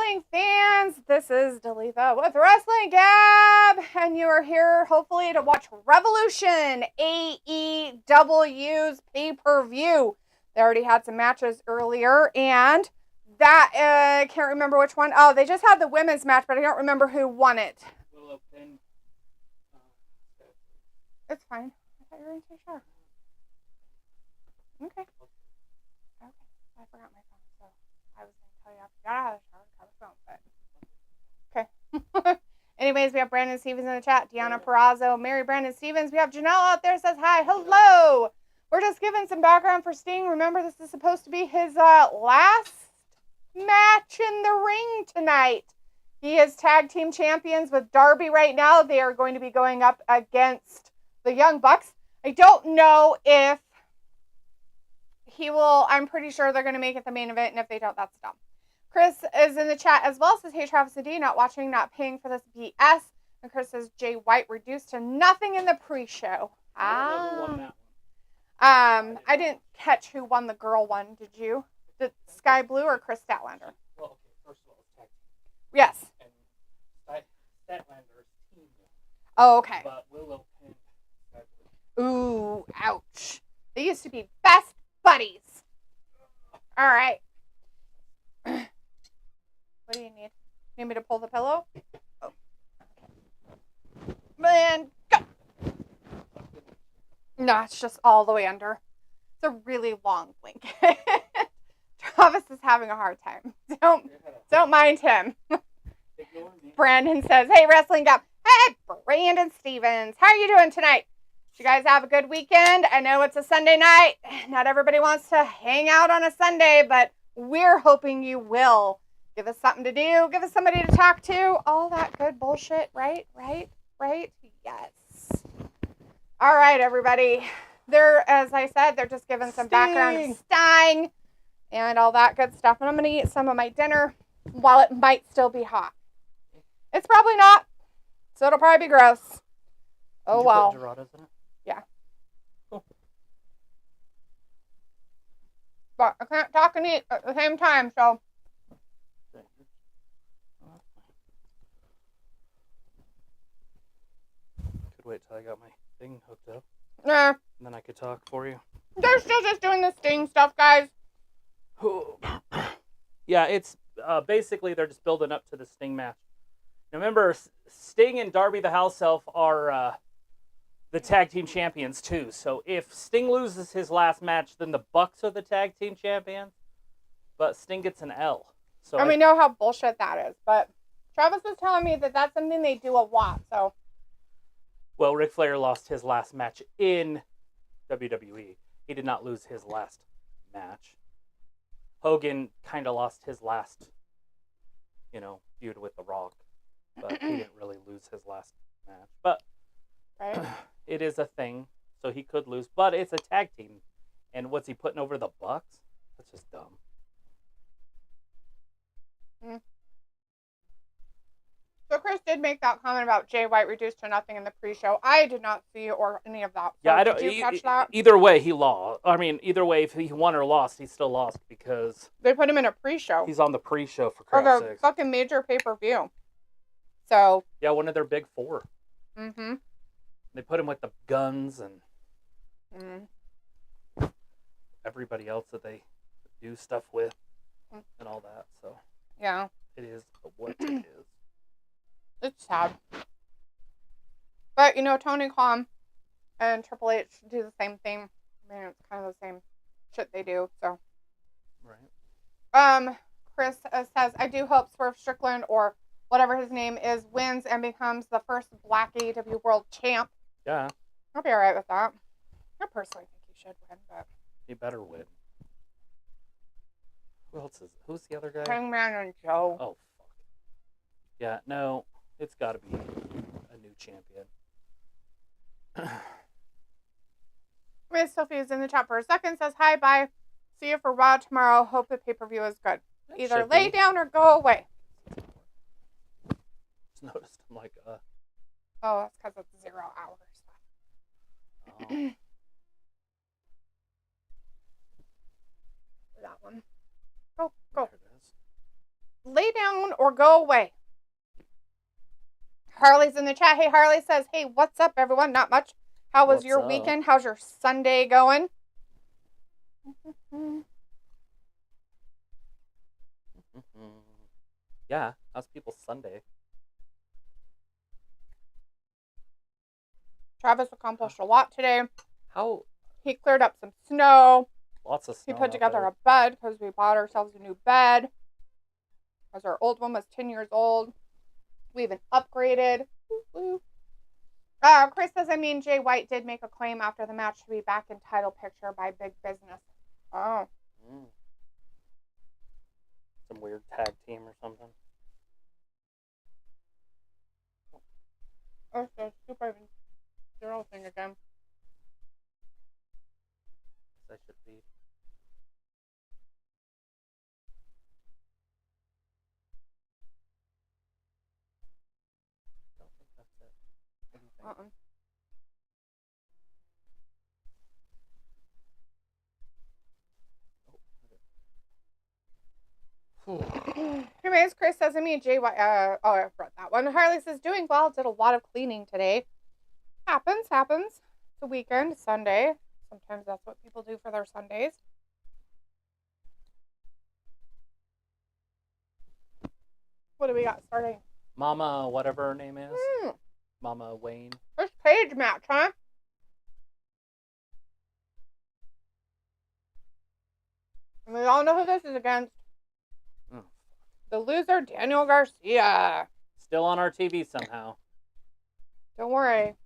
wrestling fans? This is Deliva with Wrestling Gab, and you are here hopefully to watch Revolution, AEW's pay-per-view. They already had some matches earlier, and that, I can't remember which one. Oh, they just had the women's match, but I don't remember who won it. It's fine. I thought you were going to say sure. Okay. I forgot my phone, so I was going to tell you after I got out of the shower, got a phone, but okay. Anyways, we have Brandon Stevens in the chat, Deonna Purrazzo, Mary Brandon Stevens. We have Janelle out there, says hi. Hello! We're just giving some background for Sting. Remember, this is supposed to be his last match in the ring tonight. He is tag team champions with Darby right now. They are going to be going up against the Young Bucks. I don't know if he will. I'm pretty sure they're going to make it the main event, and if they don't, that's dumb. Chris is in the chat as well. Says, hey, Travis and D, not watching, not paying for this BS. And Chris says, Jay White reduced to nothing in the pre-show. I don't know who won that one. I didn't catch who won the girl one. Did you? Did Sky Blue or Chris Statlander? Well, okay, first of all, it's tag team. Yes. And Statlander's team won. Oh, okay. But Willow pinned Sky Blue. Ooh, ouch. They used to be best buddies. All right. What do you need? Need me to pull the pillow? Oh. Man, go. No, it's just all the way under. It's a really long blanket. Travis is having a hard time. Don't mind him. Brandon says, hey, Wrestling Gap. Hey, Brandon Stevens. How are you doing tonight? Did you guys have a good weekend? I know it's a Sunday night. Not everybody wants to hang out on a Sunday, but we're hoping you will. Give us something to do. Give us somebody to talk to. All that good bullshit, right? Yes. All right, everybody. They're, as I said, they're just giving some background of Sting and all that good stuff. And I'm going to eat some of my dinner while it might still be hot. It's probably not, so it'll probably be gross. Oh, well. Did you put Dorados in it? Yeah. Cool. But I can't talk and eat at the same time, so. Could wait till I got my thing hooked up. Nah. And then I could talk for you. They're still just doing the Sting stuff, guys. Yeah, it's basically they're just building up to the Sting match. Now remember, Sting and Darby the House Elf are the tag team champions too. So if Sting loses his last match, then the Bucks are the tag team champions. But Sting gets an L. So and we know how bullshit that is. But Travis was telling me that that's something they do a lot. So. Well, Ric Flair lost his last match in WWE. He did not lose his last match. Hogan kind of lost his last, feud with The Rock. But he didn't really lose his last match. But right. It is a thing, so he could lose. But it's a tag team. And what's he putting over the Bucks? That's just dumb. Mm. So Chris did make that comment about Jay White reduced to nothing in the pre-show. I did not see or any of that. So yeah, I don't. Did you catch that? Either way, he lost. I mean, either way, if he won or lost, he still lost because they put him in a pre-show. He's on the pre-show for Christ's Christ's sake. sakes. Fucking major pay-per-view. So. Yeah, one of their big four. Mm-hmm. They put him with the Guns and everybody else that they do stuff with and all that. So. Yeah. It is what it is. It's sad. But, Tony Khan and Triple H do the same thing. I mean, it's kind of the same shit they do, so. Right. Chris says, I do hope Swerve Strickland, or whatever his name is, wins and becomes the first Black AEW World Champ. Yeah. I'll be alright with that. I personally think he should win, but. He better win. Who else is? Who's the other guy? Hangman and Joe. Oh, fuck. Yeah, no. It's got to be a new champion. Miss Sophie is in the chat for a second. Says, hi, bye. See you for Raw tomorrow. Hope the pay-per-view is good. Either lay down or go away. Just noticed. I'm like, Oh, that's because it's 0 hours. Oh. That one. Go. There it is. lay down or go away. Harley's in the chat. Hey, Harley says, hey, what's up, everyone? Not much. How was your weekend? How's your Sunday going? Yeah, how's people's Sunday? Travis accomplished a lot today. How? He cleared up some snow. Lots of snow. He put together a bed because we bought ourselves a new bed. Because our old one was 10 years old. We even upgraded. Chris says, Jay White did make a claim after the match to be back in title picture by Big Business. Oh. Some weird tag team or something. Oh, so stupid zero thing again. I should be. I don't think that's it. What do you think? Anyways, Chris says, Jay White, I wrote that one. Harley says, doing well, did a lot of cleaning today. Happens. It's a weekend, Sunday. Sometimes that's what people do for their Sundays. What do we got starting? Mama, whatever her name is. Mama Wayne. First page match, huh? And we all know who this is against. The loser, Daniel Garcia. Still on our TV somehow. Don't worry.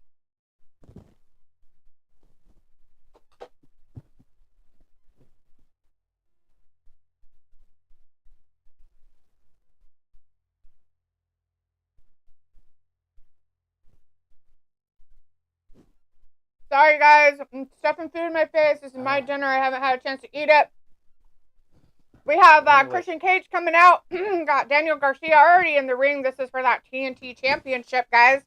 Sorry, guys. I'm stuffing food in my face. This is my dinner. I haven't had a chance to eat it. We have Christian Cage coming out. Got Daniel Garcia already in the ring. This is for that TNT Championship, guys.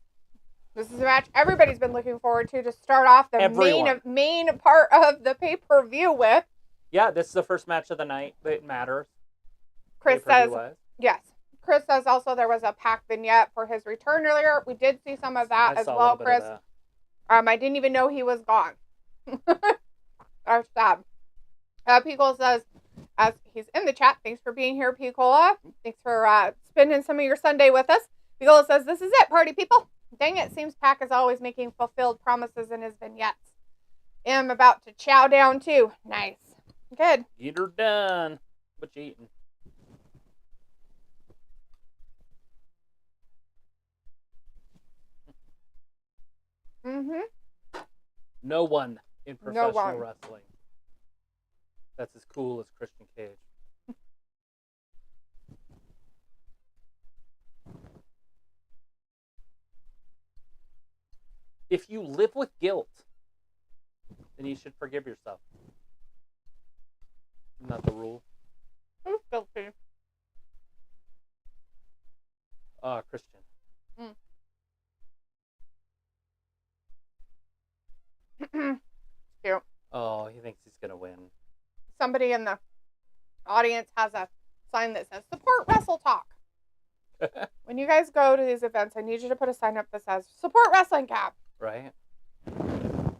This is a match everybody's been looking forward to start off the main part of the pay-per-view with. Yeah, this is the first match of the night that matters. Chris says, yes. Chris says also there was a pack vignette for his return earlier. We did see some of that as well, Chris. I didn't even know he was gone. That's sad. Pico says, as he's in the chat, thanks for being here, Picola. Thanks for spending some of your Sunday with us. Picola says, this is it, party people. Dang it, seems Pac is always making fulfilled promises in his vignettes. I'm about to chow down too. Nice. Good. Eat her done. What you eating? No one in professional wrestling that's as cool as Christian Cage. If you live with guilt, then you should forgive yourself. Isn't that the rule? Who's guilty? Christian. Cute. Oh, he thinks he's gonna win. Somebody in the audience has a sign that says support Wrestle Talk. When you guys go to these events, I need you to put a sign up that says support Wrestling Cap. Right? Wrestle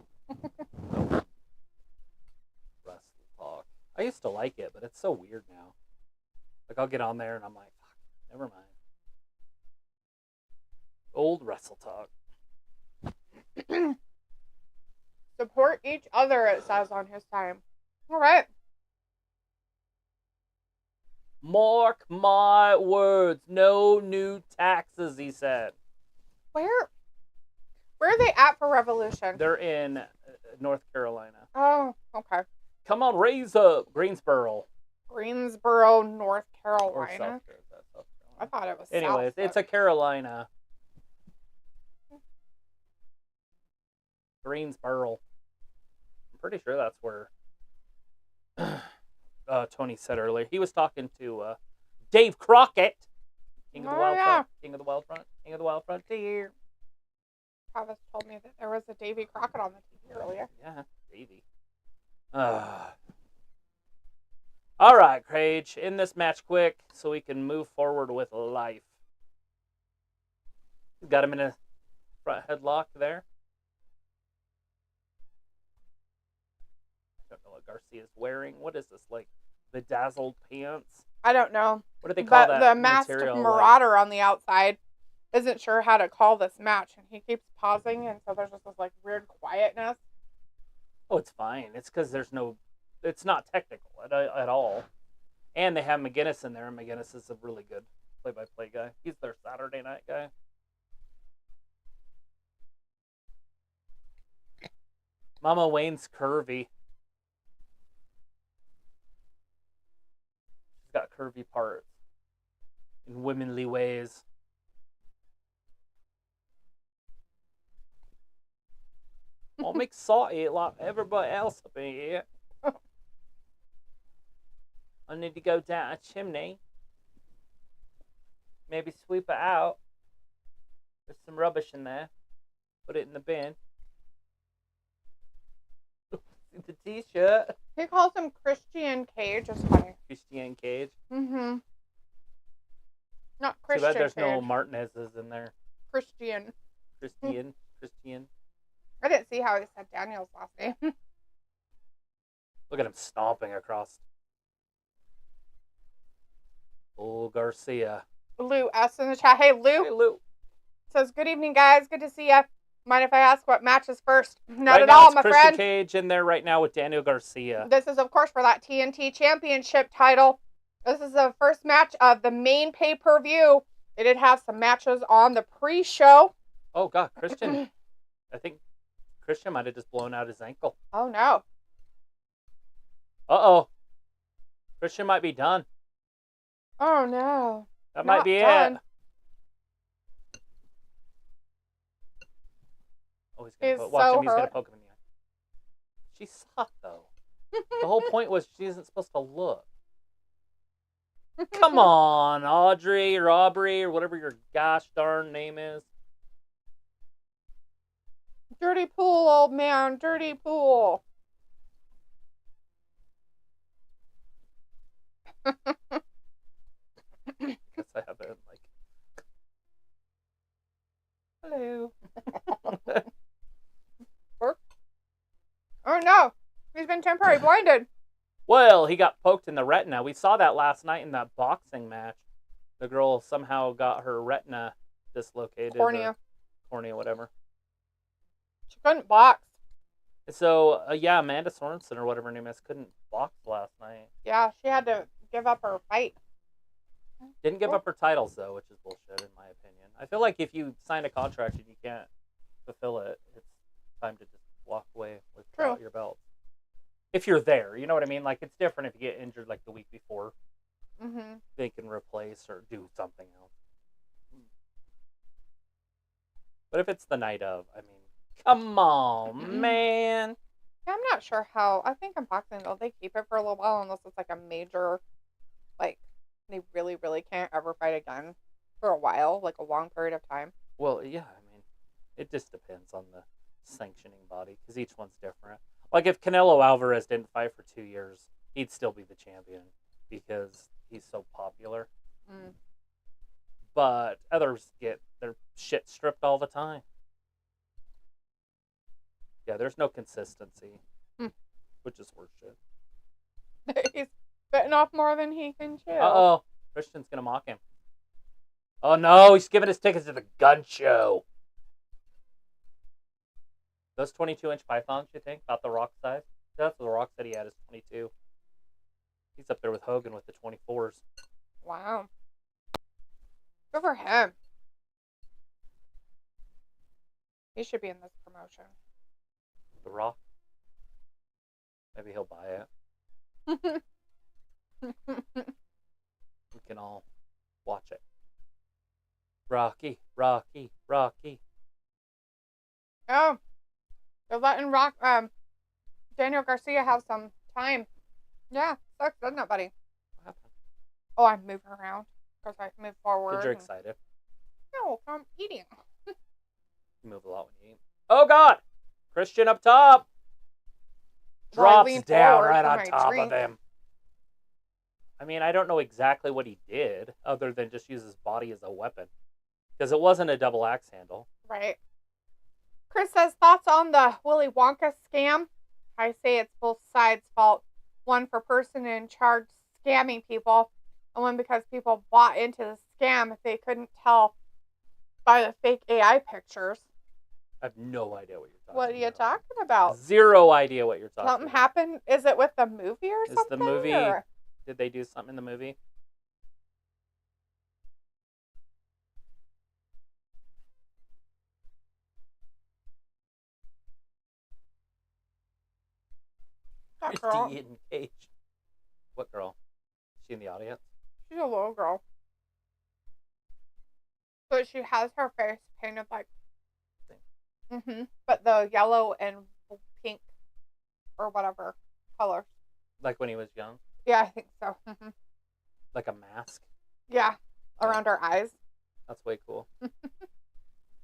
Talk. I used to like it, but it's so weird now. Like, I'll get on there and I'm like, fuck, never mind. Old Wrestle Talk. Support each other, it says on his time. All right. Mark my words. No new taxes, he said. Where are they at for Revolution? They're in North Carolina. Oh, okay. Come on, raise up. Greensboro, North Carolina. Or South Carolina. I thought it was Anyways, South, it's a Carolina. Greensboro. I'm pretty sure that's where Tony said earlier. He was talking to Dave Crockett, King of the Wild Front, King of the Wild Front, King of the Wild Frontier. Travis told me that there was a Davy Crockett on the TV earlier. Yeah, Davy. All All right, Crage, end this match quick so we can move forward with life. Got him in a front headlock there. I don't know what Garcia's wearing. What is this, like bedazzled pants? I don't know. What do they call that? The masked material, marauder on the outside isn't sure how to call this match, and he keeps pausing, and so there's just this like weird quietness. Oh, it's fine. It's because it's not technical at all. And they have McGinnis in there, and McGinnis is a really good play-by-play guy. He's their Saturday night guy. Mama Wayne's curvy. She's got curvy parts in womanly ways. I'll make salty like everybody else up in here. I need to go down a chimney. Maybe sweep it out. There's some rubbish in there. Put it in the bin. The t-shirt. He calls him Christian Cage. It's funny. Christian Cage. Mm-hmm. Not Christian. Too bad there's Cage. no Martinez's in there. Christian. Christian. I didn't see how he said Daniel's last name. Look at him stomping across. Oh, Garcia. Lou S in the chat. Hey, Lou. Hey, Lou. Says, good evening, guys. Good to see ya. Mind if I ask what match is first? Not Right at now all, it's my Christian friend. Cage in there right now with Daniel Garcia. This is, of course, for that TNT Championship title. This is the first match of the main pay-per-view. They did have some matches on the pre-show. Oh, God. Christian. I think Christian might have just blown out his ankle. Oh, no. Uh-oh. Christian might be done. Oh, no. That Not might be done. it. Oh, he's gonna poke him in the eye. She sucked, though. The whole point was she isn't supposed to look. Come on, Audrey or Aubrey or whatever your gosh darn name is. Dirty pool, old man. Dirty pool. Guess I have it like. Hello. Oh, no. He's been temporarily blinded. Well, he got poked in the retina. We saw that last night in that boxing match. The girl somehow got her retina dislocated. Cornea. Cornea, whatever. She couldn't box. So, yeah, Amanda Sorensen or whatever her name is couldn't box last night. Yeah, she had to give up her fight. Didn't give up her titles, though, which is bullshit, in my opinion. I feel like if you sign a contract and you can't fulfill it, it's time to just walk away without your belt. If you're there, you know what I mean? Like, it's different if you get injured, like, the week before. Mm-hmm. They can replace or do something else. But if it's the night of, I mean, come on, man. Yeah, I'm not sure how. I think in boxing, though, they keep it for a little while unless it's like a major, like, they really, really can't ever fight again for a while, like a long period of time. Well, yeah, I mean, it just depends on the sanctioning body because each one's different. Like, if Canelo Alvarez didn't fight for 2 years, he'd still be the champion because he's so popular. Mm. But others get their shit stripped all the time. Yeah, there's no consistency, which is worse shit. He's bitten off more than he can chew. Uh-oh. Christian's going to mock him. Oh, no. He's giving his tickets to the gun show. Those 22-inch pythons, you think? About the Rock size? That's what the Rock said he had is 22. He's up there with Hogan with the 24s. Wow. Good for him. He should be in this promotion. The Rock? Maybe he'll buy it. We can all watch it. Rocky, Rocky, Rocky. Oh. They're letting Daniel Garcia have some time. Yeah, sucks, doesn't it, buddy? What happened? Oh, I'm moving around because I move forward. Because you're excited. No, I'm eating. You move a lot when you eat. Oh, God! Christian up top. Well, I Drops leaned down forward right for on my top drink. of him. I mean, I don't know exactly what he did other than just use his body as a weapon. Because it wasn't a double axe handle. Right. Chris says, thoughts on the Willy Wonka scam? I say it's both sides' fault. One for person in charge scamming people, and one because people bought into the scam if they couldn't tell by the fake AI pictures. I have no idea what you're talking about. What are you talking about? Zero idea what you're talking Something about. happened? Is it with the movie or something? Is the movie... Or? Did they do something in the movie? That girl. Christy in Cage. What girl? Is she in the audience? She's a little girl. But she has her face painted like... But the yellow and pink or whatever color. Like when he was young? Yeah, I think so. Like a mask? Yeah, around her eyes. That's way cool.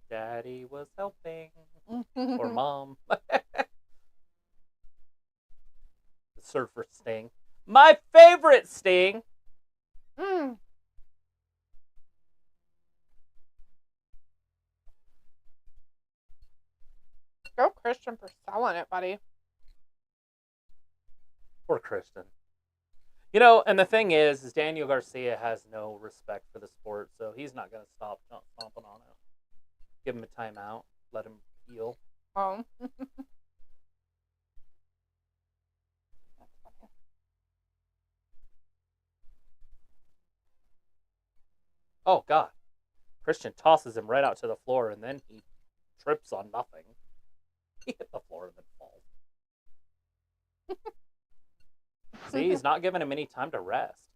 Daddy was helping. Or mom. The Surfer Sting. My favorite Sting! Go Christian for selling it, buddy. Poor Christian. You know, and the thing is Daniel Garcia has no respect for the sport, so he's not going to stop stomping on it. Give him a timeout. Let him heal. Oh. Oh, God. Christian tosses him right out to the floor, and then he trips on nothing. He hit the floor and then falls. See, he's not giving him any time to rest.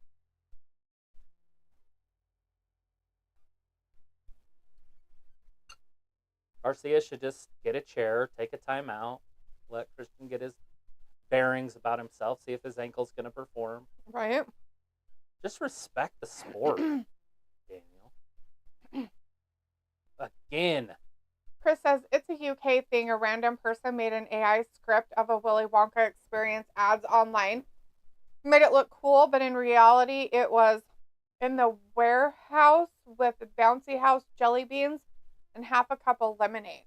Garcia should just get a chair, take a timeout, let Christian get his bearings about himself, see if his ankle's going to perform. Right. Just respect the sport, Daniel. Again. Chris says, it's a UK thing. A random person made an AI script of a Willy Wonka experience ads online. Made it look cool, but in reality, it was in the warehouse with bouncy house jelly beans and half a cup of lemonade.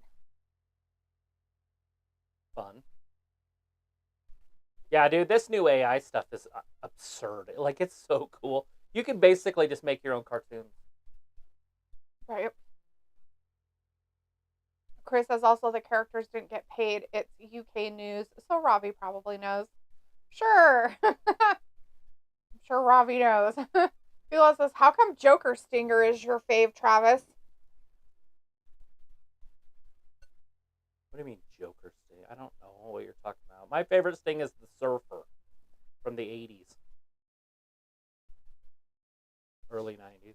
Fun. Yeah, dude, this new AI stuff is absurd. Like, it's so cool. You can basically just make your own cartoons. Right. Chris says also the characters didn't get paid. It's UK news, so Ravi probably knows. Sure. I'm sure Ravi knows. Philo says, how come Joker Stinger is your fave, Travis? What do you mean Joker Sting? I don't know what you're talking about. My favorite Sting is the Surfer from the 80s. Early 90s.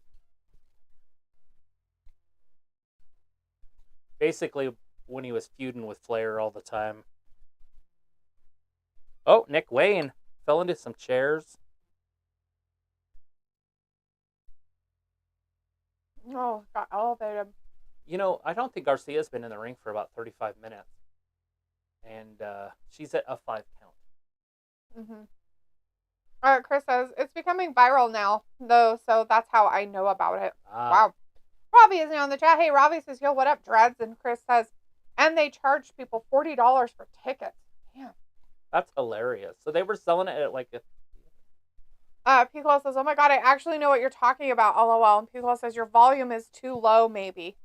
Basically, when he was feuding with Flair all the time. Oh, Nick Wayne fell into some chairs. Oh, got elevated. You know, I don't think Garcia's been in the ring for about 35 minutes. And she's at a 5 count. Chris says, it's becoming viral now, though, so that's how I know about it. Ah. Wow. Ravi is on the chat. Hey, Ravi says, yo, what up, Dreads? And Chris says, and they charge people $40 for tickets. Damn. That's hilarious. So they were selling it at like a... Piccolo says, oh my god, I actually know what you're talking about, LOL. And Piccolo says, your volume is too low, maybe.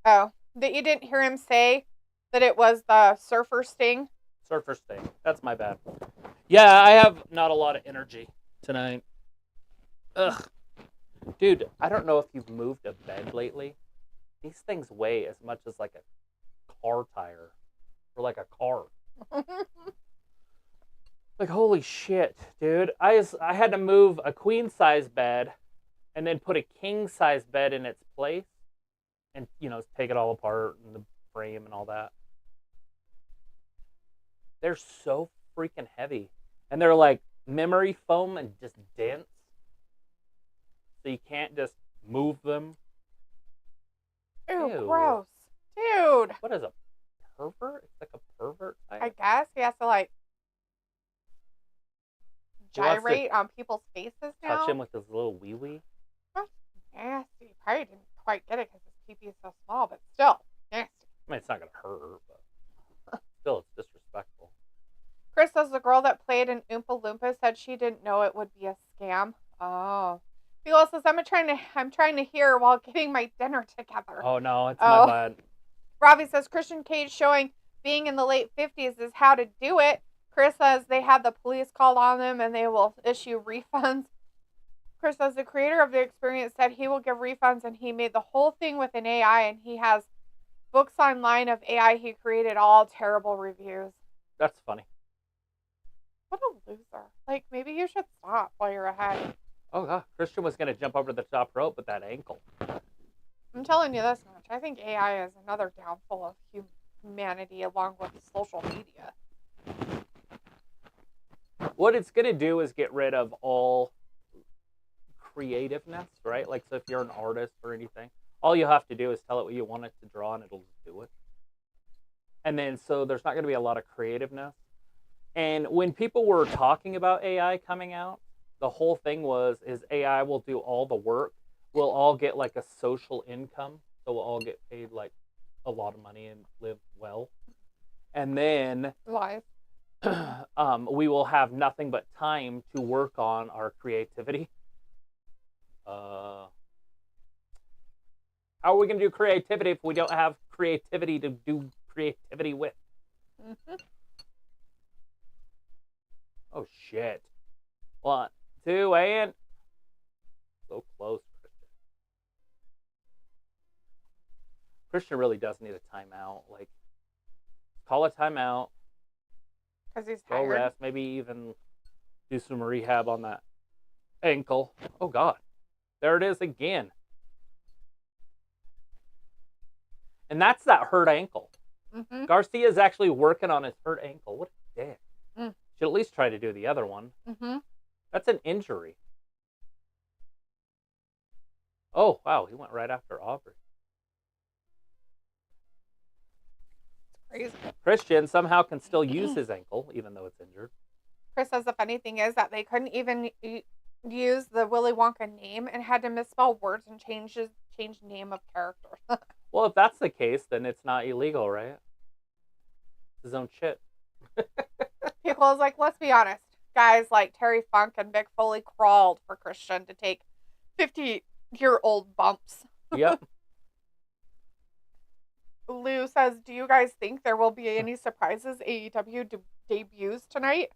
Oh, that you didn't hear him say that it was the Surfer Sting? Surfer Sting. That's my bad. Yeah, I have not a lot of energy tonight. Ugh. Dude, I don't know if you've moved a bed lately. These things weigh as much as like a car tire. Or like a car. Like, holy shit, dude. I had to move a queen-size bed and then put a king-size bed in its place. And, you know, take it all apart and the frame and all that. They're so freaking heavy. And they're like memory foam and just dense. So you can't just move them. Ew, gross. Dude. What is a pervert? It's like a pervert type. I guess he has to, like, gyrate on people's faces now. Touch him with his little wee-wee. That's nasty. Probably didn't quite get it because his pee-pee is so small, but still, nasty. I mean, it's not going to hurt her, but still, it's disrespectful. Chris says the girl that played in Oompa Loompa said she didn't know it would be a scam. Oh. Philo says, I'm trying to hear while getting my dinner together. Oh, no, it's my bad. Robbie says, Christian Cage showing being in the late 50s is how to do it. Chris says they had the police called on them and they will issue refunds. Chris says the creator of the experience said he will give refunds and he made the whole thing with an AI and he has books online of AI he created, all terrible reviews. That's funny. What a loser. Like, maybe you should stop while you're ahead. Oh, God. Christian was going to jump over the top rope with that ankle. I'm telling you this much. I think AI is another downfall of humanity along with social media. What it's going to do is get rid of all creativeness, right? Like, so if you're an artist or anything, all you have to do is tell it what you want it to draw and it'll just do it. And then, so there's not going to be a lot of creativeness. And when people were talking about AI coming out, the whole thing is AI will do all the work. We'll all get like a social income. So we'll all get paid like a lot of money and live well. And then Life. We will have nothing but time to work on our creativity. How are we going to do creativity if we don't have creativity to do creativity with? Mm-hmm. Oh, shit. 1, 2, and... So close, Christian. Christian really does need a timeout. Like, call a timeout. Because he's Go tired. rest. Maybe even do some rehab on that ankle. Oh, God. There it is again. And that's that hurt ankle. Mm-hmm. Garcia is actually working on his hurt ankle. What a dick. Mm. Should at least try to do the other one. Mm-hmm. That's an injury. Oh, wow. He went right after Aubrey. Crazy. Christian somehow can still use his ankle, even though it's injured. Chris says the funny thing is that they couldn't even use the Willy Wonka name and had to misspell words and change name of character. Well, if that's the case, then it's not illegal, right? It's his own shit. People is like, let's be honest. Guys like Terry Funk and Mick Foley crawled for Christian to take 50-year-old bumps. Yep. Lou says, do you guys think there will be any surprises AEW debuts tonight?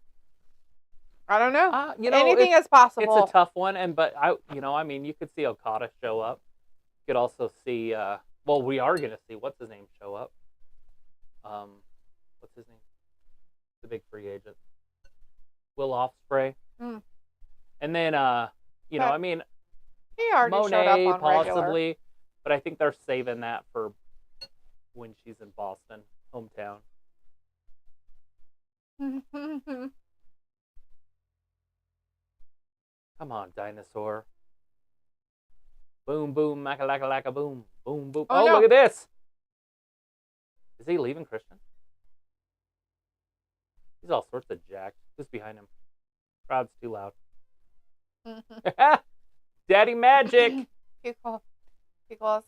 I don't know. Anything is possible. It's a tough one, but you could see Okada show up. You could also see, we are going to see, what's his name show up? What's his name? The big free agent. Will Ospreay. Mm. And then, he already Monet, showed up on possibly. regular. But I think they're saving that for when she's in Boston, hometown. Come on, dinosaur. Boom, boom, maka-laka-laka, boom. Boom, boom. Oh, no. Look at this. Is he leaving, Christian? He's all sorts of jacked. Who's behind him? Crowd's too loud. Daddy Magic. People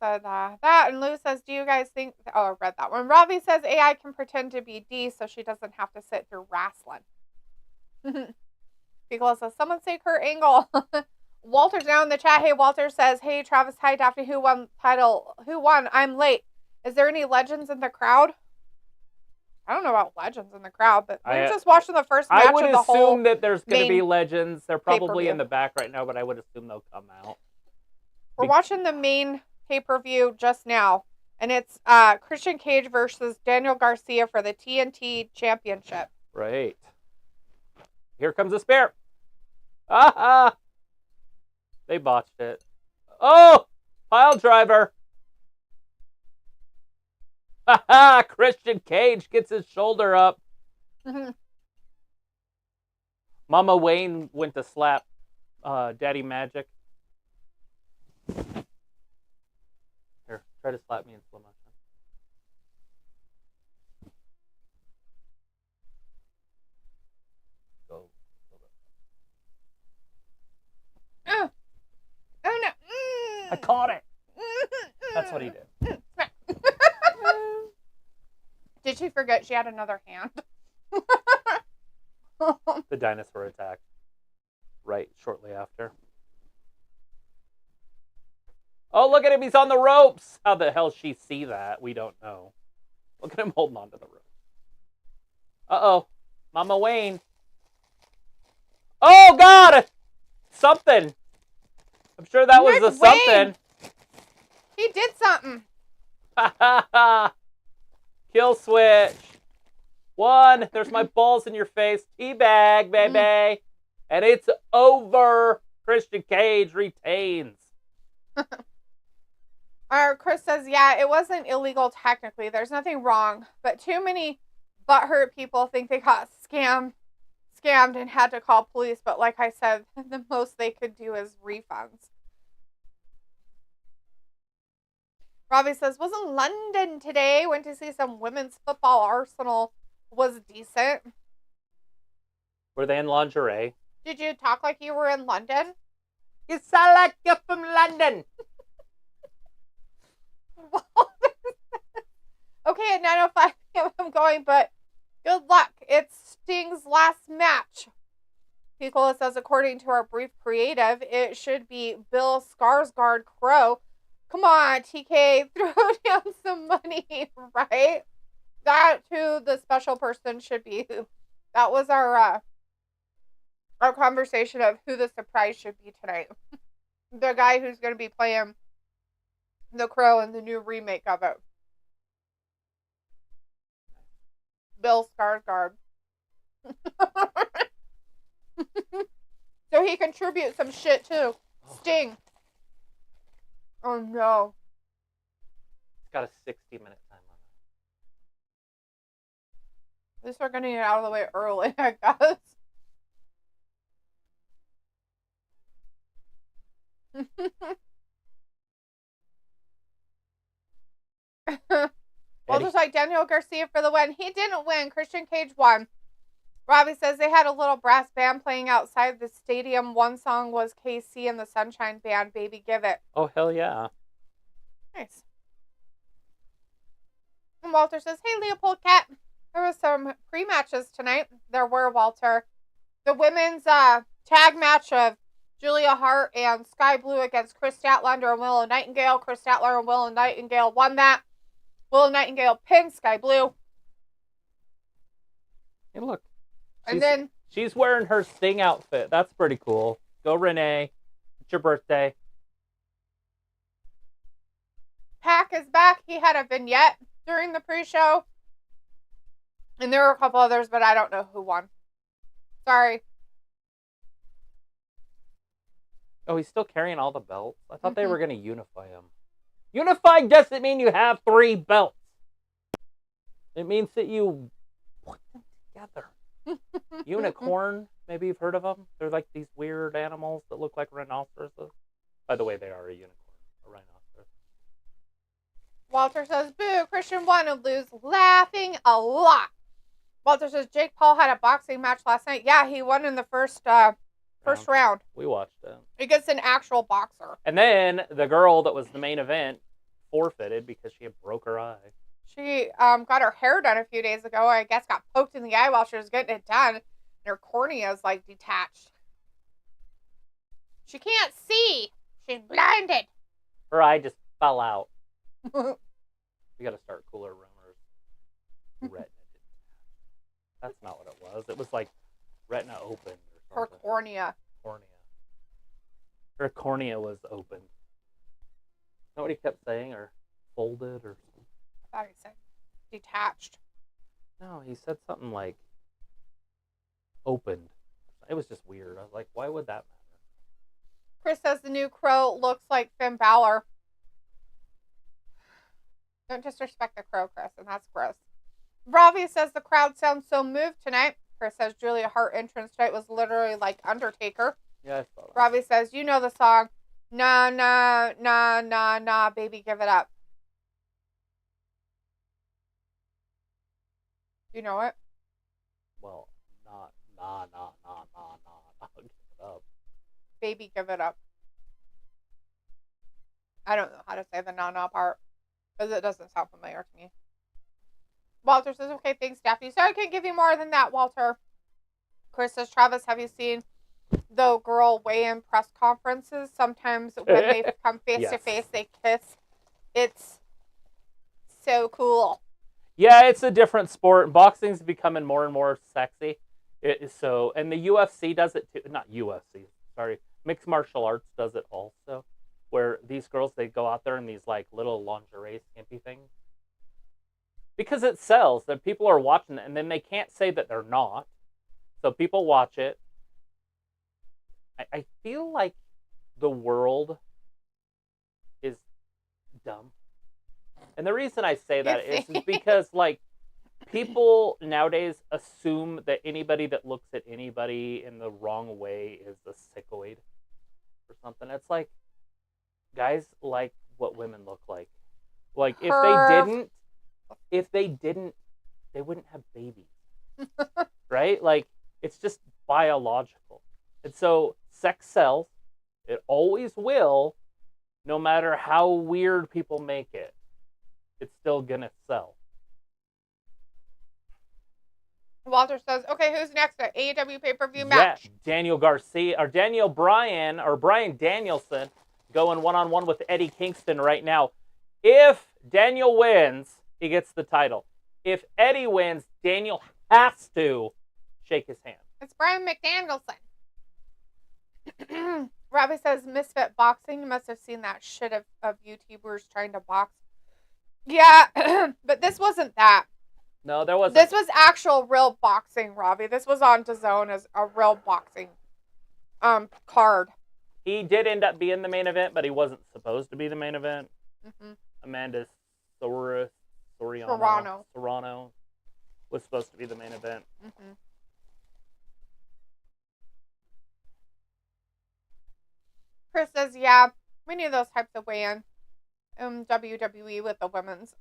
said that. And Lou says, do you guys think... Oh, I read that one. Robbie says AI can pretend to be D so she doesn't have to sit through wrestling. People says, someone say Kurt Angle. Walter's down in the chat. Hey, Walter says, hey, Travis, hi, Daphne. Who won title? Who won? I'm late. Is there any legends in the crowd? I don't know about legends in the crowd, but we're just watching the first match of the whole. I would assume that there's going to be legends. They're probably in the back right now, but I would assume they'll come out. We're watching the main pay-per-view just now, and it's Christian Cage versus Daniel Garcia for the TNT Championship. Right. Here comes the spear. Ah! They botched it. Oh! Pile driver. Ha! Christian Cage gets his shoulder up. Mama Wayne went to slap Daddy Magic. Here, try to slap me in slow motion. Go. I caught it. That's what he did. Did she forget she had another hand? The dinosaur attack. Right, shortly after. Oh, look at him. He's on the ropes. How the hell she see that? We don't know. Look at him holding on to the rope. Uh-oh. Mama Wayne. Oh, God! Something. I'm sure that was the something. He did something. Ha ha ha. Kill switch. 1. There's my balls in your face. Teabag, baby. And it's over. Christian Cage retains. Chris says, yeah, it wasn't illegal technically. There's nothing wrong. But too many butthurt people think they got scammed and had to call police. But like I said, the most they could do is refunds. Robbie says, was in London today. Went to see some women's football. Arsenal was decent. Were they in lingerie? Did you talk like you were in London? You sound like you're from London. Okay, at 9:05 p.m. I'm going, but good luck. It's Sting's last match. Picola says, according to our brief creative, it should be Bill Skarsgård Crow. Come on, TK, throw down some money, right? That who the special person should be. That was our conversation of who the surprise should be tonight. The guy who's going to be playing the Crow in the new remake of it. Bill Skarsgård. So he contributes some shit too. Sting. Oh no. It's got a 60-minute time on At least we're gonna get out of the way early, I guess. Well, just like Daniel Garcia for the win. He didn't win. Christian Cage won. Robbie says they had a little brass band playing outside the stadium. One song was KC and the Sunshine Band, Baby Give It. Oh, hell yeah. Nice. And Walter says, hey, Leopold Cat. There was some pre-matches tonight. There were, Walter. The women's tag match of Julia Hart and Sky Blue against Chris Statlander and Willow Nightingale. Chris Statlander and Willow Nightingale won that. Willow Nightingale pinned Sky Blue. Hey, look. She's wearing her Sting outfit. That's pretty cool. Go, Renee. It's your birthday. Pac is back. He had a vignette during the pre-show. And there were a couple others, but I don't know who won. Sorry. Oh, he's still carrying all the belts? I thought they were going to unify them. Unified doesn't mean you have 3 belts. It means that you put them together. Unicorn, maybe you've heard of them. They're like these weird animals that look like rhinoceroses. By the way, they are a unicorn, a rhinoceros. Walter says, boo, Christian won and lose, laughing a lot. Walter says, Jake Paul had a boxing match last night. Yeah, he won in the first round. We watched it. Against an actual boxer. And then the girl that was the main event forfeited because she had broke her eye. She got her hair done a few days ago. I guess got poked in the eye while she was getting it done. And her cornea is like detached. She can't see. She's blinded. Her eye just fell out. We got to start cooler rumors. Retina. That's not what it was. It was like retina open or something. Her cornea. Her cornea was opened. Is that what he kept saying? Or folded? Or I thought he said detached. No, he said something like opened. It was just weird. I was like, why would that matter? Chris says the new Crow looks like Finn Balor. Don't disrespect the Crow, Chris, and that's gross. Ravi says the crowd sounds so moved tonight. Chris says Julia Hart entrance tonight was literally like Undertaker. Yeah, I saw that. Ravi says, you know the song. Nah, nah, nah, nah, nah, baby, give it up. You know it? Well, nah, give it up. Baby, give it up. I don't know how to say the na-na part, because it doesn't sound familiar to me. Walter says, okay, thanks, Daphne. Sorry I can't give you more than that, Walter. Chris says, Travis, have you seen the girl weigh-in press conferences? Sometimes when they come face-to-face, they kiss. It's so cool. Yeah, it's a different sport. Boxing's becoming more and more sexy. It is so, and the UFC does it too. Not UFC, sorry. Mixed martial arts does it also, where these girls, they go out there in these like little lingerie skimpy things. Because it sells, that people are watching it, and then they can't say that they're not. So people watch it. I feel like the world is dumb. And the reason I say that is because, like, people nowadays assume that anybody that looks at anybody in the wrong way is a sickoid or something. It's like, guys like what women look like. Like, if they didn't, they wouldn't have babies. Right? Like, it's just biological. And so, sex sells. It always will, no matter how weird people make it. It's still gonna sell. Walter says, okay, who's next at AEW pay-per-view match? Yeah, Daniel Garcia, or Daniel Bryan, or Bryan Danielson going one-on-one with Eddie Kingston right now. If Daniel wins, he gets the title. If Eddie wins, Daniel has to shake his hand. It's Bryan McDanielson. Robbie says, Misfit Boxing. You must have seen that shit of YouTubers trying to box. Yeah, but this wasn't that. No, there wasn't. This was actual real boxing, Robbie. This was on DAZN as a real boxing card. He did end up being the main event, but he wasn't supposed to be the main event. Mm-hmm. Amanda Serrano was supposed to be the main event. Mm-hmm. Chris says, yeah, we need those types of weigh-in. WWE with the women's.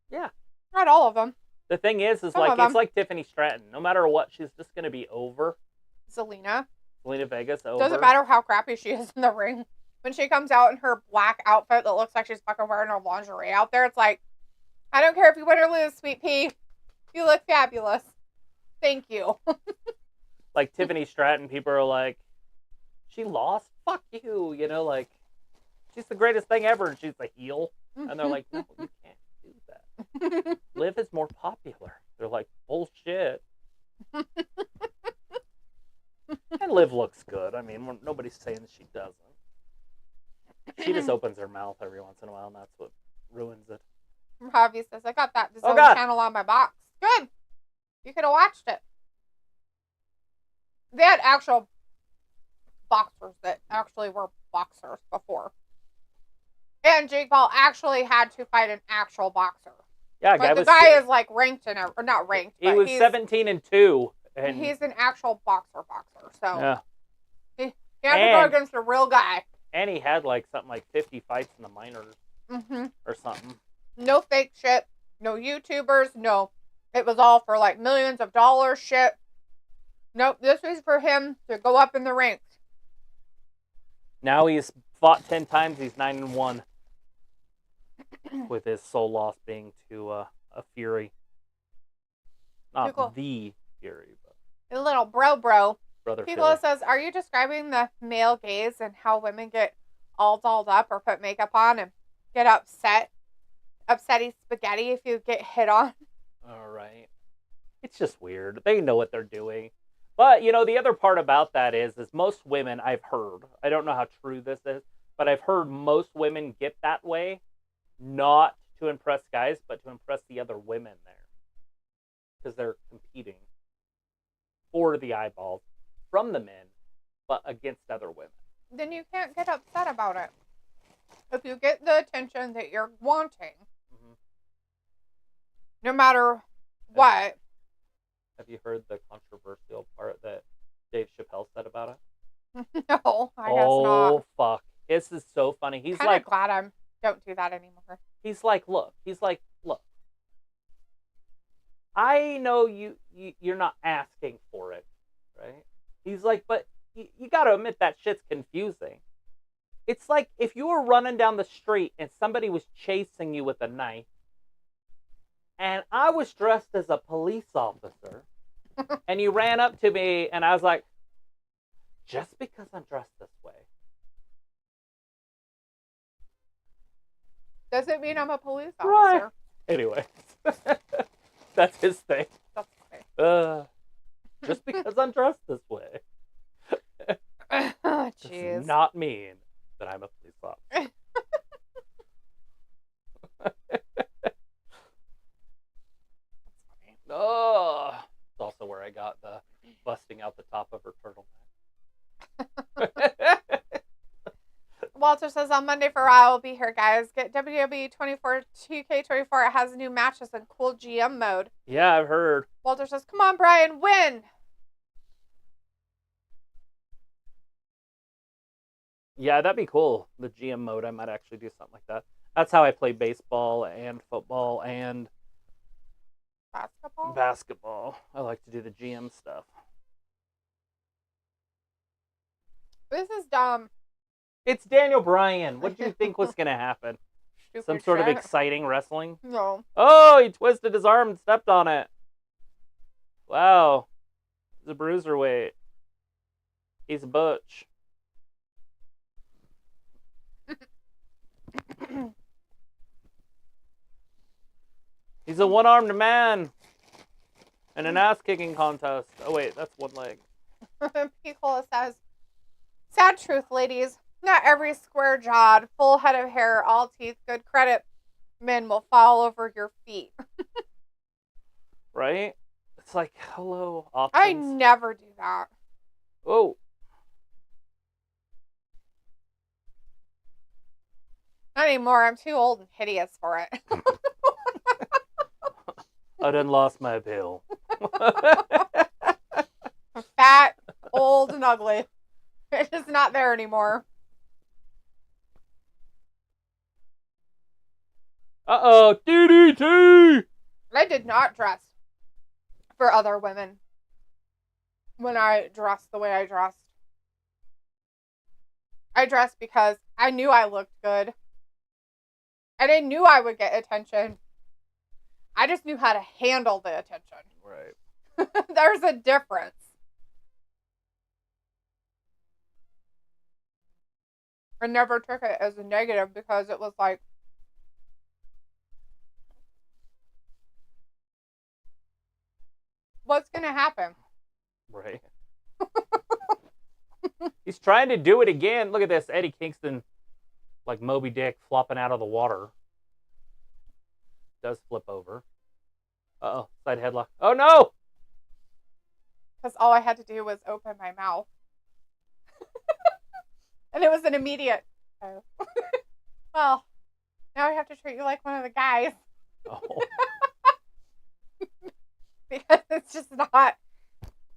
Yeah. Not all of them. The thing is like, it's like Tiffany Stratton. No matter what, she's just going to be over. Zelina Vegas, over. Doesn't matter how crappy she is in the ring. When she comes out in her black outfit that looks like she's fucking wearing her lingerie out there, it's like, I don't care if you win or lose, sweet pea. You look fabulous. Thank you. Like Tiffany Stratton, people are like, she lost? Fuck you. You know, like, she's the greatest thing ever, and she's a heel. And they're like, no, you can't do that. Liv is more popular. They're like, bullshit. And Liv looks good. I mean, nobody's saying that she doesn't. She just opens her mouth every once in a while, and that's what ruins it. Robbie says, I got that DAZN channel on my box. Good. You could have watched it. They had actual boxers that actually were boxers before. And Jake Paul actually had to fight an actual boxer. Yeah, but the guy is like ranked in, or not ranked. He was 17-2. And he's an actual boxer. So yeah. He had to go against a real guy. And he had like something like 50 fights in the minors. Mm-hmm. Or something. No fake shit. No YouTubers. No. It was all for like millions of dollars shit. Nope. This was for him to go up in the ranks. Now he's fought 10 times. He's 9-1. With his sole loss being to a Fury. Not cool. the Fury, but a little bro. Brother People Fury. says, are you describing the male gaze and how women get all dolled up or put makeup on and get upsetty spaghetti if you get hit on? All right. It's just weird. They know what they're doing. But, you know, the other part about that is most women, I've heard, I don't know how true this is, but I've heard most women get that way, not to impress guys, but to impress the other women there. Because they're competing for the eyeballs from the men, but against other women. Then you can't get upset about it. If you get the attention that you're wanting, no matter what. Have you heard the controversial part that Dave Chappelle said about it? No, I guess not. Oh, fuck. This is so funny. He's kinda like, glad I don't do that anymore. He's like, look. I know you're not asking for it, right? He's like, but you got to admit that shit's confusing. It's like if you were running down the street and somebody was chasing you with a knife, and I was dressed as a police officer, and you ran up to me, and I was like, just because I'm dressed this way. Doesn't mean I'm a police officer. Right. Anyway, that's his thing. That's okay. Just because I'm dressed this way. Jeez. Does not mean that I'm a police officer. Oh, it's also where I got the busting out the top of her turtleneck. Walter says on Monday for Raw, will be here, guys. Get WWE 24 2K24. It has new matches and cool GM mode. Yeah, I've heard. Walter says, come on, Bryan, win. Yeah, that'd be cool. The GM mode, I might actually do something like that. That's how I play baseball and football and basketball. I like to do the GM stuff. This is dumb. It's Daniel Bryan. What do you think was going to happen? Stupid Some sort of shit. exciting wrestling? No. Oh, he twisted his arm and stepped on it. Wow. He's a bruiserweight. He's a butch. He's a one-armed man in an ass-kicking contest. Oh, wait, that's one leg. Picola says, sad truth, ladies. Not every square-jawed, full head of hair, all teeth, good credit men will fall over your feet. Right? It's like, hello, options. I never do that. Oh. Not anymore. I'm too old and hideous for it. I done lost my appeal. I'm fat, old, and ugly. It's just not there anymore. Uh-oh, DDT! I did not dress for other women when I dressed the way I dressed. I dressed because I knew I looked good. And I knew I would get attention. I just knew how to handle the attention. Right. There's a difference. I never took it as a negative because it was like, what's going to happen? Right. He's trying to do it again. Look at this. Eddie Kingston, like Moby Dick, flopping out of the water. Does flip over. Uh-oh. Side headlock. Oh, no! Because all I had to do was open my mouth. And it was an immediate, oh. Well, now I have to treat you like one of the guys. Oh. Because it's just not,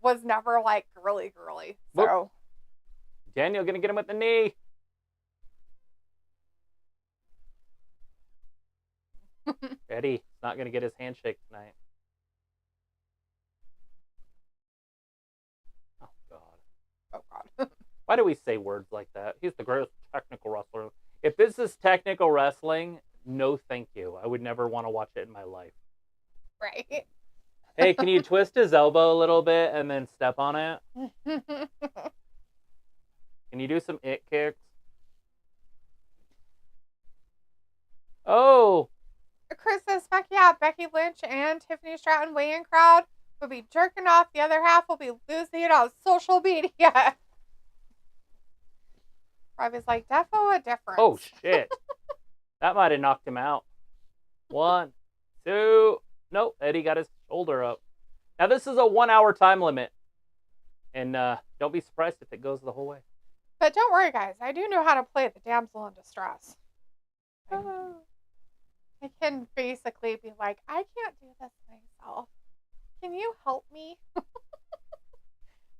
was never like girly. So. Whoop. Daniel gonna get him with the knee. Eddie's not gonna get his handshake tonight. Oh God. Oh God. Why do we say words like that? He's the greatest technical wrestler. If this is technical wrestling, no thank you. I would never want to watch it in my life. Right. Hey, can you twist his elbow a little bit and then step on it? Can you do some it kicks? Oh. Chris says, fuck yeah, Becky Lynch and Tiffany Stratton weigh-in crowd will be jerking off. The other half will be losing it on social media. Robbie's like, defo a difference. Oh, shit. That might have knocked him out. 1, 2. Nope, Eddie got his shoulder up. Now, this is a 1-hour time limit. And don't be surprised if it goes the whole way. But don't worry, guys. I do know how to play the damsel in distress. I can basically be like, I can't do this myself. Can you help me?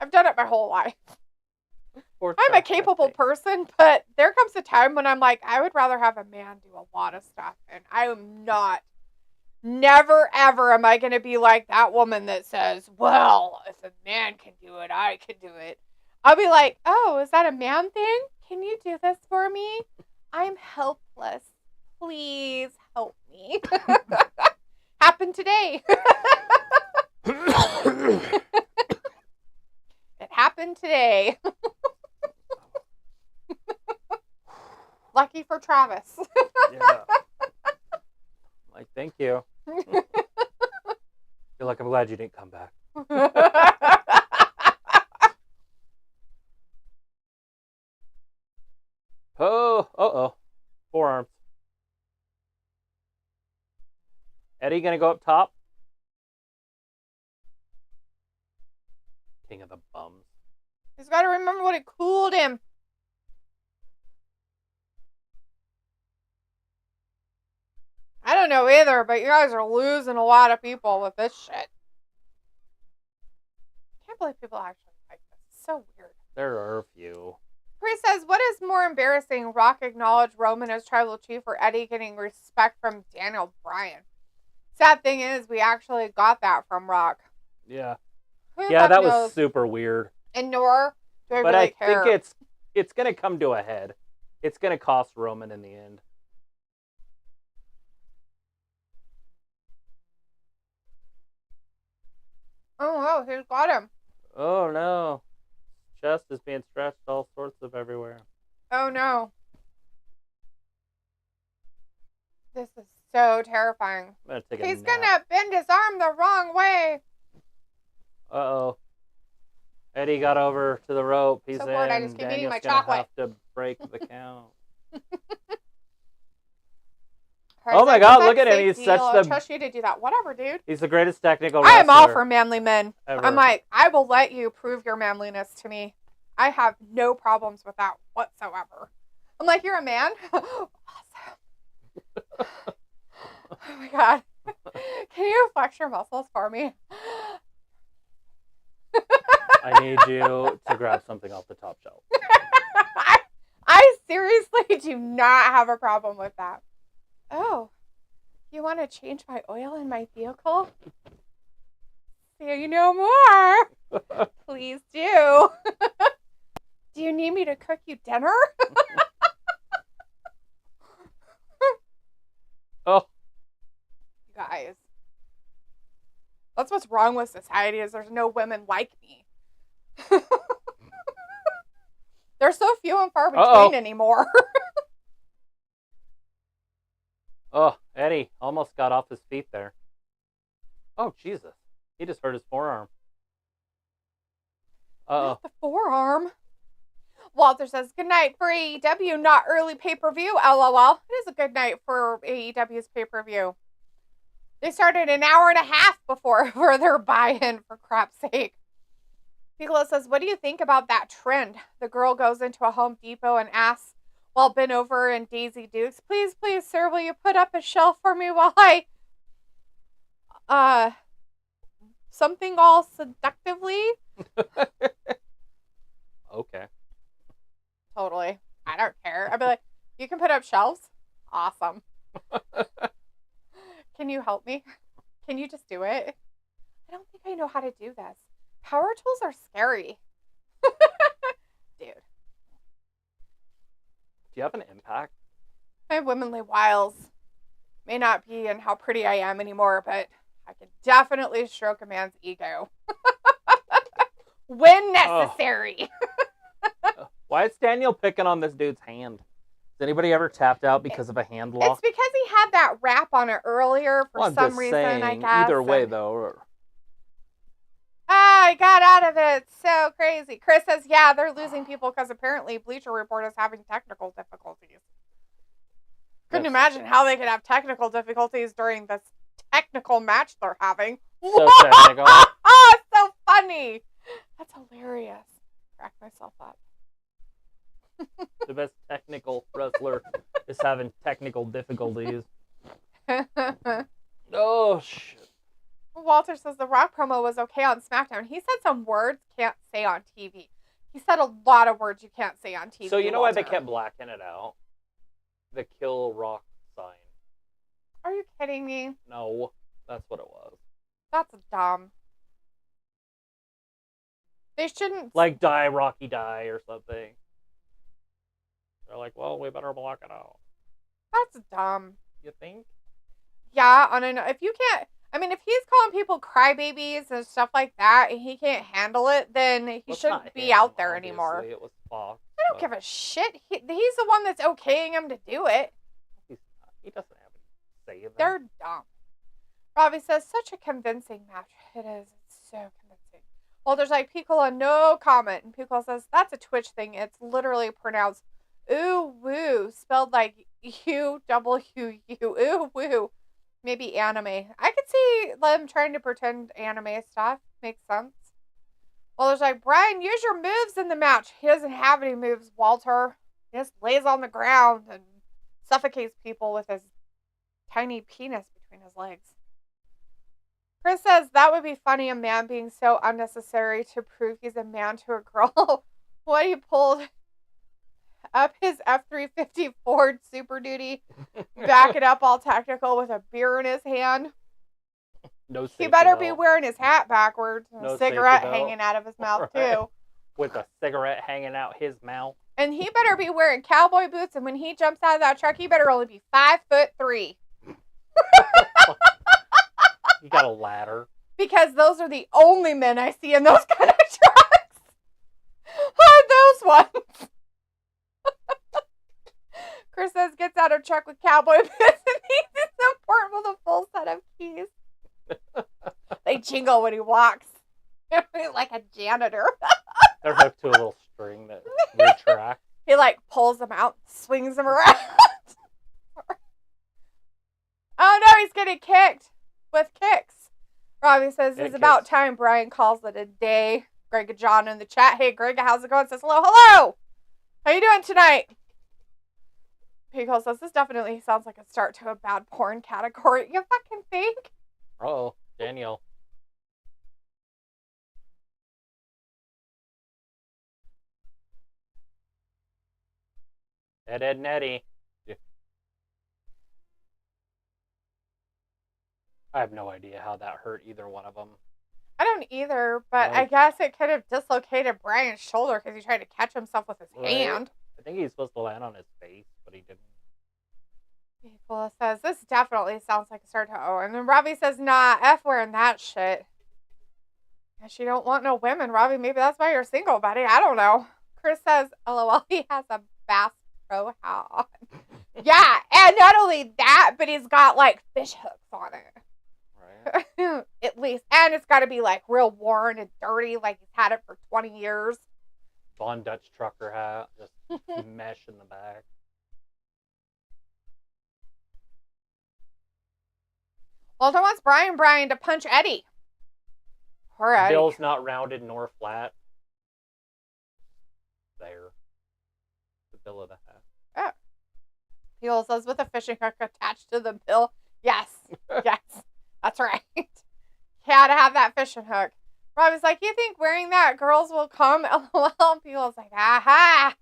I've done it my whole life. I'm a capable person, but there comes a time when I'm like, I would rather have a man do a lot of stuff. And I am not. Never, ever am I going to be like that woman that says, well, if a man can do it, I can do it. I'll be like, oh, is that a man thing? can you do this for me? I'm helpless. Please help me. Happened today. It happened today. Lucky for Travis. Yeah. Like, thank you. You're like, I'm glad you didn't come back. Oh. Forearms. Eddie gonna go up top? King of the bums. He's got to remember what it cooled him. I don't know either, but you guys are losing a lot of people with this shit. I can't believe people actually like this. It's so weird. There are a few. Chris says, what is more embarrassing? Rock acknowledged Roman as tribal chief or Eddie getting respect from Daniel Bryan? Sad thing is, we actually got that from Rock. Yeah. Who Yeah, that knows? was super weird. And nor do I But really I care. think it's going to come to a head. It's going to cost Roman in the end. Oh, he's got him. Oh, no. Chest is being stretched all sorts of everywhere. Oh, no. This is so terrifying. I'm going to take a He's nap. gonna bend his arm the wrong way. Uh-oh. Eddie got over to the rope. He's So in. bored, I just keep eating Daniel's my gonna chocolate. have to break the count. Chris, my it's God, a look at him. big He's deal. such I the- trust you to do that. Whatever, dude. He's the greatest technical I wrestler am all for manly men. ever. I'm like, I will let you prove your manliness to me. I have no problems with that whatsoever. I'm like, you're a man? Awesome. Oh my God. Can you flex your muscles for me? I need you to grab something off the top shelf. I seriously do not have a problem with that. Oh, you want to change my oil in my vehicle? Say no more. Please do. Do you need me to cook you dinner? Oh. You guys. That's what's wrong with society is there's no women like me. They're so few and far between anymore. Oh, Eddie almost got off his feet there. Oh, Jesus. He just hurt his forearm. Uh-oh. Not the forearm. Walter says, good night for AEW, not early pay-per-view, LOL. It is a good night for AEW's pay-per-view. They started an hour and a half before for their buy-in, for crap's sake. Piccolo says, what do you think about that trend? The girl goes into a Home Depot and asks, while bent over in Daisy Dukes, please, sir, will you put up a shelf for me while I, something all seductively? Okay. Totally. I don't care. I'd be like, you can put up shelves? Awesome. Can you help me? Can you just do it? I don't think I know how to do this. Power tools are scary. Dude. Do you have an impact? My womanly wiles may not be in how pretty I am anymore, but I can definitely stroke a man's ego. When necessary. Why is Daniel picking on this dude's hand? Has anybody ever tapped out because of a hand lock? It's because he had that wrap on it earlier for Well, I'm some just reason, saying, I guess. either way, though. I got out of it. So crazy. Chris says, yeah, they're losing people because apparently Bleacher Report is having technical difficulties. Couldn't imagine how they could have technical difficulties during this technical match they're having. So technical. Oh, it's so funny. That's hilarious. Crack myself up. The best technical wrestler is having technical difficulties. Oh, shit. Walter says the Rock promo was okay on SmackDown. He said some words can't say on TV. He said a lot of words you can't say on TV. So you know Walter. why they kept blacking it out? The Kill Rock sign. Are you kidding me? No, that's what it was. That's dumb. They shouldn't. Like Die Rocky Die or something. They're like, well, we better block it out. That's dumb. You think? Yeah, if you can't, I mean, if he's calling people crybabies and stuff like that, and he can't handle it, then he shouldn't be out there anymore. It was Fox. I don't give a shit. He's the one that's okaying him to do it. He doesn't have any say in that. They're dumb. Robbie says, such a convincing match. It is. It's so convincing. Well, there's like Piccola, no comment. And Piccola says, that's a Twitch thing. It's literally pronounced ooh woo, spelled like U-W-U. Ooh woo. Maybe anime. I could see them trying to pretend anime stuff. Makes sense. Well, there's like, Bryan, use your moves in the match. He doesn't have any moves, Walter. He just lays on the ground and suffocates people with his tiny penis between his legs. Chris says, that would be funny, a man being so unnecessary to prove he's a man to a girl. What he pulled up his F-350 Ford Super Duty, back it up all technical with a beer in his hand. No he better be wearing his hat backwards and No a cigarette safety belt. hanging out of his mouth, Right. too. With a cigarette hanging out his mouth. And he better be wearing cowboy boots, and when he jumps out of that truck, he better only be 5'3". He got a ladder. Because those are the only men I see in those kind of trucks. Are those ones. Chris says, gets out of truck with cowboy boots and he's important with a full set of keys. They jingle when he walks. Like a janitor. They're hooked to a little string that retracts. He like pulls them out, swings them around. Oh no, he's getting kicked with kicks. Robbie says, it's about time Bryan calls it a day. Greg and John in the chat. Hey, Greg, how's it going? Says, hello. How you doing tonight? Pickle says, this definitely sounds like a start to a bad porn category. You fucking think? Uh-oh, Daniel. Ed and Eddie. I have no idea how that hurt either one of them. I don't either, but I guess it could have dislocated Bryan's shoulder because he tried to catch himself with his hand. I think he's supposed to land on his face, but he didn't. People says, this definitely sounds like a start to O. And then Robbie says, nah, F wearing that shit. Guess you don't want no women, Robbie. Maybe that's why you're single, buddy. I don't know. Chris says, LOL, he has a Bass Pro hat on. Yeah, and not only that, but he's got like fish hooks on it. Right. At least. And it's got to be like real worn and dirty, like he's had it for 20 years. Von Dutch trucker hat, just mesh in the back. Walter wants Bryan to punch Eddie. Poor Eddie. Bill's not rounded nor flat. There. The bill of the hat. Oh. Peel says, with a fishing hook attached to the bill. Yes. Yes. That's right. Gotta have that fishing hook. Robbie's like, you think wearing that girls will come? LOL. Peel's like, aha.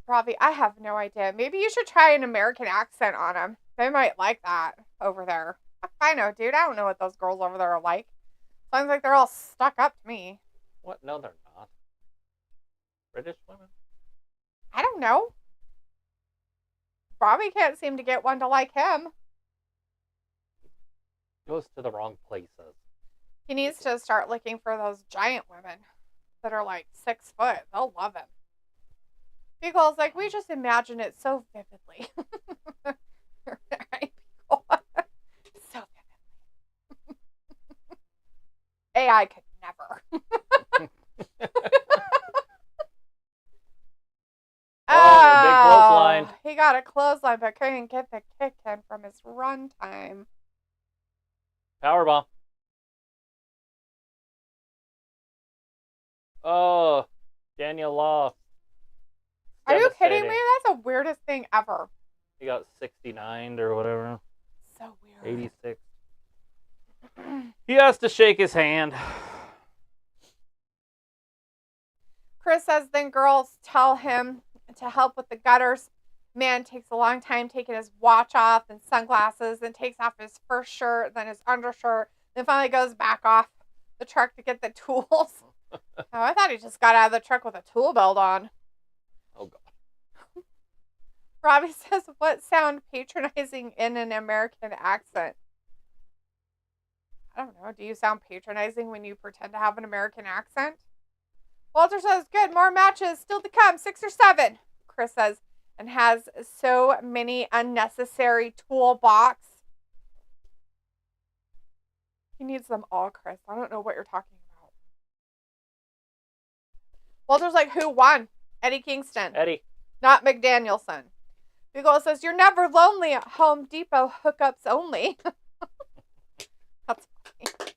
Robbie, I have no idea. Maybe you should try an American accent on them. They might like that over there. I know, dude. I don't know what those girls over there are like. Sounds like they're all stuck up to me. What? No, they're not. British women? I don't know. Robbie can't seem to get one to like him. Goes to the wrong places. He needs to start looking for those giant women that are like 6 foot. They'll love him. Beagle's like, we just imagine it so vividly. Right, Beagle? So vividly. AI could never. Big clothesline. He got a clothesline, but couldn't get the kick in from his run time. Powerbomb. Oh, Daniel lost. Are you kidding me? That's the weirdest thing ever. He got 69 or whatever. So weird. 86. He has to shake his hand. Chris says then girls tell him to help with the gutters. Man takes a long time taking his watch off and sunglasses, then takes off his first shirt, then his undershirt, then finally goes back off the truck to get the tools. Oh, I thought he just got out of the truck with a tool belt on. Oh, God. Robbie says, what sound patronizing in an American accent? I don't know. Do you sound patronizing when you pretend to have an American accent? Walter says, good. More matches still to come. 6 or 7. Chris says, and has so many unnecessary toolbox. He needs them all, Chris. I don't know what you're talking about. Walter's like, who won? Eddie Kingston. Eddie. Not McDanielson. Google says, you're never lonely at Home Depot, hookups only. That's funny.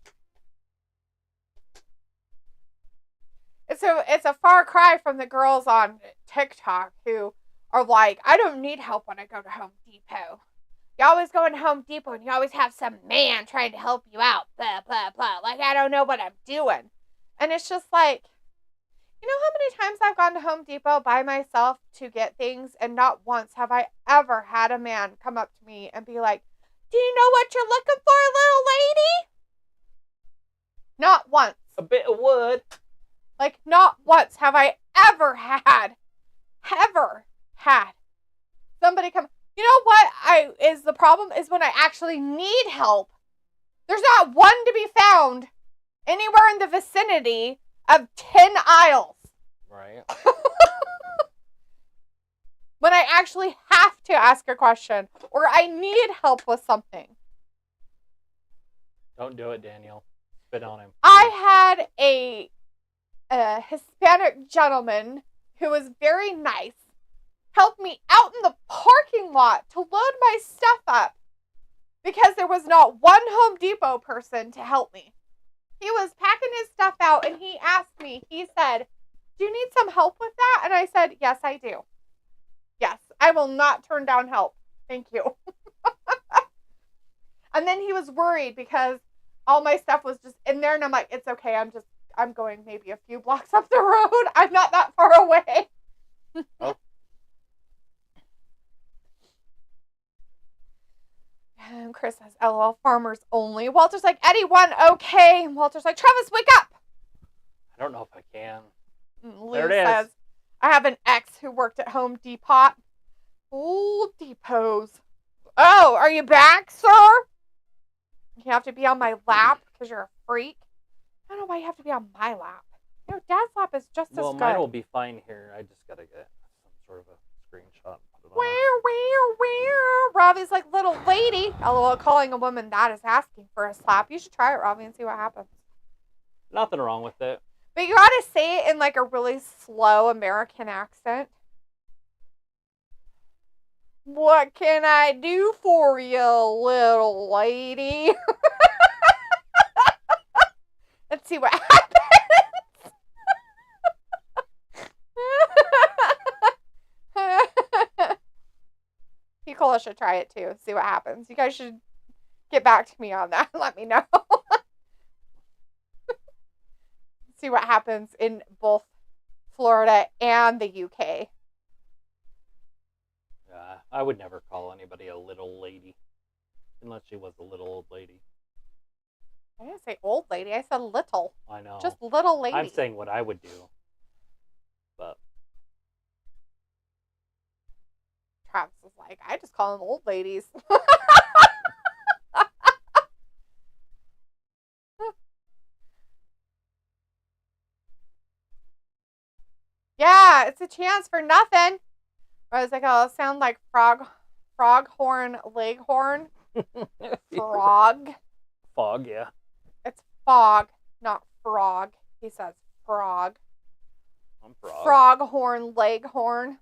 It's a far cry from the girls on TikTok who are like, I don't need help when I go to Home Depot. You always go into Home Depot and you always have some man trying to help you out. Blah, blah, blah. Like, I don't know what I'm doing. And it's just like, you know how many times I've gone to Home Depot by myself to get things, and not once have I ever had a man come up to me and be like, do you know what you're looking for, little lady? Not once. A bit of wood. Like, not once have I ever had somebody come. You know what is the problem is when I actually need help. There's not one to be found anywhere in the vicinity of 10 aisles. Right. When I actually have to ask a question or I need help with something. Don't do it, Daniel. Spit on him. I had a Hispanic gentleman who was very nice help me out in the parking lot to load my stuff up because there was not one Home Depot person to help me. He was packing his stuff out and he asked me, he said, do you need some help with that? And I said, yes, I do. Yes, I will not turn down help. Thank you. And then he was worried because all my stuff was just in there and I'm like, it's okay. I'm going maybe a few blocks up the road. I'm not that far away. Oh. And Chris says, LOL, farmers only. Walter's like, Eddie won, okay. And Walter's like, Travis, wake up. I don't know if I can. Lou There it is. says, I have an ex who worked at Home Depot. Old depots. Oh, are you back, sir? You have to be on my lap because you're a freak. I don't know why you have to be on my lap. You know, Dad's lap is just as good. Well, mine will be fine here. I just gotta get some sort of a screenshot. And put it on Where? Robbie's like, little lady. LOL, calling a woman that is asking for a slap. You should try it, Robbie, and see what happens. Nothing wrong with it. But you gotta say it in like a really slow American accent. What can I do for you, little lady? Let's see what happens. Nicola should try it too. See what happens. You guys should get back to me on that and let me know. See what happens in both Florida and the UK. I would never call anybody a little lady. Unless she was a little old lady. I didn't say old lady. I said little. I know. Just little lady. I'm saying what I would do. But Travis was like, I just call them old ladies. Yeah, it's a chance for nothing. I was like, oh, it sound like foghorn, leghorn. Frog. fog, yeah. It's fog, not frog. He says frog. I'm frog. Froghorn, leghorn.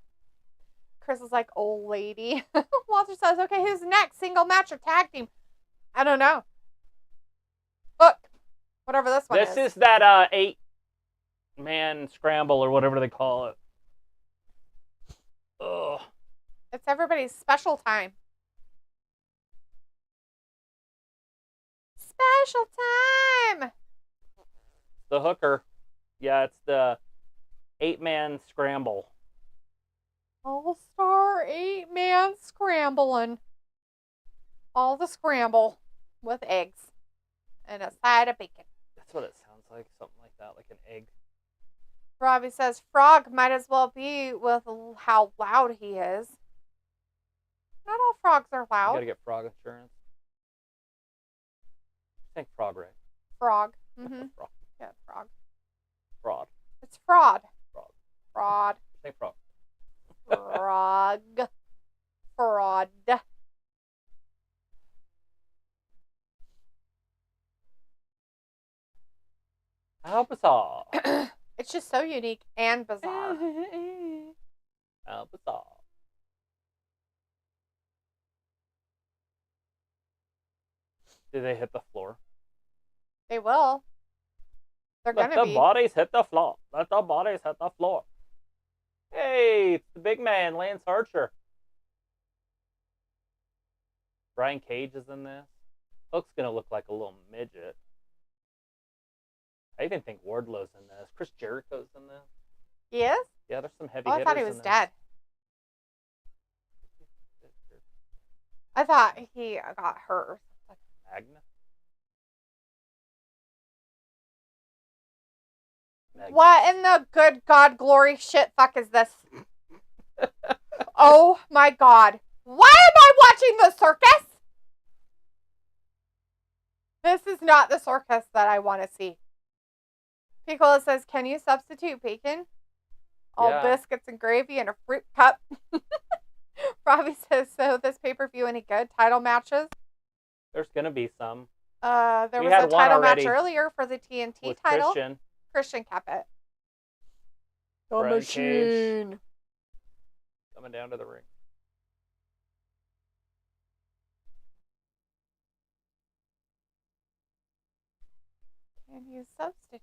Chris is like, old lady. Walter says, okay, who's next? Single match or tag team? I don't know. Look, whatever this one is. This is that 8-man scramble or whatever they call it. Ugh. It's everybody's special time. Special time. The hooker. Yeah, it's the 8-man scramble. All-star 8-man scrambling. All the scramble with eggs and a side of bacon. That's what it sounds like. Something like that, like an egg. Robbie says, Frog might as well be with how loud he is. Not all frogs are You loud. gotta get frog insurance. I think frog, right? Frog. Mm-hmm. Frog. Yeah, frog. Fraud. It's fraud. Frog. Fraud. Say frog. Frog. Fraud. How bizarre. It's just so unique and bizarre. How bizarre. Did they hit the floor? They will. They're Let gonna the be. bodies hit the floor. Let the bodies hit the floor. Hey, it's the big man, Lance Archer. Brian Cage is in this. Hook's gonna look like a little midget. I even think Wardlow's in this. Chris Jericho's in this. He is? Yeah, there's some heavy Oh, I hitters thought he in was this. dead. I thought he got hurt. Magnus. What in the good God glory shit fuck is this? Oh my God. Why am I watching the circus? This is not the circus that I want to see. Picola says, can you substitute bacon? All Yeah. biscuits and gravy and a fruit cup. Robbie says, so this pay-per-view any good? Title matches? There's gonna be some. There We was a had one title match already earlier for the TNT with title. Christian. Christian kept it. Brian Cage coming down to the ring. Can you substitute bacon?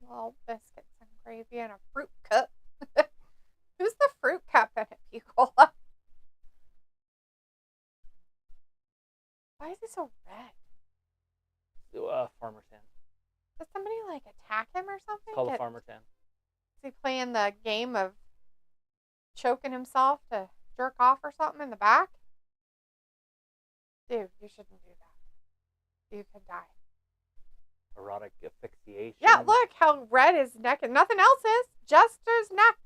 Well, biscuits and gravy and a fruit cup. Who's the fruit cup in it, Picola? Why is he so red? Farmer Tan. Did somebody like attack him or something? Call the Farmer Tan. Is he playing the game of choking himself to jerk off or something in the back? Dude, you shouldn't do that. You could die. Erotic asphyxiation. Yeah, look how red his neck is. Nothing else is. Just his neck.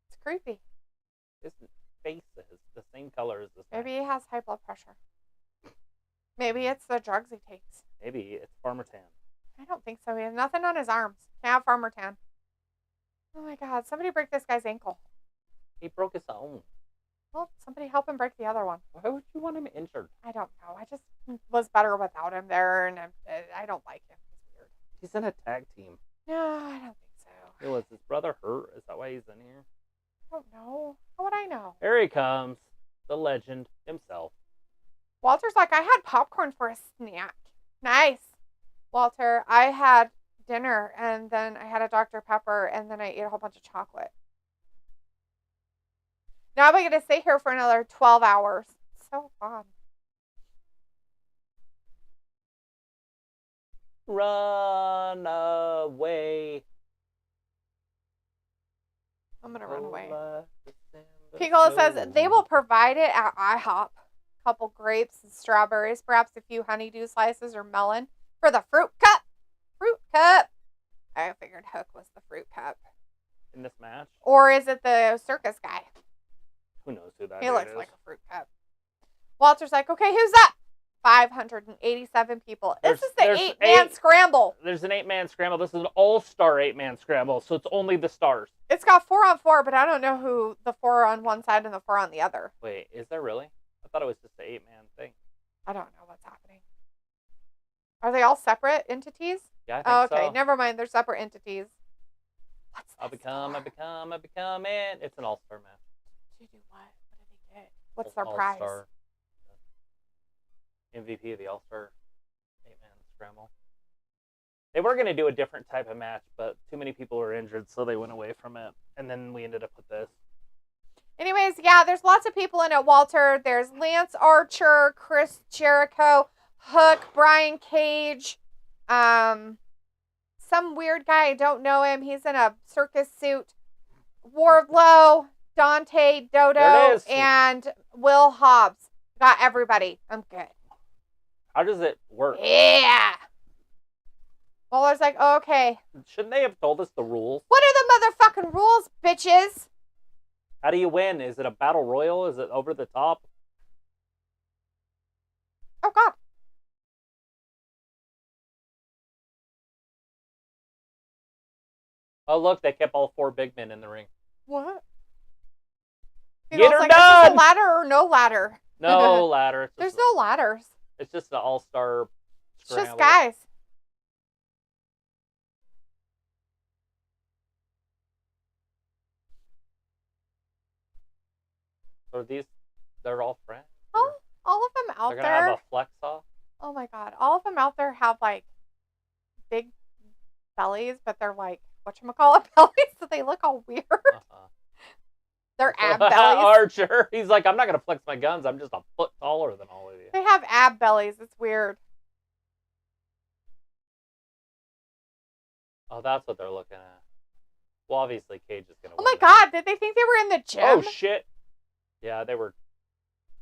It's creepy. His face is the same color as this. Maybe he has high blood pressure. Maybe it's the drugs he takes. Maybe it's Farmer Tan. I don't think so. He has nothing on his arms. Can't have Farmer Tan. Oh my God. Somebody break this guy's ankle. He broke his own. Well, somebody help him break the other one. Why would you want him injured? I don't know. I just was better without him there, and I don't like him. He's weird. He's in a tag team. No, I don't think so. Was his brother hurt? Is that why he's in here? I don't know. How would I know? Here he comes. The legend himself. Walter's like, I had popcorn for a snack. Nice. Walter, I had dinner, and then I had a Dr. Pepper, and then I ate a whole bunch of chocolate. Now I'm going to stay here for another 12 hours. So fun. Run away. I'm going to run away. December Piccolo says snow. they will provide it at IHOP. Couple grapes and strawberries, perhaps a few honeydew slices or melon for the fruit cup. Fruit cup. I figured Hook was the fruit cup. In this match? Or is it the circus guy? Who knows who that He dude looks is? like a fruit cup. Walter's like, okay, who's up? 587 people. This is the There's 8-man scramble. There's an 8-man scramble. This is an all-star 8-man scramble, so it's only the stars. It's got 4-on-4, but I don't know who the 4 on one side and the 4 on the other. Wait, is there really? I thought it was just the 8-man thing. I don't know what's happening. Are they all separate entities? Yeah, I think Oh, okay, so. never mind. They're separate entities. What's I this become it. It's an all-star match. To do what? What did they get? What's their prize? All-star. MVP of the all-star 8-man scramble. They were going to do a different type of match, but too many people were injured, so they went away from it. And then we ended up with this. Anyways, yeah, there's lots of people in it, Walter. There's Lance Archer, Chris Jericho, Hook, Brian Cage, some weird guy, I don't know him. He's in a circus suit. Wardlow, Dante, There it Dodo, is. and Will Hobbs. Got everybody. I'm good. How does it work? Yeah. Walter's like, okay. Shouldn't they have told us the rules? What are the motherfucking rules, bitches? How do you win? Is it a battle royal? Is it over the top? Oh, God. Oh, look, they kept all 4 big men in the ring. What? Get her like, done! Is this a ladder or no ladder? No ladder. There's no ladders. It's just an all-star It's just scramble. guys. So they're all friends? Oh, all of them out They're going to have there. a flex off? Oh my God. All of them out there have like big bellies, but they're like, whatchamacallit bellies, so they look all weird. Uh-huh. They're ab bellies. Archer. He's like, I'm not going to flex my guns. I'm just a foot taller than all of you. They have ab bellies. It's weird. Oh, that's what they're looking at. Well, obviously, Cage is going to Oh my God. Did they think they were in the gym? Oh, shit. Yeah, they were.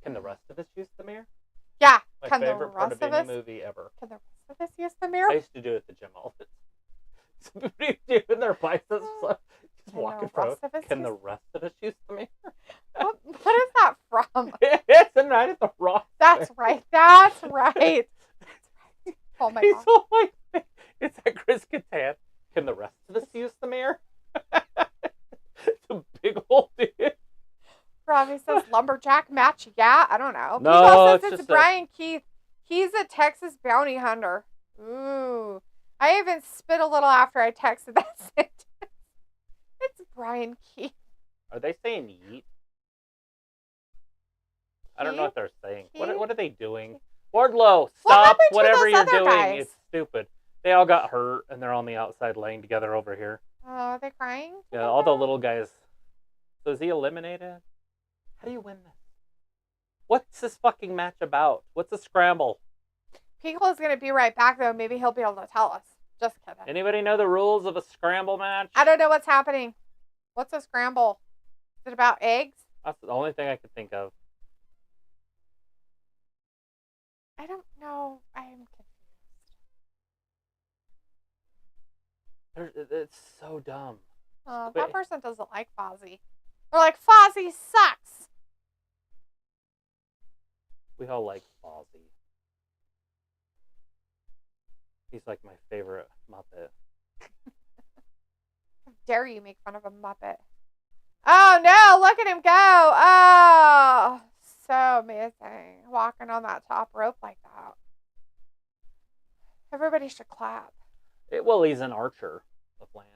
Can the rest of us use the mirror? Yeah. My Can the favorite part rest of of any us? movie ever. Can the rest of us use the mirror? I used to do it at the gym all the time. Somebody doing their biceps, just walking from. Can the rest of us use the mirror? What is that from? It's a Night at the Rock. That's right. That's right. That's right. Oh my He's God. all like, it's that Chris Kattan. Can the rest of us use the mirror? It's a big old dude. Robbie says lumberjack match. Yeah, I don't know. No, Pico says it's it's just Brian Keith. He's a Texas bounty hunter. Ooh. I even spit a little after I texted that sentence. It's Brian Keith. Are they saying yeet? I don't know what they're saying. What are they doing? Wardlow, stop happened to whatever those you're other doing. guys? It's stupid. They all got hurt, and they're on the outside laying together over here. Oh, are they crying? Yeah, all the little guys. So is he eliminated? How do you win this? What's this fucking match about? What's a scramble? Pico is going to be right back, though. Maybe he'll be able to tell us. Just kidding. Anybody know the rules of a scramble match? I don't know what's happening. What's a scramble? Is it about eggs? That's the only thing I could think of. I don't know. I am confused. It's so dumb. Oh, Wait. that person doesn't like Fozzie. They're like, Fozzie sucks. We all like Fozzie. He's like my favorite Muppet. How dare you make fun of a Muppet? Oh, no. Look at him go. Oh, so amazing. Walking on that top rope like that. Everybody should clap. Well, he's an archer with Lance.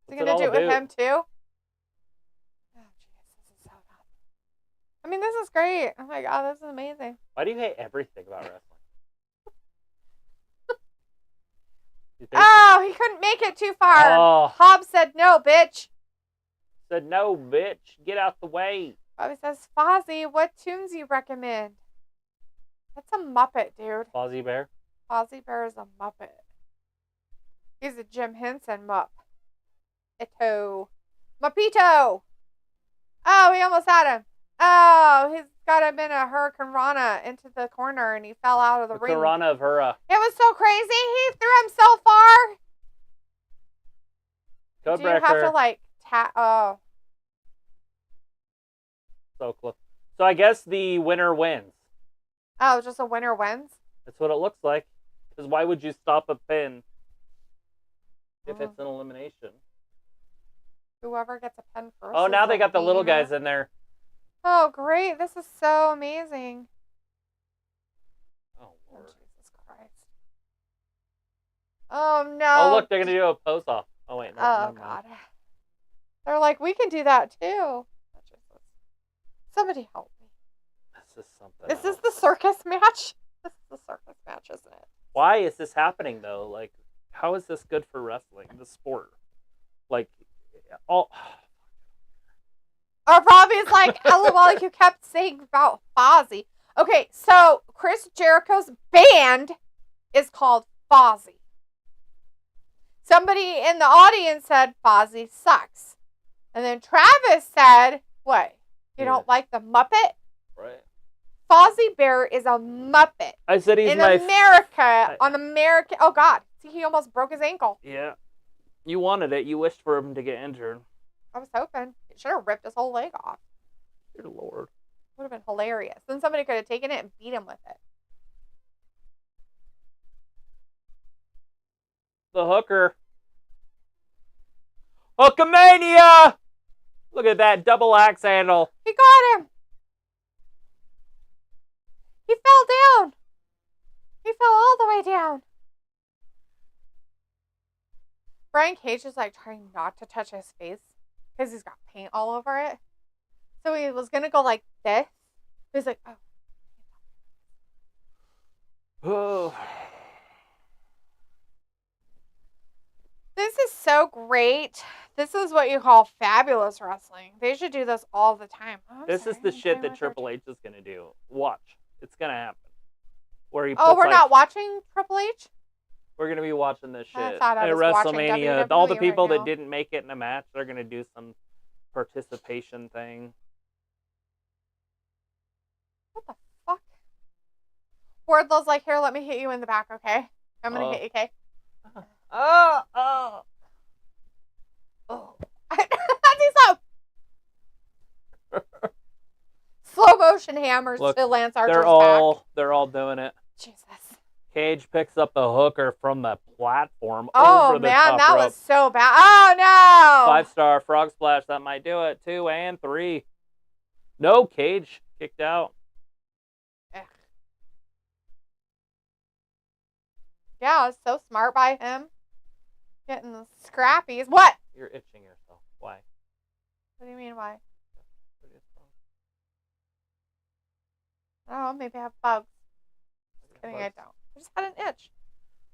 Is he going to do it with him, too? Oh, jeez. This is so bad. I mean, this is great. Oh, my God. This is amazing. Why do you hate everything about wrestling? Oh, he couldn't make it too far. Oh. Hobbs said, no, bitch. Said, no, bitch. Get out the way. Bobby says, Fozzie, what tunes you recommend? That's a Muppet, dude. Fozzie Bear? Fozzie Bear is a Muppet. He's a Jim Henson Mupp. Ito. Muppito! Oh, he almost had him. Oh, he's got him in a Hurricane Rana into the corner and he fell out of the ring. Rana of her. It was so crazy. He threw him so far. Code Do you have to, like, oh. So close. So I guess the winner wins. Oh, just a winner wins? That's what it looks like. Because why would you stop a pin if it's an elimination? Whoever gets a pin first. Oh, now they got the little winner. guys in there. Oh, great. This is so amazing. Oh, Oh, Lord. Jesus Christ. Oh, no. Oh, look, they're going to do a pose off. Oh, wait. No, Oh, never mind. God. They're like, we can do that, too. Oh, Jesus. Somebody help me. This is something. Is this else. the circus match? This is the circus match, isn't it? Why is this happening, though? Like, how is this good for wrestling, the sport? Like, all... Or Robbie's like, LOL, you kept saying about Fozzie. Okay, so Chris Jericho's band is called Fozzie. Somebody in the audience said Fozzie sucks. And then Travis said, what? You don't like the Muppet? Right. Fozzie Bear is a Muppet. I said he's in my... America, on American... Oh, God. See, he almost broke his ankle. Yeah. You wanted it. You wished for him to get injured. I was hoping. It should have ripped his whole leg off. Dear Lord. Would have been hilarious. Then somebody could have taken it and beat him with it. The hooker. Hookamania! Look at that double axe handle. He got him. He fell down. He fell all the way down. Brian Cage is like trying not to touch his face because he's got paint all over it. So he was going to go like this. He's like, oh. Oh. This is so great. This is what you call fabulous wrestling. They should do this all the time. Oh, This is the shit that Triple H is going to do. Watch. It's going to happen. Where he we're puts, not watching Triple H? We're going to be watching this shit. I thought I at was watching WrestleMania. WWE All the right people now. that didn't make it in a match, they're going to do some participation thing. What the fuck? Wardlow's like, here, let me hit you in the back, okay? I'm going to hit you, okay? Oh. That's slow motion hammers Look, to Lance Archer's they're all doing it. Jesus. Cage picks up the hooker from the platform Oh, over the man, top that rope. was so bad. Oh, no. 5-star frog splash. That might do it. 2 and 3. No, Cage kicked out. Ugh. Yeah, it's so smart by him. Getting the scrappies. What? You're itching yourself. Why? What do you mean, why? Oh, maybe I have bugs. Just kidding, I don't. I just had an itch.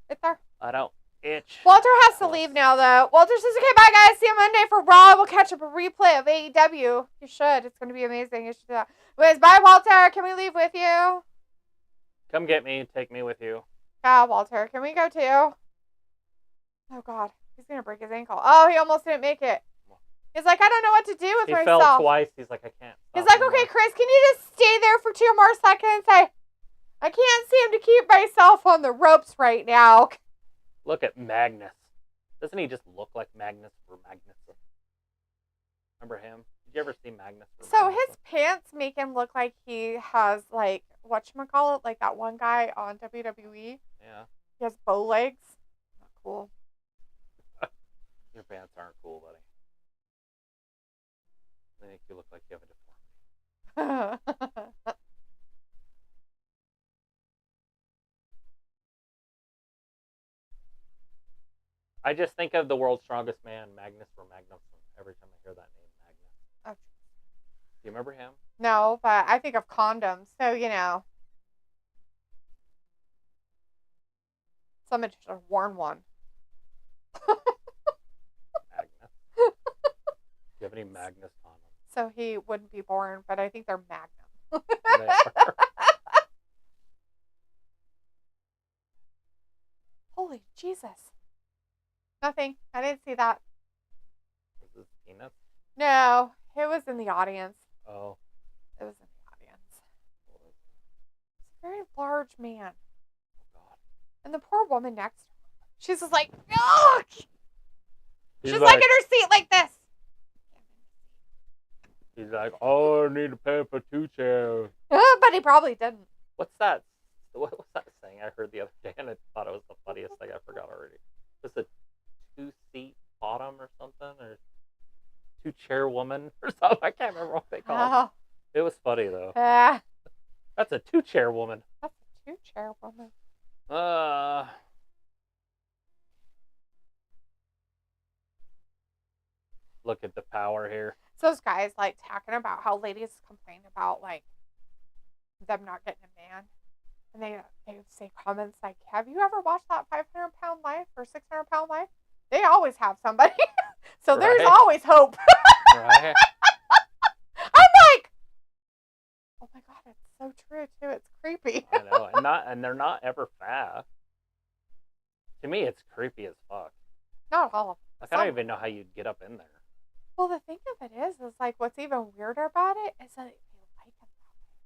Right there. I don't itch. Walter has to leave now, though. Walter says, okay, bye, guys. See you Monday for Raw. We'll catch up a replay of AEW. You should. It's going to be amazing. You should do that. Anyways, bye, Walter. Can we leave with you? Come get me. Take me with you. Yeah, Walter. Can we go, too? Oh, God. He's going to break his ankle. Oh, he almost didn't make it. He's like, I don't know what to do with He myself. fell twice. He's like, I can't. He's like, okay, Chris, can you just stay there for 2 more seconds? I can't seem to keep myself on the ropes right now. Look at Magnus. Doesn't he just look like Magnus for Magnus? Remember him? Did you ever see Magnus? So his pants make him look like he has, like, whatchamacallit, like that one guy on WWE. Yeah. He has bow legs. Not cool. Your pants aren't cool, buddy. They make you look like you have a deformity. I just think of the world's strongest man, Magnus or Magnuson, every time I hear that name, Magnus. Oh. Do you remember him? No, but I think of condoms, so, you know. Somebody should have worn one. Magnus. Do you have any Magnus condoms? So he wouldn't be born, but I think they're Magnum. They are. Holy Jesus. Nothing. I didn't see that. Is this peanuts? No, it was in the audience. Oh. It was in the audience. It's a very large man. Oh, God. And the poor woman next to him. She's just like, ugh! He's She's like in her seat like this. He's like, oh, I need to pay for 2 chairs. But he probably didn't. What's that? What was that saying I heard the other day, and I thought it was the funniest thing. I forgot already. Was it 2-seat bottom or something, or 2-chair woman or something? I can't remember what they called it. It was funny though. That's a 2-chair woman. That's a 2-chair woman. Look at the power here. So those guys like talking about how ladies complain about like them not getting a man, and they say comments like, "Have you ever watched that 500-pound life or 600-pound life?" They always have somebody, so there's Right. always hope. Right? I'm like, oh my God, it's so true too. It's creepy. I know, and they're not ever fast. To me, it's creepy as fuck. Not all of them. Like, I don't even know how you'd get up in there. Well, the thing of it is like what's even weirder about it is that they like him that way.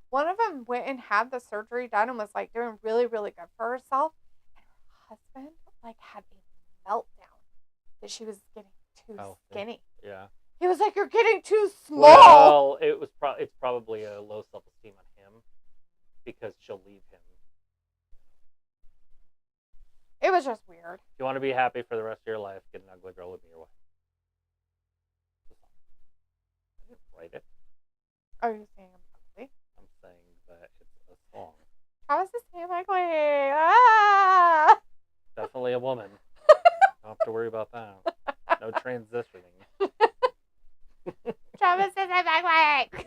One of them went and had the surgery done and was like doing really, really good for herself. And her husband like had a meltdown that she was getting too Healthy. skinny. Yeah. He was like, "You're getting too small." Well, it's probably a low self-esteem on him because she'll leave him. It was just weird. If you want to be happy for the rest of your life, get an ugly girl to be your wife. I didn't write it. Oh, you're saying I'm ugly? I'm saying that it's a song. Travis is saying I'm ugly. Ah! Definitely a woman. Don't have to worry about that. No transitioning. Travis says I'm ugly.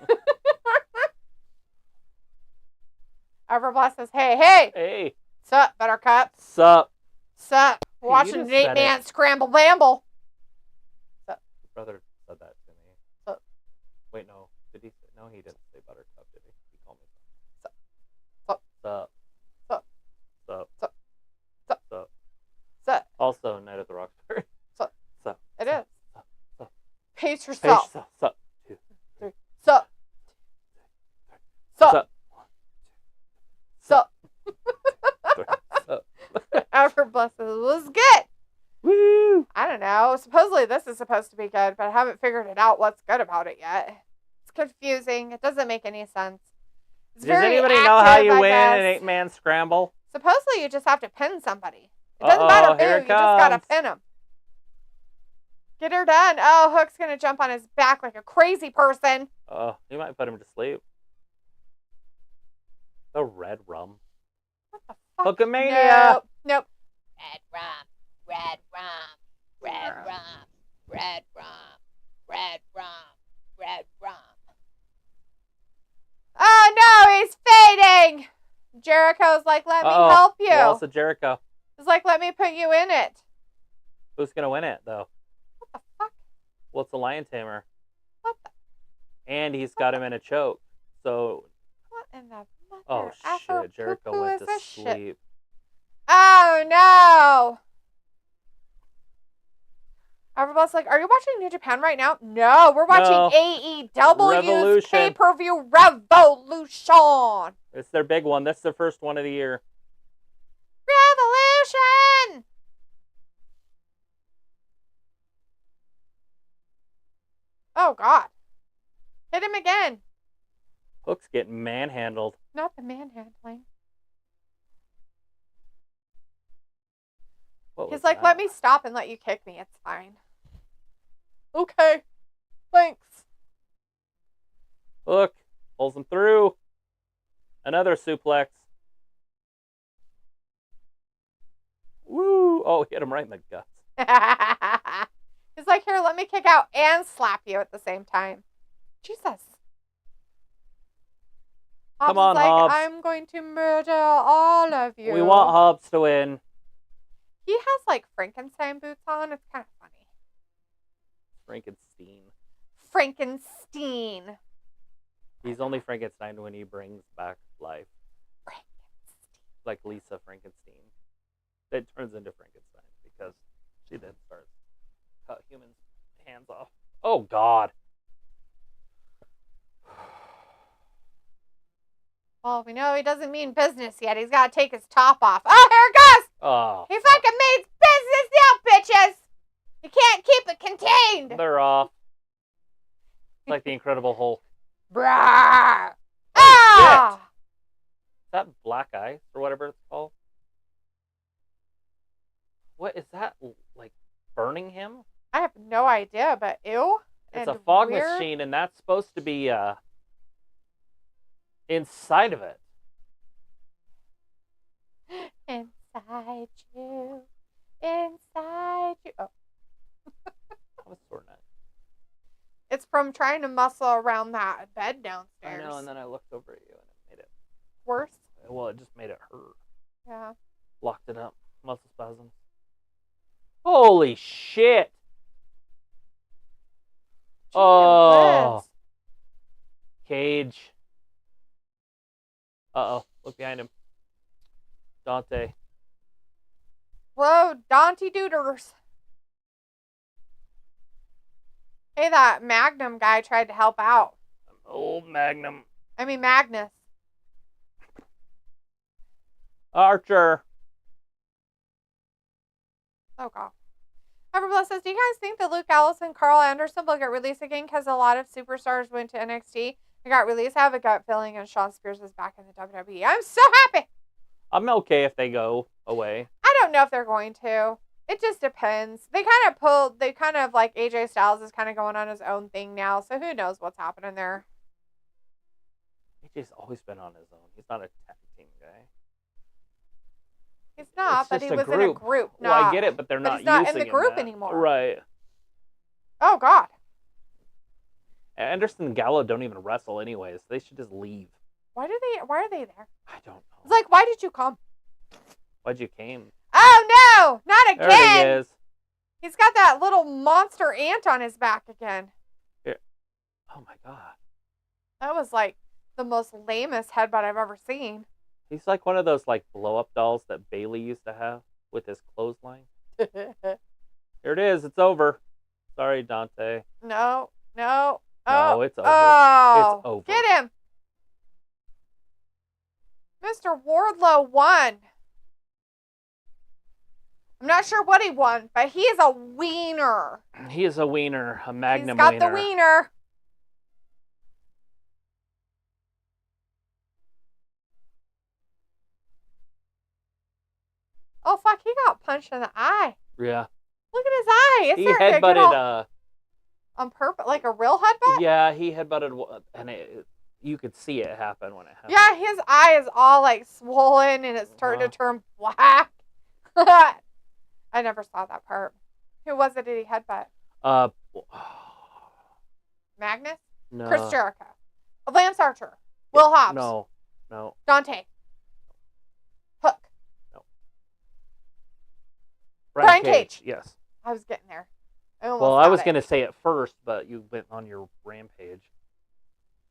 Everbless says, hey. Hey. Sup, Buttercup? Sup? Sup? Hey, Watching you an just said 8-man scramble bamble. Sup? Your brother said that to me. Sup? Wait, no. Did he say? No, he didn't say Buttercup, did he? He called me Sup? Sup? Sup? Sup? Sup? Sup? Sup? Sup? Sup? Also, Night at the Roxbury. Sup? Sup? It is. Sup? Sup? Pace yourself. Sup? Sup? 2, 3. Sup? Sup? Sup? Sup? Sup? Everbless was good. Woo! I don't know. Supposedly this is supposed to be good, but I haven't figured it out what's good about it yet. It's confusing. It doesn't make any sense. It's Does very anybody know how active, you I win guess. an 8-man scramble? Supposedly you just have to pin somebody. It doesn't matter who, here you it just gotta comes. pin them. Get her done. Oh, Hook's gonna jump on his back like a crazy person. Oh, you might put him to sleep. The red rum. What the fuck? Hookamania. Nope. Red rum, red rum, red rum, red rum, red rum, red rum. Oh no, he's fading. Jericho's like, let me help you. Walls of Jericho. He's like, let me put you in it. Who's gonna win it though? What the fuck? Well, it's a lion tamer, What the? and he's got him in a choke. So, What in the mother oh effer shit, Jericho poo-poo went is to this shit? sleep. Oh no. Everybody's like, are you watching New Japan right now? No, we're watching AEW's Revolution. pay-per-view Revolution. It's their big one. That's their first one of the year. Revolution. Oh God. Hit him again. Hook's getting manhandled. Not the manhandling. What was He's like, that? let me stop and let you kick me. It's fine. Okay. Thanks. Hook pulls him through. Another suplex. Woo! Oh, hit him right in the guts. He's like, here, let me kick out and slap you at the same time. Jesus. Hobbs Come on, is like, Hobbs. I'm going to murder all of you. We want Hobbs to win. He has like Frankenstein boots on. It's kind of funny. Frankenstein. Frankenstein. He's only Frankenstein when he brings back life. Frankenstein. Like Lisa Frankenstein. It turns into Frankenstein because she then starts to cut humans' hands off. Oh, God. Well, we know he doesn't mean business yet. He's got to take his top off. Oh, here it goes. Oh. He fucking means business now, bitches. You can't keep it contained. They're off. It's like the Incredible Hulk. Brah. Oh, Ah. Is that black ice or whatever it's called? What is that? Like burning him? I have no idea, but ew. It's and a fog weird. machine, and that's supposed to be inside of it. Inside you. Inside you. Oh. That was sore neck. It's from trying to muscle around that bed downstairs. I know, and then I looked over at you, and it made it Worse. Well, it just made it hurt. Yeah. Locked it up. Muscle spasms. Holy shit! Gee Oh. whiz. Cage. Uh-oh. Look behind him. Dante. Whoa, Dante Dooders. Hey, that Magnum guy tried to help out. Old Magnum. I mean, Magnus. Archer. Oh, God. Everbless says, do you guys think that Luke Gallows and Carl Anderson will get released again because a lot of superstars went to NXT and got released? I have a gut feeling and Shawn Spears is back in the WWE. I'm so happy. I'm okay if they go away. I don't know if they're going to. It just depends. They kind of like AJ Styles is kind of going on his own thing now, so who knows what's happening there. AJ's always been on his own. He's not a tag team guy. He's not, It's but just he a was in a group. group. Well, I get it, but they're not he's not in using the group that. anymore. Right. Oh, God. Anderson and Gallo don't even wrestle anyways. They should just leave. Why are they there? I don't know. It's like, why did you come? Why'd you came? Oh, no! Not again! There he is. He's got that little monster ant on his back again. Here. Oh, my God. That was like the most lamest headbutt I've ever seen. He's like one of those like blow-up dolls that Bailey used to have with his clothesline. Here it is. It's over. Sorry, Dante. No. No, Oh, it's over. Oh, It's over. Get him. Mr. Wardlow won. I'm not sure what he won, but he is a wiener. He is a wiener, a magnum He's got wiener. the wiener. Oh, fuck, he got punched in the eye. Yeah. Look at his eye. It's He there to get headbutted, on purpose, like a real headbutt? yeah, he headbutted, and you could see it happen when it happened. Yeah, his eye is all like swollen and it's starting to turn black. I never saw that part. Who was it did he headbutt? Magnus? No. Chris Jericho. Lance Archer. Will Hobbs. No. Dante. Hook. Brian Brian Cage. Yes. I was getting there. I almost Well, I got was it. going to say it first, but you went on your rampage.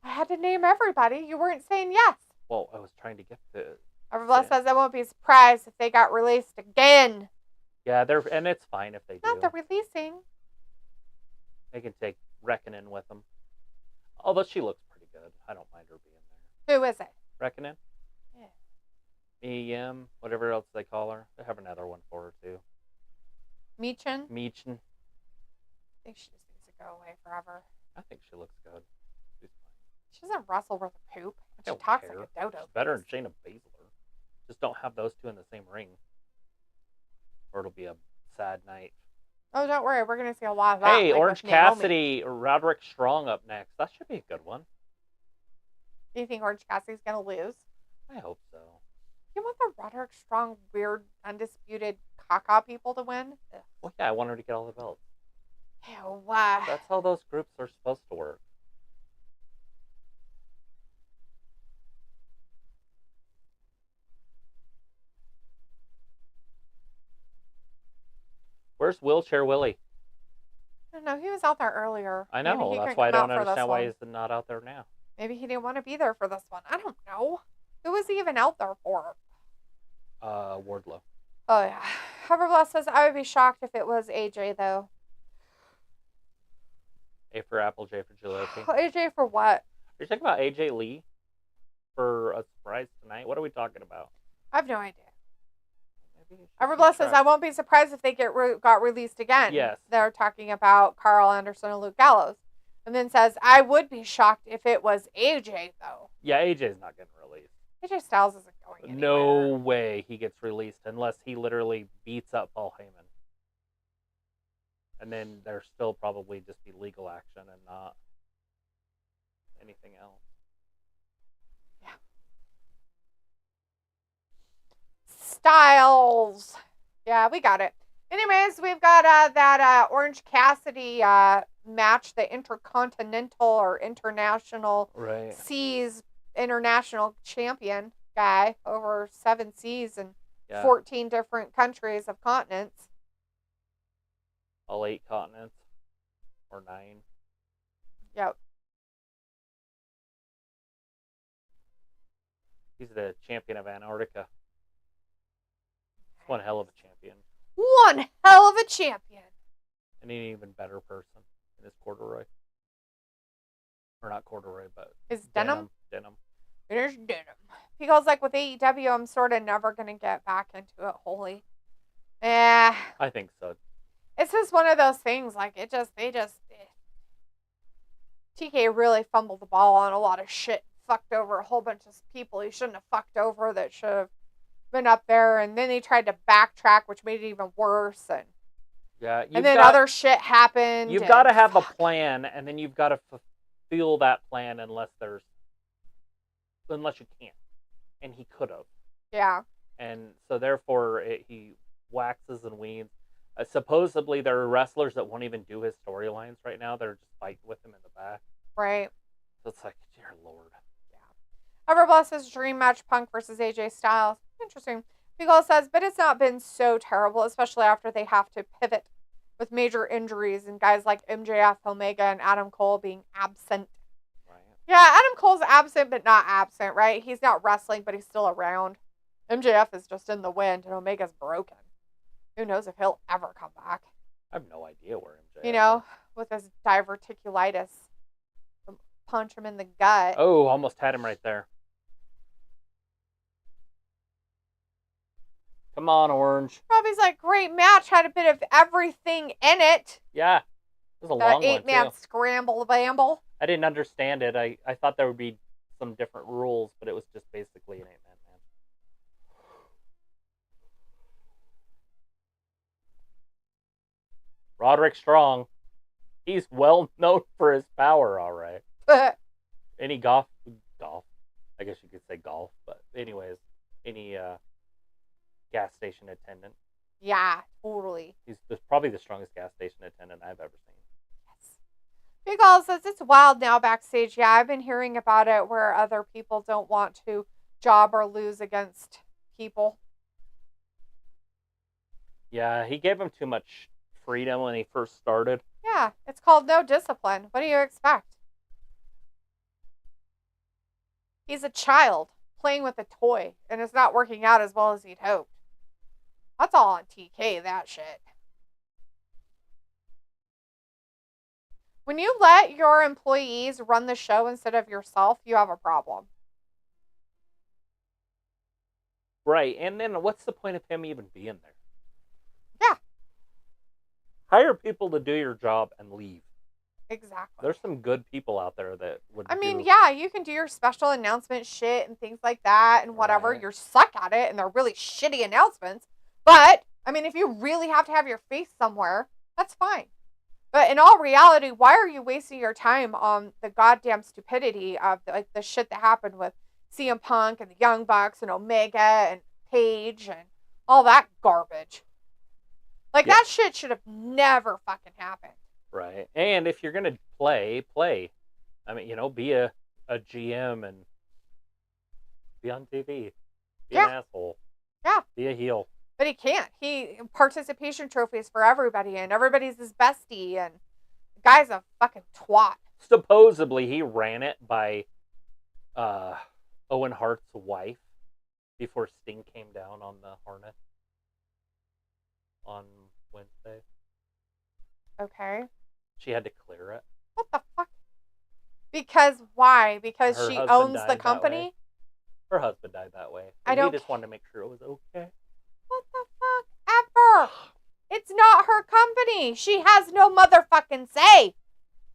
I had to name everybody. You weren't saying yes. Well, I was trying to get to... Everybody Yeah. says I won't be surprised if they got released again. Yeah, and it's fine if they do. Not the releasing. They can take Reckoning with them. Although she looks pretty good. I don't mind her being there. Who is it? Reckoning? Yeah. Whatever else they call her. They have another one for her, too. Meechin? Meechin. I think she just needs to go away forever. I think she looks good. She's fine. She doesn't wrestle worth a poop. I She don't talks care. like a dodo. She's better than Shayna Baszler. Just don't have those two in the same ring. Or it'll be a sad night. Oh, don't worry. We're going to see a lot of that. Hey, like Orange with Naomi. Cassidy, Roderick Strong up next. That should be a good one. Do you think Orange Cassidy's going to lose? I hope so. You want the Roderick Strong, weird, undisputed caca people to win? Ugh. Well, yeah, I want her to get all the belts. Ew. That's how those groups are supposed to work. Where's Wheelchair Willie? I don't know. He was out there earlier. I Maybe know. he That's couldn't why I come don't out for this understand why one. he's not out there now. Maybe he didn't want to be there for this one. I don't know. Who was he even out there for? Wardlow. Oh, yeah. Hoverblast says, I would be shocked if it was AJ, though. A for Apple, J for Jalopy. AJ for what? Are you talking about AJ Lee for a surprise tonight? What are we talking about? I have no idea. Maybe you should Everbless keep says, track. I won't be surprised if they got released again. Yes. They're talking about Carl Anderson and Luke Gallows. And then says, I would be shocked if it was AJ, though. Yeah, AJ's not getting released. AJ Styles isn't going anywhere. No way he gets released unless he literally beats up Paul Heyman. And then there'll still probably just be legal action and not anything else. Styles. Yeah, we got it. Anyways, we've got that Orange Cassidy match, the Intercontinental or International Right. Seas International Champion guy over 7 seas and Yeah. 14 different countries of continents. All 8 continents. Or 9. Yep. He's the champion of Antarctica. One hell of a champion. One hell of a champion. And an even better person in his corduroy. Or not corduroy, but Is denim? Denim. It is denim. Because like with AEW, I'm sort of never going to get back into it wholly. I think so. It's just one of those things. Like, TK really fumbled the ball on a lot of shit. Fucked over a whole bunch of people he shouldn't have fucked over that should have been up there. And then he tried to backtrack, which made it even worse. And then other shit happened. You've got to have a plan, and then you've got to fulfill that plan unless you can't. And he could have. Yeah. And so therefore he waxes and weans. Supposedly there are wrestlers that won't even do his storylines right now. They're just fighting with him in the back. Right. So it's like, dear Lord. Yeah. Everbless says dream match Punk versus AJ Styles. Interesting. Beagle says, but it's not been so terrible, especially after they have to pivot with major injuries and guys like MJF, Omega, and Adam Cole being absent. Right. Yeah, Adam Cole's absent, but not absent, right? He's not wrestling, but he's still around. MJF is just in the wind, and Omega's broken. Who knows if he'll ever come back? I have no idea where MJF You know, with his diverticulitis. Punch him in the gut. Oh, almost had him right there. Come on, Orange. Robbie's like, great match. Had a bit of everything in it. Yeah. It was a long one, too. 8-man scramble bamble. I didn't understand it. I thought there would be some different rules, but it was just basically an 8-man match. Roderick Strong. He's well known for his power, all right. Any golf? I guess you could say golf, but anyways, any gas station attendant. Yeah, totally. He's probably the strongest gas station attendant I've ever seen. Yes. Big All says it's wild now backstage. Yeah, I've been hearing about it where other people don't want to job or lose against people. Yeah, he gave him too much freedom when he first started. Yeah, it's called no discipline. What do you expect? He's a child playing with a toy, and it's not working out as well as he'd hoped. That's all on TK, that shit. When you let your employees run the show instead of yourself, you have a problem. Right, and then what's the point of him even being there? Yeah. Hire people to do your job and leave. Exactly. There's some good people out there that would yeah, you can do your special announcement shit and things like that and whatever. Right. You suck at it and they're really shitty announcements. But, if you really have to have your face somewhere, that's fine. But in all reality, why are you wasting your time on the goddamn stupidity of the shit that happened with CM Punk and the Young Bucks and Omega and Paige and all that garbage? That shit should have never fucking happened. Right. And if you're going to play. Be a GM and be on TV. Be an asshole. Yeah. Be a heel. But he can't. He participation trophies for everybody, and everybody's his bestie, and the guy's a fucking twat. Supposedly, he ran it by Owen Hart's wife before Sting came down on the Hornet on Wednesday. Okay. She had to clear it. What the fuck? Because why? Because Her she husband owns died the that company? way. Her husband died that way. I So don't- He just wanted to make sure it was okay. What the fuck ever? It's not her company. She has no motherfucking say.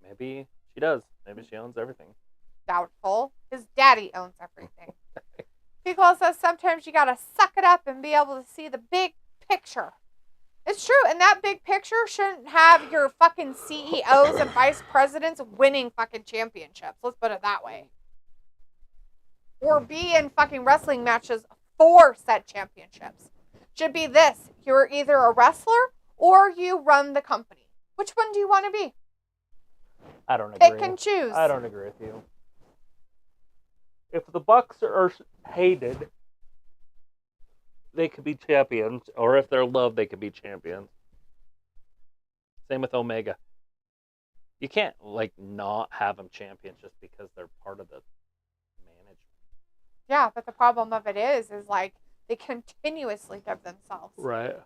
Maybe she does. Maybe she owns everything. Doubtful. His daddy owns everything. People says sometimes you gotta suck it up and be able to see the big picture. It's true, and that big picture shouldn't have your fucking CEOs and vice presidents winning fucking championships. Let's put it that way. Or be in fucking wrestling matches for said championships. Should be this. You're either a wrestler or you run the company. Which one do you want to be? I don't agree. Pick and choose. I don't agree with you. If the Bucks are hated, they could be champions, or if they're loved, they could be champions. Same with Omega. You can't not have them champions just because they're part of the management. Yeah, but the problem of it is they continuously give themselves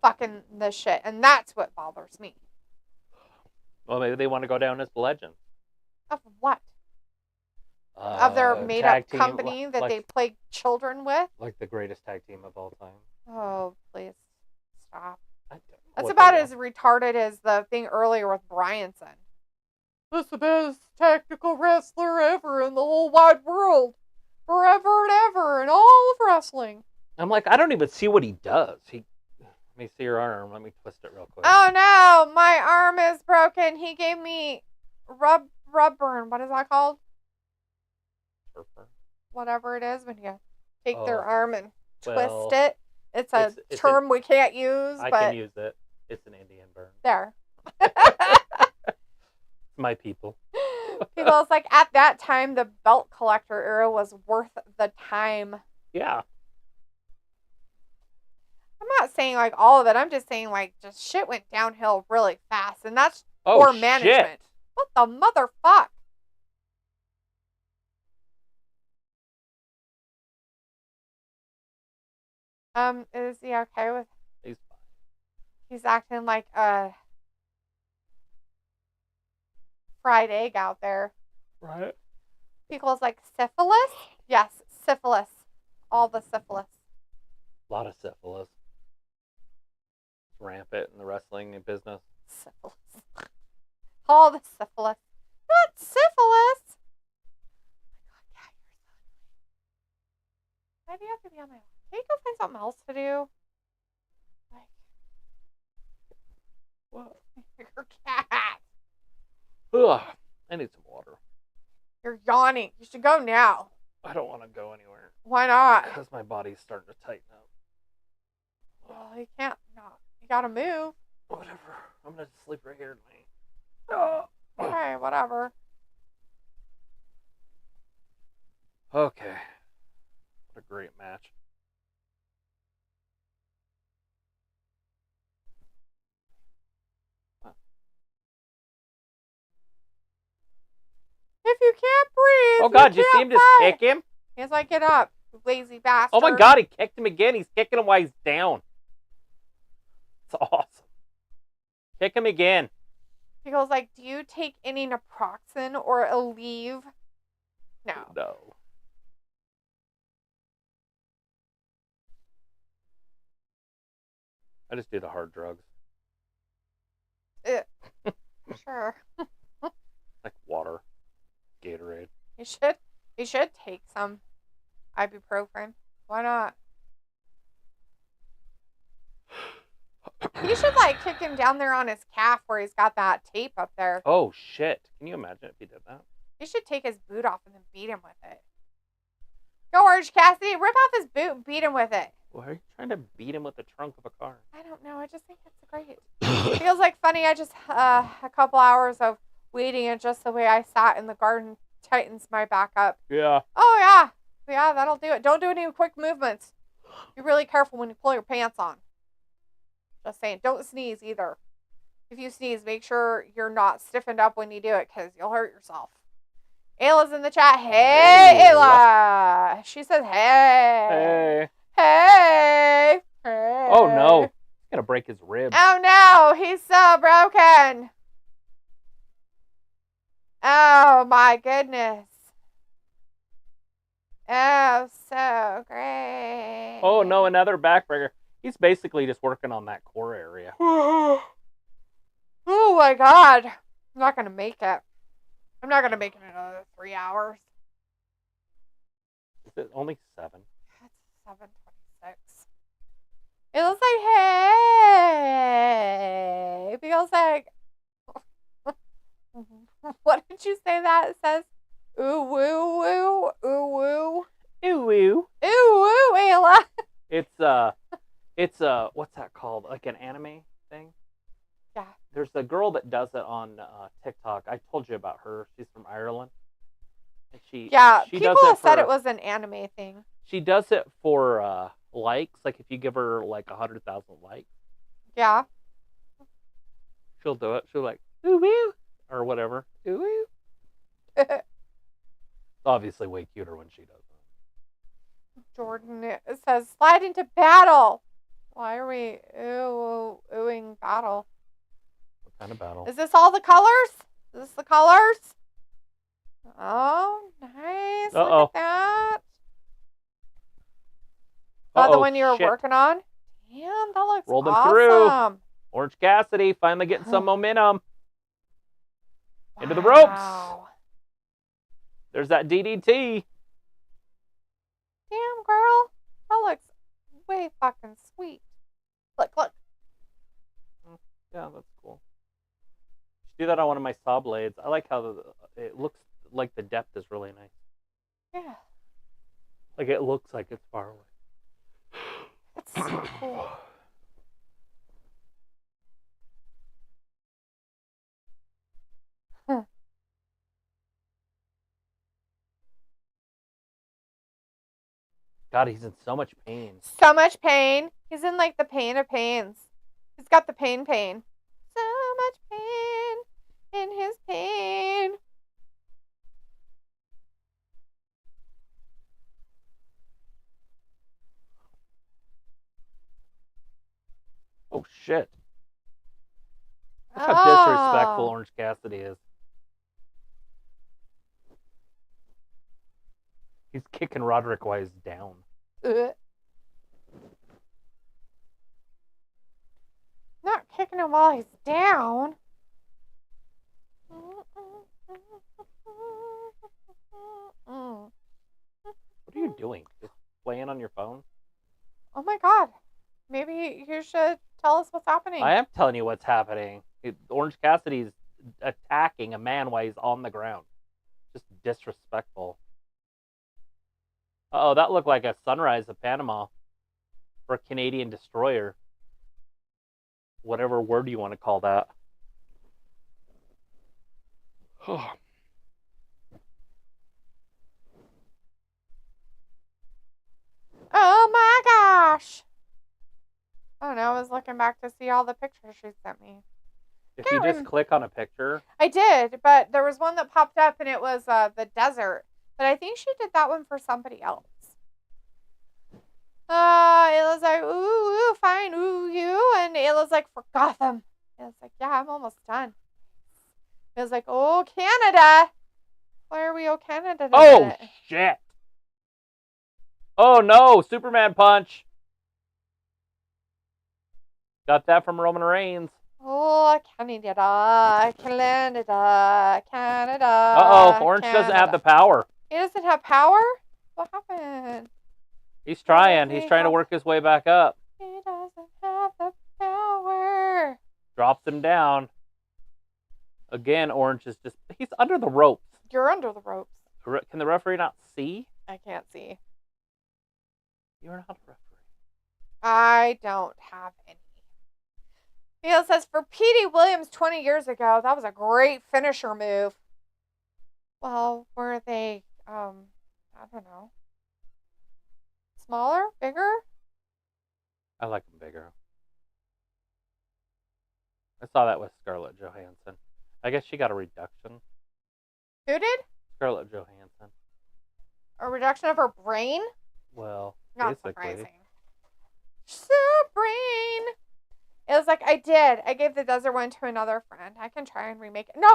fucking this shit, and that's what bothers me. Well, maybe they want to go down as the legends. Of what? Of their made-up team, company that they play children with? Like the greatest tag team of all time. Oh, please stop. That's what about they as retarded as the thing earlier with Bryanson. This is the best technical wrestler ever in the whole wide world. Forever and ever in all of wrestling. I'm like, I don't even see what he does. Let me see your arm. Let me twist it real quick. Oh no, my arm is broken. He gave me rub burn. What is that called? Surfer. Whatever it is when you take their Oh, arm and well, twist it. It's a it's term we can't use, I but can use it. It's an Indian burn. there. My people. People, it's like at that time, the belt collector era was worth the time. Yeah. I'm not saying like all of it. I'm just saying like just shit went downhill really fast, and that's Oh, poor shit. management. What the motherfuck? Is he okay with? He's fine. He's acting like a fried egg out there. Right. People's like syphilis. Yes, syphilis. All the syphilis. A lot of syphilis. It's rampant in the wrestling business. Syphilis. All the syphilis. Not syphilis. Oh my God, you're so annoying. Why do you have to be on my own? Can you go find something else to do? Like, What? your cat. Ugh. I need some water. You're yawning. You should go now. I don't want to go anywhere. Why not? Because my body's starting to tighten up. Well, you can't. No, you gotta move. Whatever. I'm going to sleep right here tonight. Okay, whatever. Okay. What a great match. If you can't breathe, Oh, God, you see can't him just fight. kick him? He's like, get up, you lazy bastard. Oh, my God, he kicked him again. He's kicking him while he's down. It's awesome. Kick him again. He goes like, do you take any naproxen or Aleve? No. No. I just do the hard drugs. Sure. Like water, Gatorade. You should take some ibuprofen. Why not? You should like kick him down there on his calf where he's got that tape up there. Oh, shit. Can you imagine if he did that? You should take his boot off and then beat him with it. Go, Orange Cassidy. Rip off his boot and beat him with it. Why are you trying to beat him with the trunk of a car? I don't know. I just think it's great. It feels like funny. I just, a couple hours of waiting and just the way I sat in the garden tightens my back up. Yeah. Oh, yeah. Yeah, that'll do it. Don't do any quick movements. Be really careful when you pull your pants on. Just saying. Don't sneeze either. If you sneeze, make sure you're not stiffened up when you do it because you'll hurt yourself. Ayla's in the chat. Hey, Ayla. She says, hey. Hey. Hey. Hey. Oh, no. He's going to break his ribs. Oh, no. He's so broken. Oh, my goodness. Oh, so great. Oh, no, another backbreaker. He's basically just working on that core area. Oh, my God. I'm not going to make it. I'm not going to make it another 3 hours. Is it only 7? That's 7:26. It looks like, hey. It feels like, what did you say that? It says, ooh, woo, woo, ooh, woo. Ooh, woo. Ooh, woo, Ayla. It's what's that called? Like an anime thing? Yeah. There's a girl that does it on TikTok. I told you about her. She's from Ireland. And she People does it said for, it was an anime thing. She does it for likes. Like if you give her like 100,000 likes, Yeah. she'll do it. She'll like ooh woo or whatever. Ooh woo. It's obviously way cuter when she does it. Jordan, it says, slide into battle. Why are we oohing battle? What kind of battle? Is this all the colors? Is this the colors? Oh, nice. Look at that. Oh, the one you were working on? Damn, that looks Roll them awesome. through. Orange Cassidy finally getting some momentum. Into the ropes. Wow. There's that DDT. Damn, girl. That looks way fucking sweet. Look. Yeah, that's cool. Should do that on one of my saw blades. I like how it looks like the depth is really nice. Yeah. Like it looks like it's far away. That's so cool. God, he's in so much pain. So much pain. He's in like the pain of pains. He's got the pain. So much pain in his pain. Oh, shit. Look how disrespectful Orange Cassidy is. He's kicking Roderick while he's down. Not kicking him while he's down. What are you doing? Just playing on your phone? Oh my god. Maybe you should tell us what's happening. I am telling you what's happening. Orange Cassidy's attacking a man while he's on the ground. Just disrespectful. Uh-oh, that looked like a Sunrise of Panama. Or a Canadian destroyer. Whatever word you want to call that. Oh my gosh. Oh no, I was looking back to see all the pictures she sent me. If you just click on a picture. I did, but there was one that popped up and it was the desert. But I think she did that one for somebody else. It was like, ooh, fine, ooh, you. And it was like, for Gotham. It was like, yeah, I'm almost done. It was like, oh, Canada. Why are we, oh, Canada today? Oh, shit. Oh, no. Superman punch. Got that from Roman Reigns. Oh, Canada. Uh-oh. Orange doesn't have the power. He doesn't have power? What happened? He's trying. He's trying to work his way back up. He doesn't have the power. Drops him down. Again, Orange is just... He's under the ropes. You're under the ropes. Can the referee not see? I can't see. You're not a referee. I don't have any. Neil says, for Petey Williams 20 years ago, that was a great finisher move. Well, were they, I don't know. Smaller? Bigger? I like him bigger. I saw that with Scarlett Johansson. I guess she got a reduction. Who did? Scarlett Johansson. A reduction of her brain? Well, Not basically. surprising. So brain. It was like, I did. I gave the desert one to another friend. I can try and remake it. No,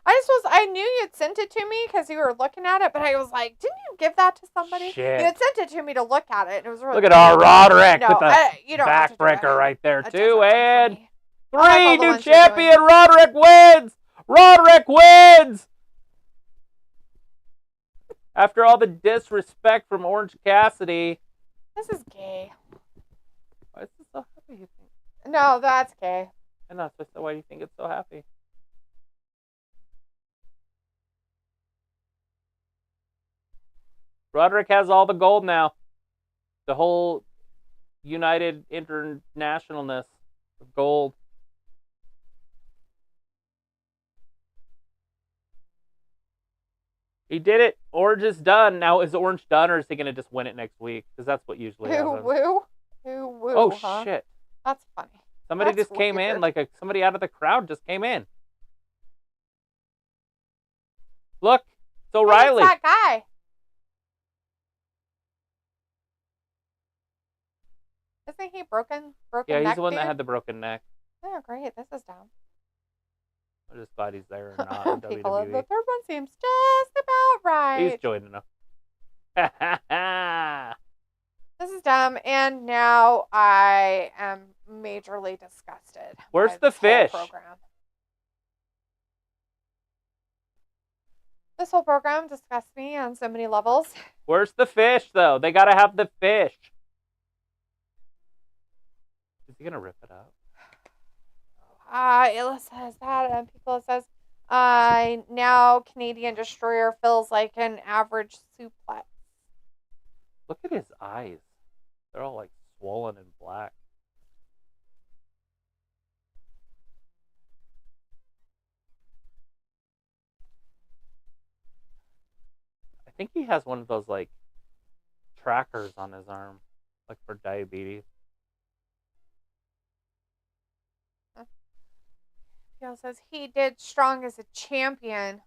I knew you'd sent it to me because you were looking at it, but I was like, didn't you give that to somebody? Shit. You had sent it to me to look at it, and it was really Look at our Roderick with the you don't have to do it. backbreaker right there, That too. doesn't And work for me. I like all 3, the new ones you're champion, doing. Roderick wins! Roderick wins! After all the disrespect from Orange Cassidy. This is gay. Why is this so happy, you think? No, that's gay. And that's why do you think it's so happy? Roderick has all the gold now. The whole United Internationalness of gold. He did it. Orange is done. Now, is Orange done, or is he going to just win it next week? Because that's what usually happens. Who woo, Oh, huh? shit. That's funny. Somebody That's just came in, weird. somebody out of the crowd just came in. Look, it's O'Reilly. Hey, it's that guy. Isn't he broken Yeah, he's neck the one that dude? had the broken neck. Oh, great. This is down. I'm just glad he's there and not in People, the WWE. third one seems just about right. He's joining them. This is dumb, and now I am majorly disgusted. Where's by the this whole fish? program. This whole program disgusts me on so many levels. Where's the fish, though? They gotta have the fish. Is he gonna rip it out? Illa says that, and Piccolo says, now Canadian Destroyer feels like an average suplex. Look at his eyes. They're all like swollen and black. I think he has one of those like trackers on his arm, like for diabetes. Piccolo says he did strong as a champion.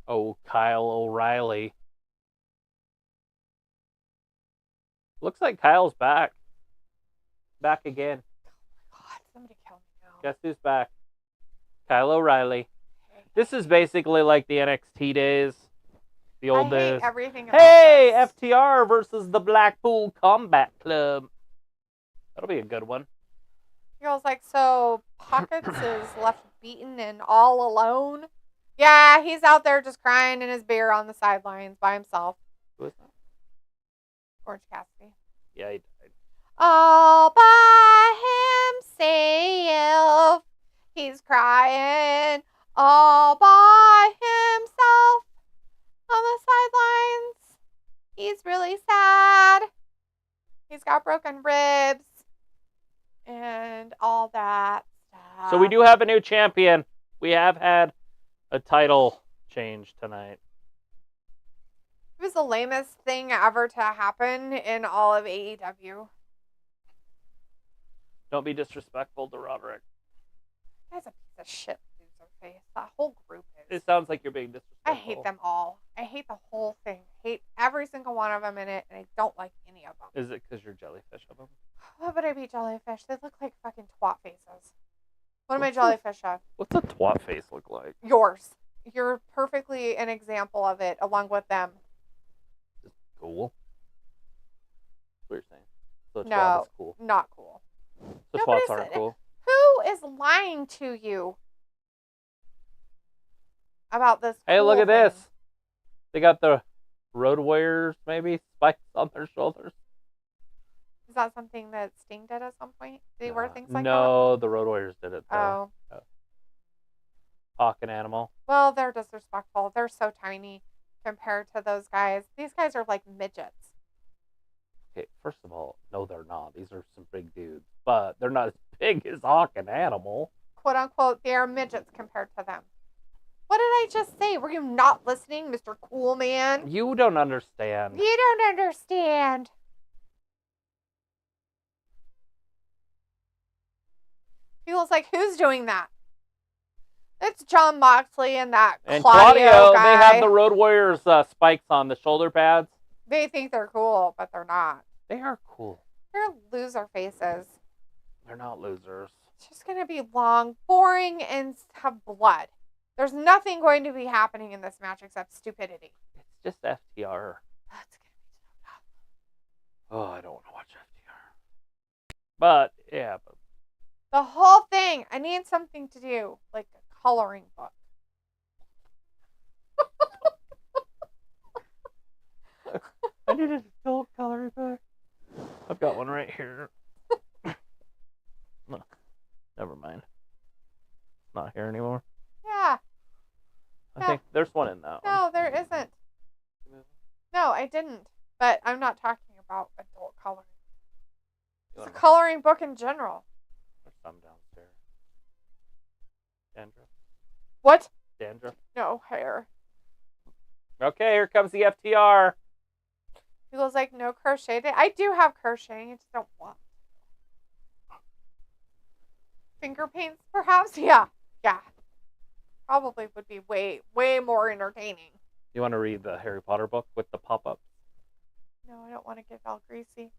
Oh, Kyle O'Reilly. Looks like Kyle's back. Back again. God, somebody kill me now. Guess who's back? Kyle O'Reilly. This is basically like the NXT days. The old I hate days. everything about Hey, this. FTR versus the Blackpool Combat Club. That'll be a good one. Girl's like, so Pockets is left beaten and all alone? Yeah, he's out there just crying in his beer on the sidelines by himself. Who is that? Orange Cassidy. Yeah, he died. All by himself. He's crying all by himself on the sidelines. He's really sad. He's got broken ribs and all that stuff. So we do have a new champion. We have had a title change tonight. It was the lamest thing ever to happen in all of AEW. Don't be disrespectful to Roderick. That's a piece of shit loser face. That whole group is. It sounds like you're being disrespectful. I hate them all. I hate the whole thing. I hate every single one of them in it, and I don't like any of them. Is it because you're jellyfish of them? What would I be jellyfish? They look like fucking twat faces. What am I What's jellyfish of? What's a twat face look like? Yours. You're perfectly an example of it, along with them. Cool. That's what you're saying. So twat No, is cool. not cool. So No, but twats it's- aren't cool. Who is lying to you about this? Hey, look cool at this. thing? They got the Road Warriors, maybe, spikes on their shoulders. Is that something that Sting did at some point? Did he wear things like No, the Road Warriors did it, that? though. Oh. Hawk and Animal. Well, they're disrespectful. They're so tiny compared to those guys. These guys are like midgets. Okay, first of all, no, they're not. These are some big dudes. But they're not as big as Hawk and Animal. Quote unquote, they are midgets compared to them. What did I just say? Were you not listening, Mr. Cool Man? You don't understand. You don't understand. Feels like, who's doing that? It's John Moxley and that And Claudio Claudio, guy. they have the Road Warriors spikes on the shoulder pads. They think they're cool, but they're not. They are cool. They're loser faces. They're not losers. It's just going to be long, boring, and have blood. There's nothing going to be happening in this match except stupidity. It's just FTR. That's going to be so tough. Oh, I don't want to watch FTR. But, yeah. But The whole thing, I need something to do, like a coloring book. I need an adult coloring book. I've got one right here. No, never mind. Not here anymore. Yeah. I Yeah. think there's one in that one. No, there isn't. No, I didn't. But I'm not talking about adult coloring. It's a coloring book in general. There's some downstairs. Dandruff. What? Dandruff. No, hair. Okay, here comes the FTR. He goes like, no crochet day. I do have crocheting. I just don't want to. Finger paints, perhaps? Yeah. Yeah. Probably would be way, way more entertaining. You want to read the Harry Potter book with the pop-up? No, I don't want to get all greasy.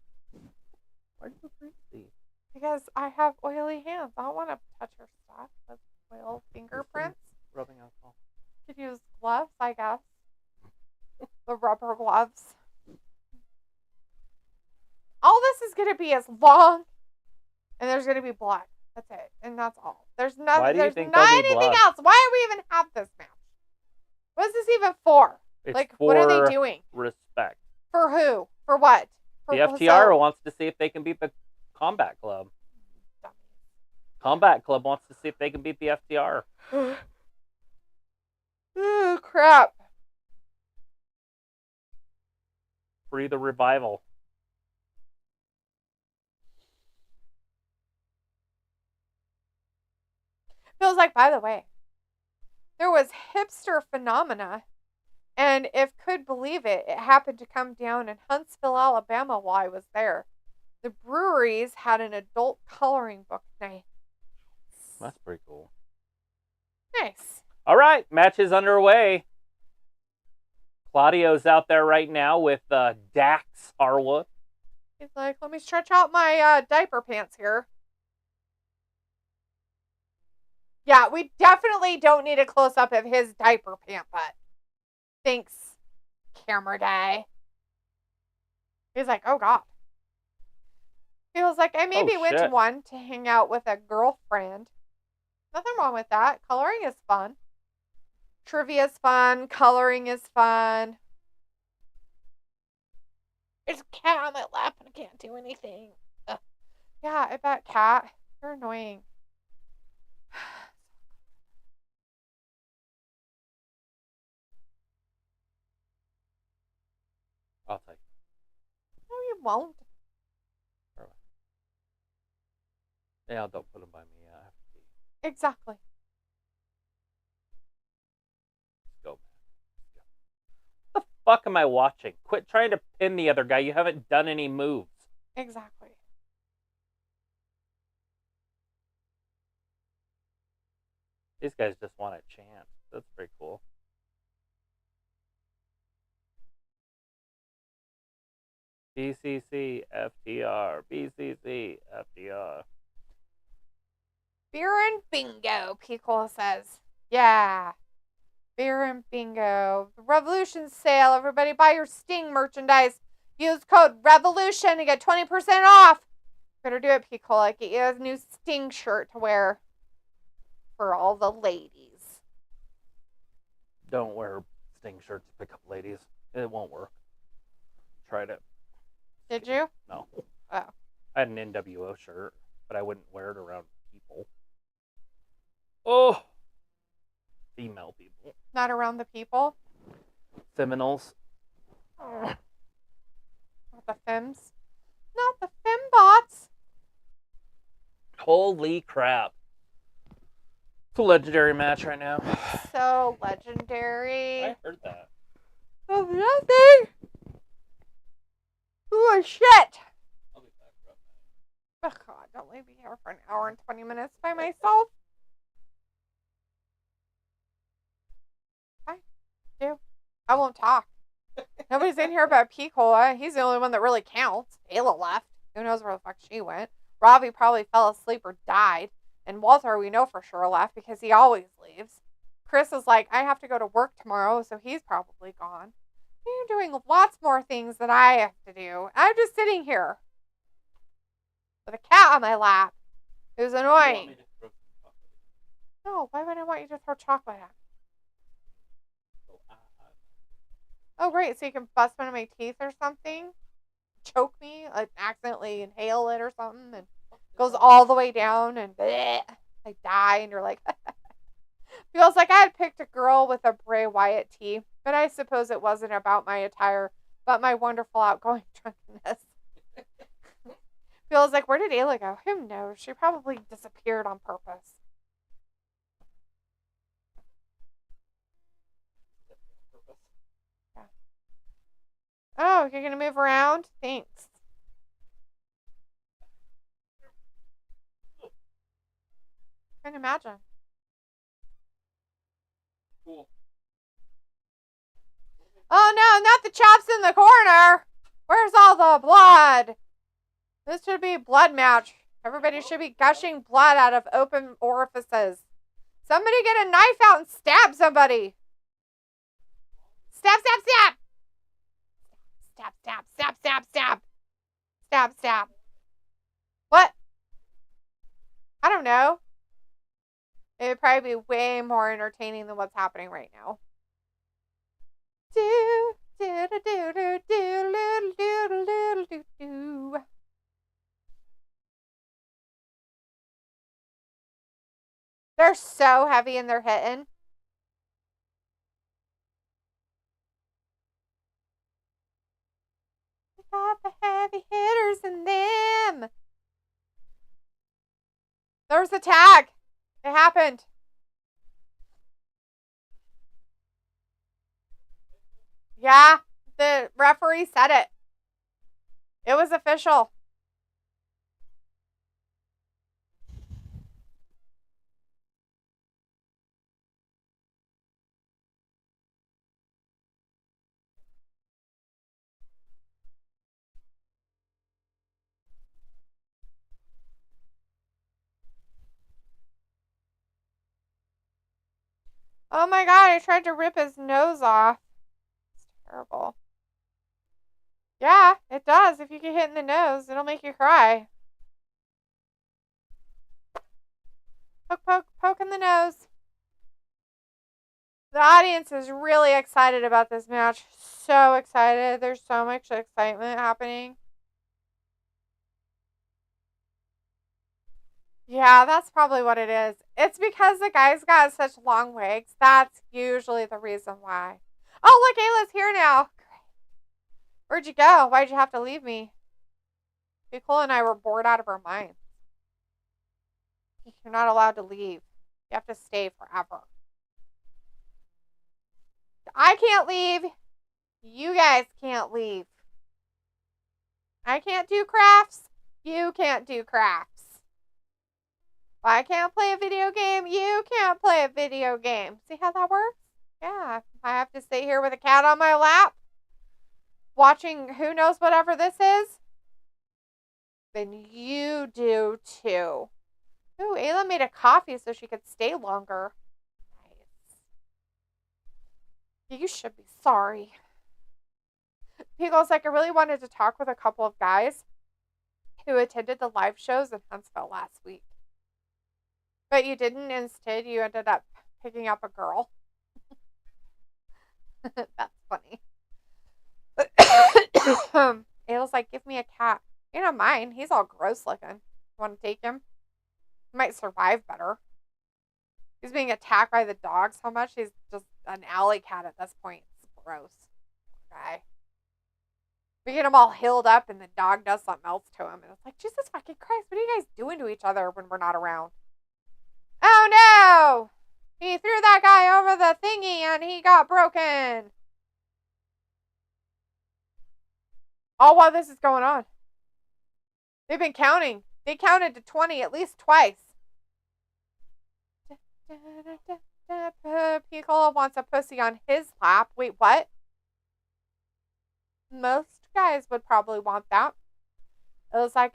Why are you greasy? Because I have oily hands. I don't want to touch her stuff with oil fingerprints. Rubbing alcohol. Could use gloves, I guess. The rubber gloves. All this is going to be is long, and there's going to be blood. That's it, and that's all. There's nothing. Why do you There's think not there'll be anything blood? else. Why do we even have this match? What is this even for? It's Like, for what are they doing? respect. For who? For what? For The FTR wants to see if they can beat the Combat Club. Combat Club wants to see if they can beat the FTR. Oh, crap. Free the Revival. Feels like, by the way, there was hipster phenomena, and if could believe it, it happened to come down in Huntsville, Alabama while I was there. The breweries had an adult coloring book night. That's pretty cool. Nice. All right, match is underway. Claudio's out there right now with Dax Harwood. He's like, let me stretch out my diaper pants here. Yeah, we definitely don't need a close-up of his diaper pant butt. Thanks, camera guy. He's like, oh, God. He was like, I maybe went to shit. one to hang out with a girlfriend. Nothing wrong with that. Coloring is fun. Trivia is fun. Coloring is fun. There's a cat on my lap and I can't do anything. Yeah, I bet, Cat. You're annoying. I'll take it. No, you won't. Yeah, don't put them by me. I have to pee. Exactly. Let's go, man. What the fuck am I watching? Quit trying to pin the other guy. You haven't done any moves. Exactly. These guys just want a chance. That's pretty cool. BCC, FTR, BCC, FTR. Beer and bingo, Pickle says. Yeah. Beer and bingo. The Revolution sale. Everybody buy your Sting merchandise. Use code REVOLUTION to get 20% off. Better do it, Pickle. Like, get you a new Sting shirt to wear for all the ladies. Don't wear Sting shirts to pick up ladies. It won't work. Tried it. Did you? No. Oh. I had an NWO shirt, but I wouldn't wear it around people. Oh! Female people. Not around the people? Feminals. Not the femmes? Not the fembots. Holy crap. It's a legendary match right now. So legendary. I heard that. Of nothing. Ooh, shit. I'll be back, bro. Oh, God, don't leave me here for an hour and 20 minutes by myself. I won't talk. Nobody's in here but Picola. He's the only one that really counts. Ayla left. Who knows where the fuck she went. Robbie probably fell asleep or died. And Walter, we know for sure, left because he always leaves. Chris is like, I have to go to work tomorrow, so he's probably gone. You're doing lots more things than I have to do. I'm just sitting here with a cat on my lap who's annoying. No, why would I want you to throw chocolate at me? Oh, great. So you can bust one of my teeth or something? Choke me? Like, accidentally inhale it or something? And goes all the way down and bleh, I die and you're like... Feels like I had picked a girl with a Bray Wyatt tee, but I suppose it wasn't about my attire, but my wonderful outgoing drunkenness. Feels like, where did Ayla go? Who knows? She probably disappeared on purpose. Oh, you're going to move around? Thanks. Can't imagine. Cool. Oh, no, not the chops in the corner. Where's all the blood? This should be a blood match. Everybody should be gushing blood out of open orifices. Somebody get a knife out and stab somebody. Stab, stab, stab. Stab, stab, stab, stab, stab. Stab, stab. What? I don't know. It would probably be way more entertaining than what's happening right now. Do, do, do, do, do, do, do, do, do, do. They're so heavy and they're hitting. We got the heavy hitters in them. There's the tag. It happened. Yeah, the referee said it. It was official. Oh my god, I tried to rip his nose off. It's terrible. Yeah, it does. If you get hit in the nose, it'll make you cry. Poke, poke, poke in the nose. The audience is really excited about this match. So excited. There's so much excitement happening. Yeah, that's probably what it is. It's because the guy's got such long legs. That's usually the reason why. Oh, look, Ayla's here now. Great. Where'd you go? Why'd you have to leave me? Nicole and I were bored out of our minds. You're not allowed to leave. You have to stay forever. I can't leave. You guys can't leave. I can't do crafts. You can't do crafts. I can't play a video game. You can't play a video game. See how that works? Yeah. I have to sit here with a cat on my lap, watching who knows whatever this is. Then you do too. Ooh, Ayla made a coffee so she could stay longer. Nice. You should be sorry. Pickle's like, I really wanted to talk with a couple of guys who attended the live shows in Huntsville last week. But you didn't. Instead, you ended up picking up a girl. That's funny. Ayla's like, give me a cat. You know mine. He's all gross looking. You want to take him? He might survive better. He's being attacked by the dog so much. He's just an alley cat at this point. It's gross. Guy. We get him all healed up and the dog does something else to him. And it's like, Jesus fucking Christ, what are you guys doing to each other when we're not around? Oh no! He threw that guy over the thingy and he got broken. All while this is going on. They've been counting. They counted to 20 at least twice. Piccolo wants a pussy on his lap. Wait, what? Most guys would probably want that. It was like,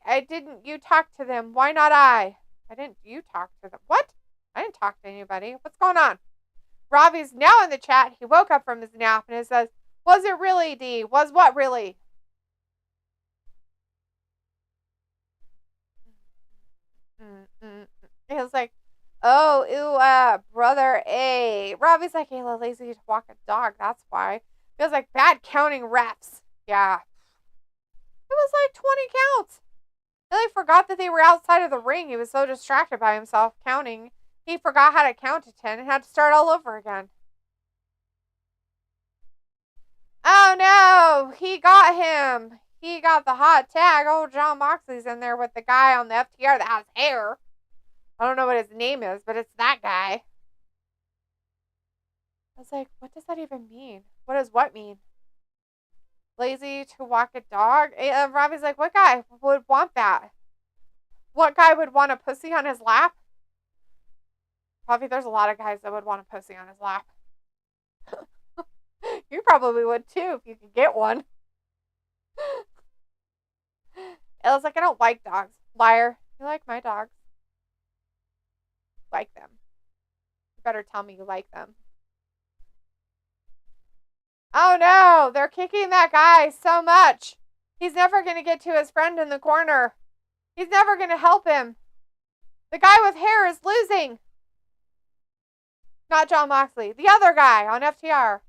you talk to them. Why not I? Why didn't you talk to them? What? I didn't talk to anybody. What's going on? Ravi's now in the chat. He woke up from his nap and it says, was it really, D? Was what really? He was like, oh, ew, brother A. Ravi's like, Ayla, lazy to walk a dog. That's why. Feels like bad counting reps. Yeah. It was like 20 counts. He like forgot that they were outside of the ring. He was so distracted by himself counting. He forgot how to count to 10 and had to start all over again. Oh no, he got him. He got the hot tag. Oh, John Moxley's in there with the guy on the FTR that has hair. I don't know what his name is, but it's that guy. I was like, what does that even mean? What does what mean? Lazy to walk a dog? Robbie's like, what guy would want that? What guy would want a pussy on his lap? Probably there's a lot of guys that would want a pussy on his lap. You probably would too if you could get one. It was like, I don't like dogs. Liar. You like my dogs? Like them. You better tell me you like them. Oh no, they're kicking that guy so much. He's never going to get to his friend in the corner. He's never going to help him. The guy with hair is losing. Not Jon Moxley. The other guy on FTR.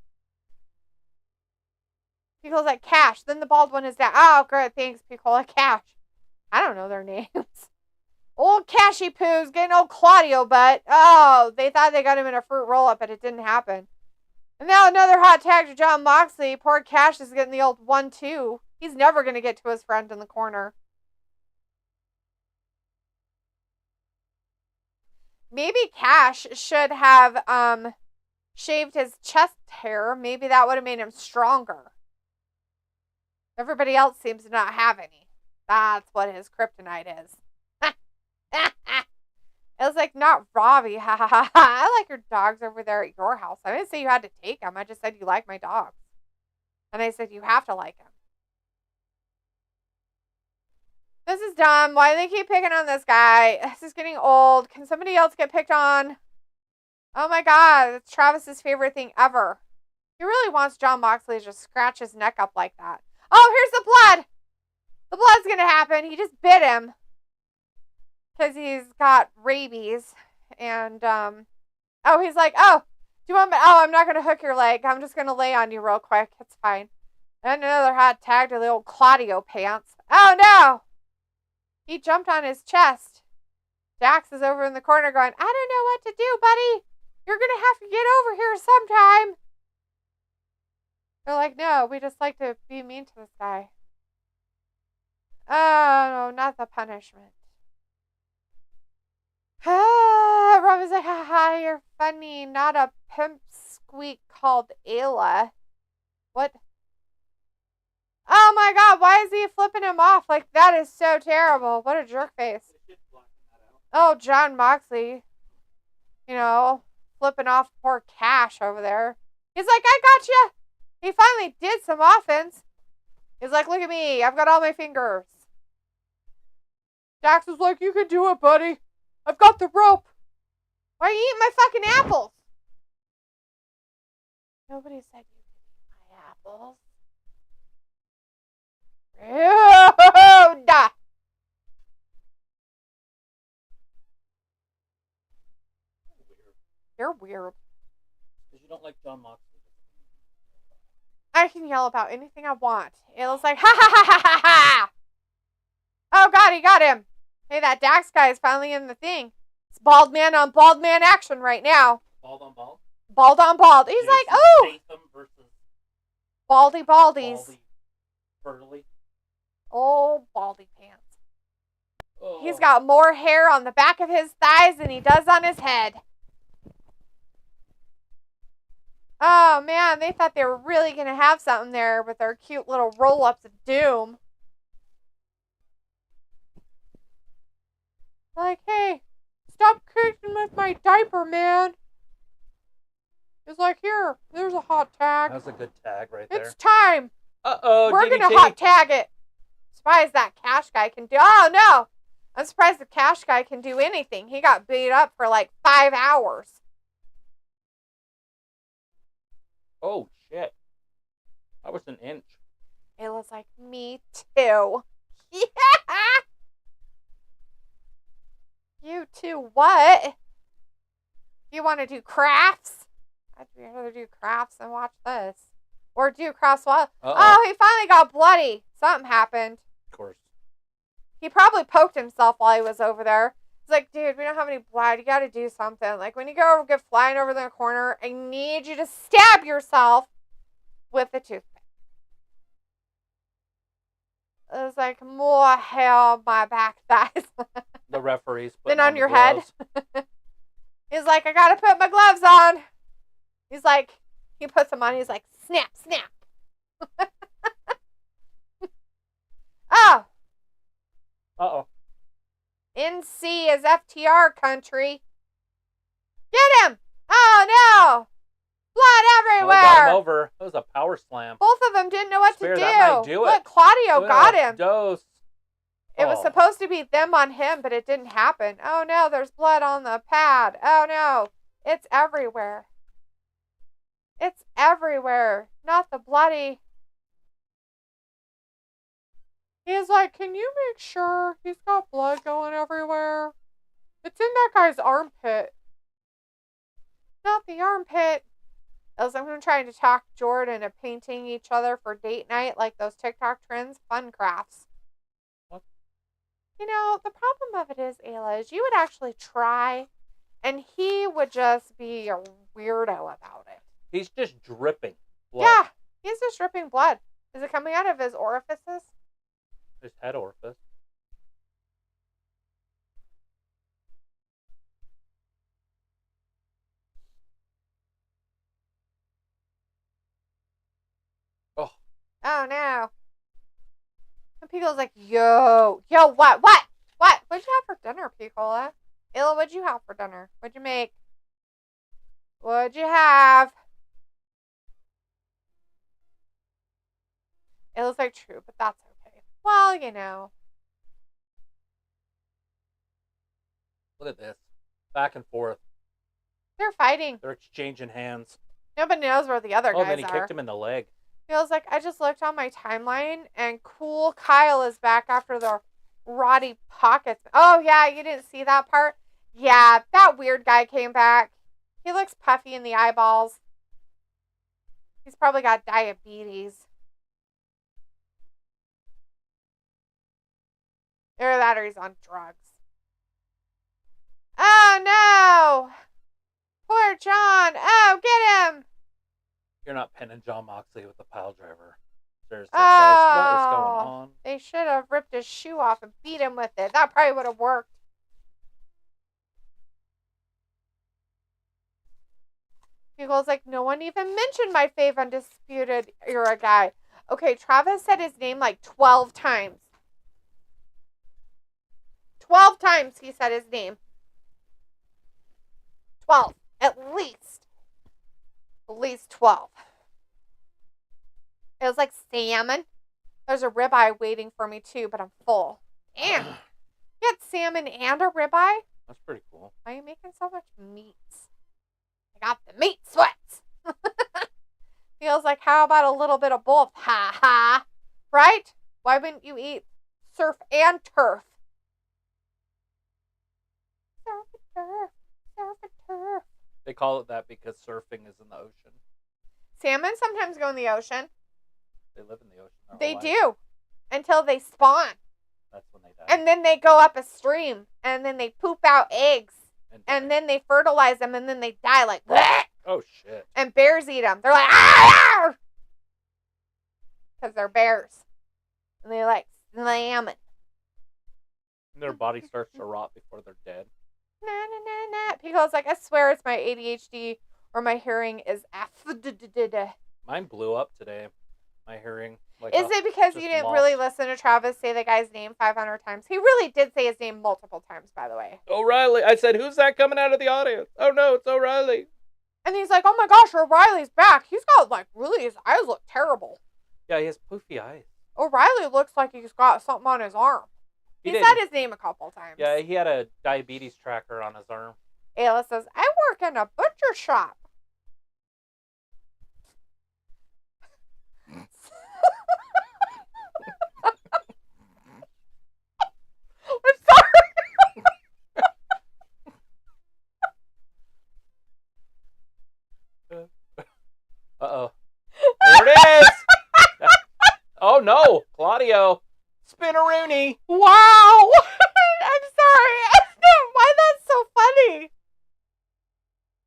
He goes like Cash. Then the bald one is down. Oh, great. Thanks, people. Like Cash. I don't know their names. Old Cashy Poo's getting old Claudio butt. Oh, they thought they got him in a fruit roll-up, but it didn't happen. And now another hot tag to Jon Moxley. Poor Cash is getting the old 1-2. He's never going to get to his friend in the corner. Maybe Cash should have shaved his chest hair. Maybe that would have made him stronger. Everybody else seems to not have any. That's what his kryptonite is. It was like, not Robbie. Ha ha ha. I like your dogs over there at your house. I didn't say you had to take them. I just said you like my dogs. And I said you have to like them. This is dumb. Why do they keep picking on this guy? This is getting old. Can somebody else get picked on? Oh my god. It's Travis's favorite thing ever. He really wants Jon Moxley to just scratch his neck up like that. Oh, here's the blood. The blood's going to happen. He just bit him. Because he's got rabies. And, oh, he's like, oh, do you want me? Oh, I'm not going to hook your leg. I'm just going to lay on you real quick. It's fine. And another hot tag to the old Claudio pants. Oh, no. He jumped on his chest. Dax is over in the corner going, I don't know what to do, buddy. You're going to have to get over here sometime. They're like, no, we just like to be mean to this guy. Oh, no, not the punishment. Rob is like, haha, you're funny. Not a pimp squeak called Ayla. What? Oh my god, why is he flipping him off? Like, that is so terrible. What a jerk face. Oh, Jon Moxley. You know, flipping off poor Cash over there. He's like, I got you. He finally did some offense. He's like, look at me. I've got all my fingers. Dax was like, you can do it, buddy. I've got the rope. Why are you eating my fucking apples? Nobody said you could eat my apples. Rude. You're weird. Because you don't like Jon Moxley. I can yell about anything I want. It was like, ha ha ha ha ha ha! Oh god, he got him. Hey, that Dax guy is finally in the thing. It's bald man on bald man action right now. Bald on bald? Bald on bald. He's like, oh! Baldy baldies. Baldy. Oh, baldy pants. Oh. He's got more hair on the back of his thighs than he does on his head. Oh, man, they thought they were really going to have something there with their cute little roll-ups of doom. Like, hey, stop kicking with my diaper, man. It's like, here, there's a hot tag. That was a good tag right there. It's time. Uh-oh, We're going to hot tag it. Surprised that Cash guy can do... Oh, no. I'm surprised the Cash guy can do anything. He got beat up for like 5 hours. Oh, shit. That was an inch. It was like, me too. Yeah. You too, what? You want to do crafts? I'd rather do crafts than watch this. Or do crafts while... Oh, he finally got bloody. Something happened. Of course. He probably poked himself while he was over there. He's like, dude, we don't have any blood. You got to do something. Like, when you go get flying over the corner, I need you to stab yourself with a toothpick. It was like, more hair on my back thighs. The referees put Then on your gloves. head. He's like, I got to put my gloves on. He's like, he puts them on. He's like, snap, snap. Oh. Uh-oh. NC is FTR country. Get him! Oh no! Blood everywhere! Oh, got him over. That was a power slam. Both of them didn't know what Spear, to do. that might do it. Look, Claudio got him. Dose. It was supposed to be them on him, but it didn't happen. Oh no, there's blood on the pad. Oh no, it's everywhere. It's everywhere. Not the bloody. He's like, can you make sure he's got blood going everywhere? It's in that guy's armpit. Not the armpit. As I'm trying to talk Jordan into painting each other for date night like those TikTok trends, fun crafts. What? You know, the problem of it is, Ayla, is you would actually try, and he would just be a weirdo about it. He's just dripping blood. Yeah, he's just dripping blood. Is it coming out of his orifices? His head orifice. Oh no. And Pico's like, yo, what? What'd you have for dinner, Picola? Ayla, what'd you have for dinner? What'd you make? What'd you have? Ayla's like, true, but that's okay. Well, you know. Look at this. Back and forth. They're fighting. They're exchanging hands. Nobody knows where the other guys are. Oh, then he kicked him in the leg. Feels like I just looked on my timeline and cool Kyle is back after the Roddy pockets. Oh yeah, you didn't see that part? Yeah, that weird guy came back. He looks puffy in the eyeballs. He's probably got diabetes. Either that or he's on drugs. Oh no! Poor John! Oh, get him! You're not pinning John Moxley with the pile driver. Seriously, Oh, guys, what is going on? They should have ripped his shoe off and beat him with it. That probably would have worked. People's like, no one even mentioned my fave undisputed era guy. Okay, Travis said his name like 12 times. 12 times he said his name. 12, at least. At least 12. It was like salmon. There's a ribeye waiting for me too, but I'm full. Damn. You got salmon and a ribeye? That's pretty cool. Why are you making so much meats? I got the meat sweats. Feels like, how about a little bit of both? Ha ha. Right? Why wouldn't you eat surf and turf? Surf and turf. Surf and turf. They call it that because surfing is in the ocean. Salmon sometimes go in the ocean. They live in the ocean. They do. Until they spawn. That's when they die. And then they go up a stream. And then they poop out eggs. And then they fertilize them. And then they die like, bleh! Oh, shit. And bears eat them. They're like, ah! Because they're bears. And they like salmon. And their body starts to rot before they're dead. Na na na na. Pico's like, I swear it's my ADHD or my hearing is F. Mine blew up today. My hearing. Like Is it because you just didn't lost. really listen to Travis say the guy's name 500 times? He really did say his name multiple times, by the way. O'Reilly. I said, who's that coming out of the audience? Oh, no, it's O'Reilly. And he's like, oh my gosh, O'Reilly's back. He's got, like, really, his eyes look terrible. Yeah, he has poofy eyes. O'Reilly looks like he's got something on his arm. He said his name a couple times. Yeah, he had a diabetes tracker on his arm. Ayla says, I work in a butcher shop. I'm sorry. Uh-oh. There it is! Oh, no! Claudio! Spinneroonie! Wow. I'm sorry. Why that's so funny?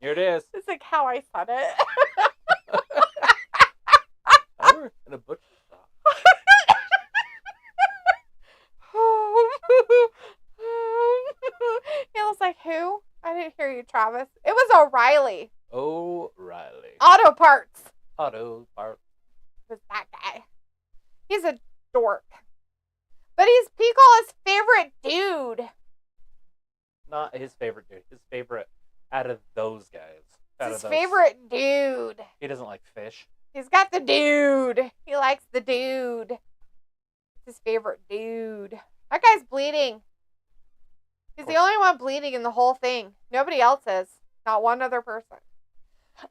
Here it is. It's like how I said it. I work in a butcher shop. It was like, who? I didn't hear you, Travis. It was O'Reilly. O'Reilly. Auto Parts. Auto Parts. Was that guy. He's a dork. But he's Pico's favorite dude. Not his favorite dude. His favorite out of those guys. It's his favorite dude. He doesn't like fish. He's got the dude. He likes the dude. It's his favorite dude. That guy's bleeding. He's the only one bleeding in the whole thing. Nobody else is. Not one other person.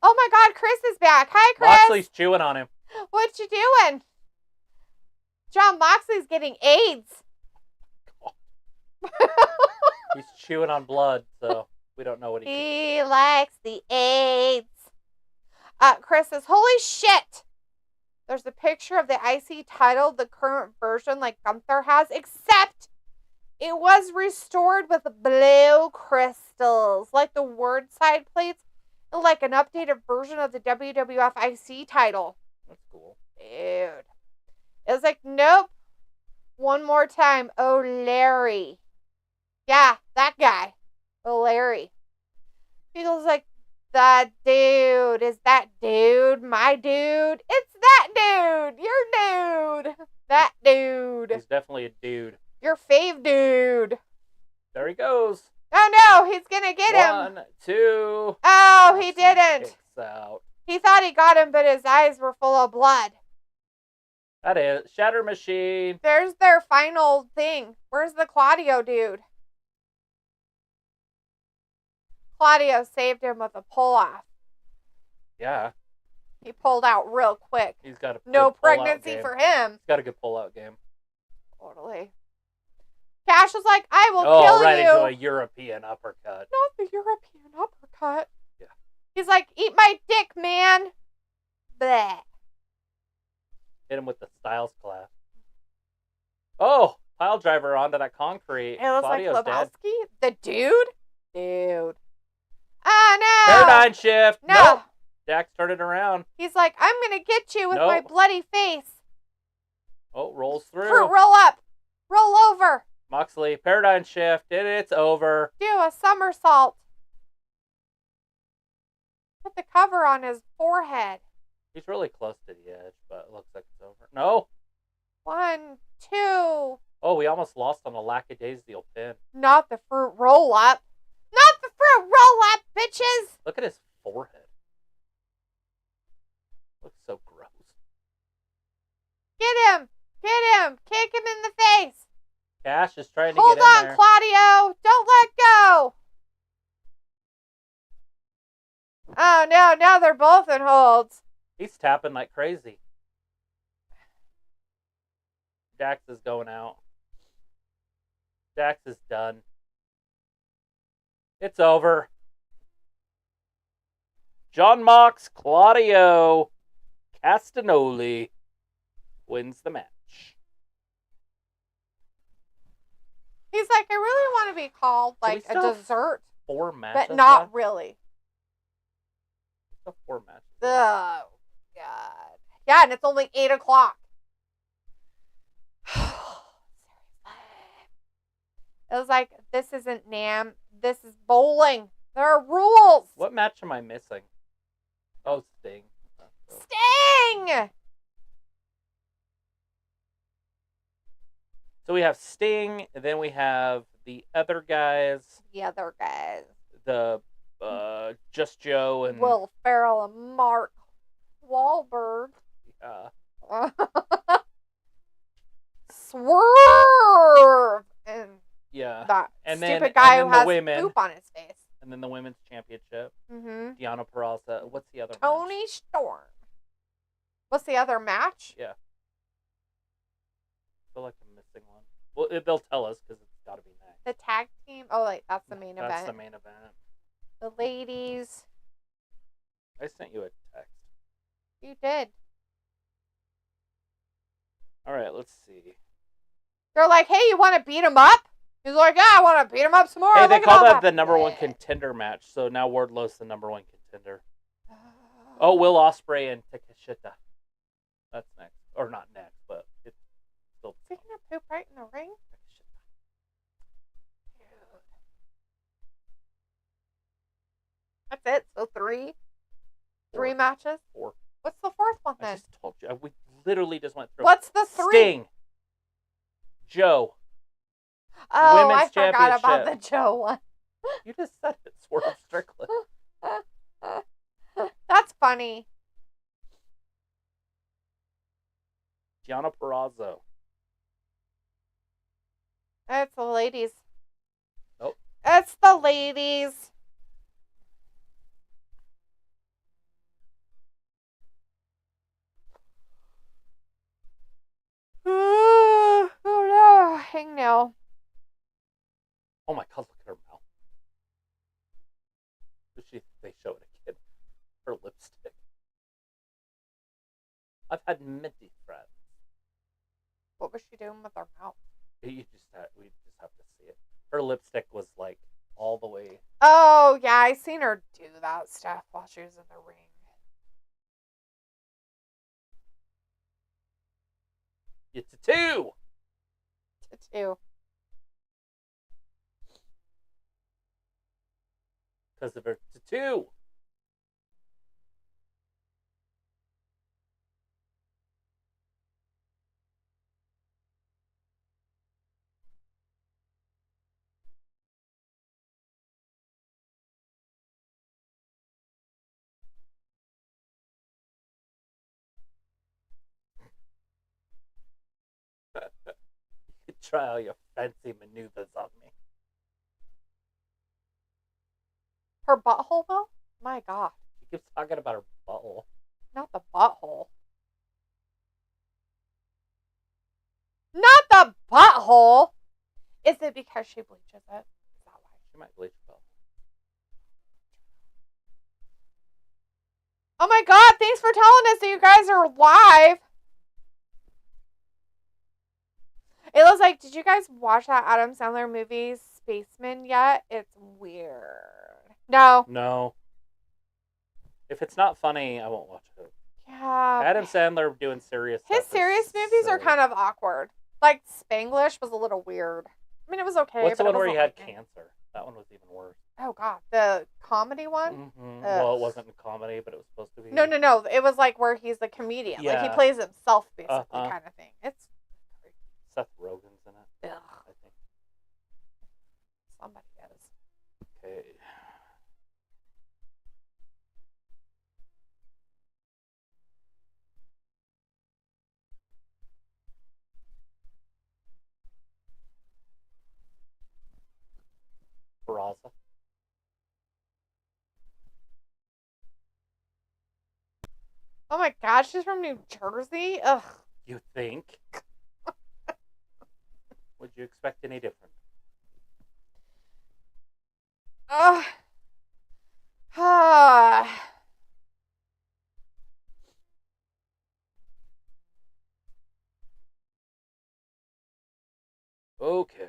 Oh my God, Chris is back. Hi, Chris. Moxley's chewing on him. What you doing? John Moxley's getting AIDS. He's chewing on blood, so we don't know what He likes the AIDS. Chris says, holy shit. There's a picture of the IC title, the current version like Gunther has, except it was restored with blue crystals, like the word side plates, like an updated version of the WWF IC title. That's cool. Dude. It was like, nope. One more time. Oh, Larry. Yeah, that guy. Oh, Larry. People's like, that dude. Is that dude my dude? It's that dude. Your dude. That dude. He's definitely a dude. Your fave dude. There he goes. Oh, no. He's going to get him. 1, 2. Oh, he didn't. Kicks out. He thought he got him, but his eyes were full of blood. That is Shatter Machine. There's their final thing. Where's the Claudio dude? Claudio saved him with a pull-off. Yeah. He pulled out real quick. He's got a No good pull-out pregnancy game. for him. He's got a good pull-out game. Totally. Cash was like, I will Oh, kill right you. into a European uppercut. Not the European uppercut. Yeah. He's like, eat my dick, man. Bleh. Hit him with the Styles Clash. Oh, pile driver onto that concrete. It was Claudio's like dead. Lebowski. The dude? Dude. Oh, no. Paradigm shift. No. Nope. Jack's turning around. He's like, I'm going to get you with Nope. my bloody face. Oh, rolls through. Fruit, roll up. Roll over. Moxley, paradigm shift, and it's over. Do a somersault. Put the cover on his forehead. He's really close to the edge, but it looks like it's over. No. 1, 2. Oh, we almost lost on a lackadaisical pin. Not the fruit roll up. Not the fruit roll up, bitches. Look at his forehead. Looks so gross. Get him. Get him. Kick him in the face. Cash is trying to Hold get in on, there. Claudio. Don't let go. Oh, no. Now they're both in holds. He's tapping like crazy. Dax is going out. Dax is done. It's over. John Mox, Claudio, Castagnoli wins the match. He's like, I really want to be called So we like a still have dessert, 4 matches. but not left? really. Still 4 matches. Oh, God. Yeah, and it's only 8 o'clock. It was like, this isn't NAM. This is bowling. There are rules. What match am I missing? Oh, Sting. Sting! So we have Sting, and then we have the other guys, The other guys. the Just Joe and Will Ferrell and Mark Wahlberg. Swerve! And yeah, that And then- stupid guy and who then the has women. poop on his face. and then the women's championship, Mm-hmm. Deonna Purrazzo. What's the other match? Toni Storm. What's the other match? Yeah. I feel like I'm missing one. Well, they'll tell us because it's got to be next. The tag team? Oh, wait, that's the main That's event. the main event. The ladies. I sent you a text. You did. All right, let's see. They're like, hey, you want to beat him up? He's like, yeah, I want to beat him up some more. Hey, they Look at call all that the number 1 contender match, so now Wardlow's the number 1 contender. Oh, Will Ospreay and Takeshita. That's next. Or not next, but it's still... Is he going to poop right in the ring? That's it. So 3? 3 Four. matches? 4. What's the 4th one I then? just told you. We literally just went through. What's the 3? Sting. Joe. Oh, I Women's forgot about the Championship. Joe one. You just said it. Swerve Strickland. That's funny. Deonna Purrazzo. It's the ladies. Nope. It's the ladies. Oh no, hangnail. Oh my god, look at her mouth. They showed a kid her lipstick. I've had many friends. What was she doing with her mouth? We just have to see it. Her lipstick was like all the way. Oh yeah, I seen her do that stuff while she was in the ring. It's a 2. Too. Because of her tattoo. You try all your fancy maneuvers on me. Her butthole, though? My God. She keeps talking about her butthole. Not the butthole. Not the butthole! Is it because she bleaches it? Is that why? She might bleach her butthole. Oh my God, thanks for telling us that you guys are live. It looks like, did you guys watch that Adam Sandler movie, Spaceman, yet? It's weird. No. No. If it's not funny, I won't watch it. Yeah. Adam Sandler doing serious stuff. His serious movies are kind of awkward. Like, Spanglish was a little weird. I mean, it was okay. What's the but one where he had working. cancer? That one was even worse. Oh, God. The comedy one? Mm-hmm. Well, it wasn't a comedy, but it was supposed to be. No. It was like where he's the comedian. Like, he Yeah. plays himself, basically, kind of thing. It's Seth Rogen's in it. ugh, I think. somebody is. Okay. Purrazzo. Oh my God, she's from New Jersey? Ugh. You think? Would you expect any different? Ugh. Ah. Okay.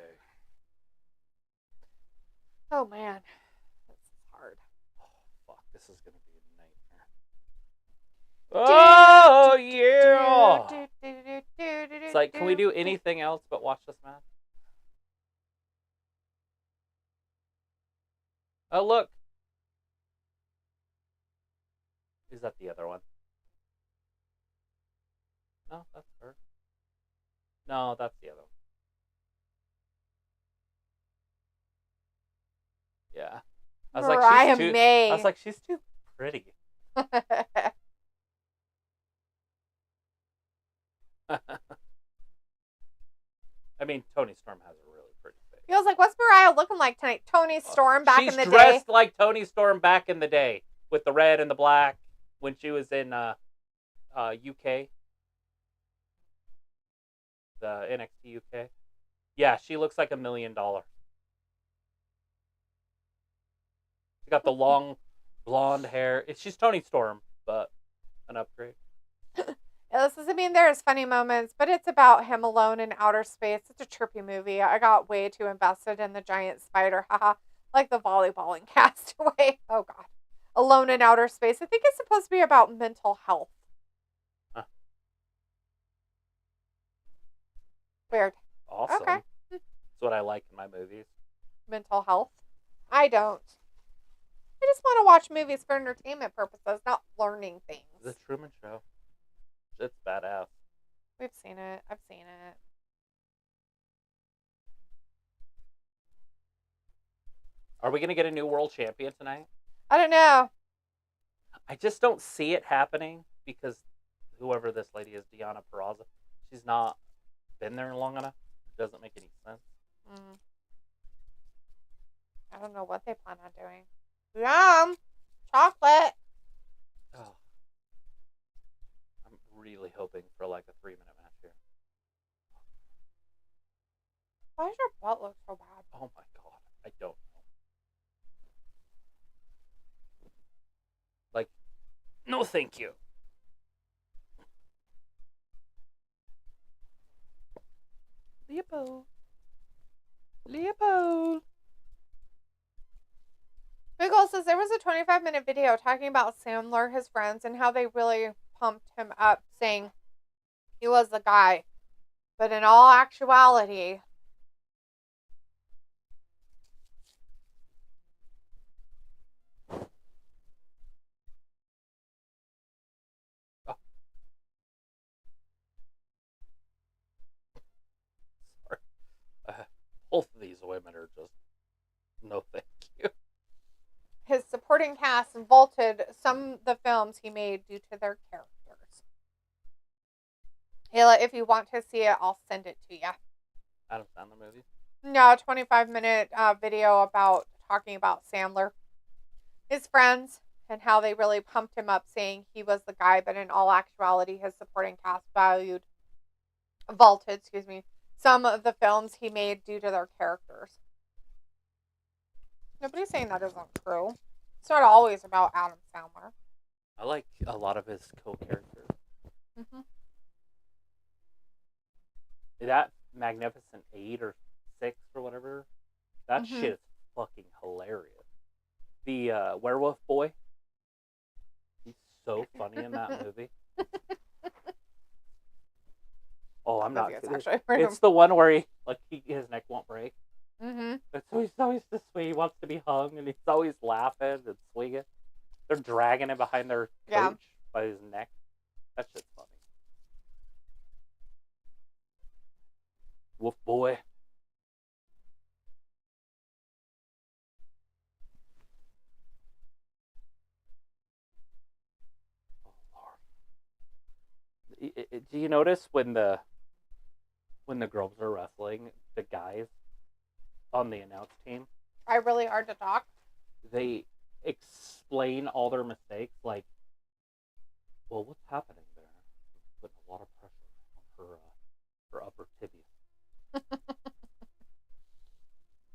Oh man. This is hard. Oh, fuck. This is going to be a nightmare. Oh, yeah! It's like, can we do anything else but watch this match? Oh, look. Is that the other one? No, that's her. No, that's the other one. Yeah. I was Mariah like, she's too, May. I was like, she's too pretty. I mean, Toni Storm has a really pretty face. He was like, what's Mariah looking like tonight? Toni Storm back in the day. She's dressed like Toni Storm back in the day with the red and the black when she was in UK. The NXT UK. Yeah, she looks like $1 million. She got the long blonde hair. She's Toni Storm, but an upgrade. This doesn't mean there's funny moments, but it's about him alone in outer space. It's a trippy movie. I got way too invested in the giant spider, haha, like the volleyballing Castaway. Oh God, Alone in Outer Space. I think it's supposed to be about mental health. Huh. Weird. Awesome. Okay. That's what I like in my movies. Mental health. I don't. I just want to watch movies for entertainment purposes, not learning things. The Truman Show. It's badass. We've seen it. I've seen it. Are we going to get a new world champion tonight? I don't know. I just don't see it happening because whoever this lady is, Deonna Purrazzo, she's not been there long enough. It doesn't make any sense. Mm. I don't know what they plan on doing. Yum! Chocolate! Oh. I'm really hoping for like a 3-minute match here. Why does your butt look so bad? Oh my god, I don't know. Like, no thank you. Leopold. Leopold. Biggle says there was a 25-minute video talking about Sandler, his friends, and how they really pumped him up, saying he was the guy. But in all actuality, Sorry. Both of these women are just no thank you. his supporting cast vaulted some of the films he made due to their characters. Ayla, if you want to see it, I'll send it to you. Adam Sandler movie? No, 25-minute video about talking about Sandler, his friends, and how they really pumped him up, saying he was the guy, but in all actuality, his supporting cast vaulted, some of the films he made due to their characters. Nobody's saying that isn't true. It's not always about Adam Sandler. I like a lot of his co-characters. Mm-hmm. That Magnificent 8 or 6 or whatever, that Mhm. shit is fucking hilarious. The werewolf boy, he's so funny in that movie. Oh, I'm not kidding. It's the one where his neck won't break. Mm-hmm. But so he's always this way. He wants to be hung, and he's always laughing and swinging. They're dragging him behind their coach by his neck. That shit's funny. Wolf boy. Oh Lord. Do you notice when the girls are wrestling, the guys on the announce team, Try really hard to talk. they explain all their mistakes, like, well, what's happening there? Putting a lot of pressure on her upper tibia.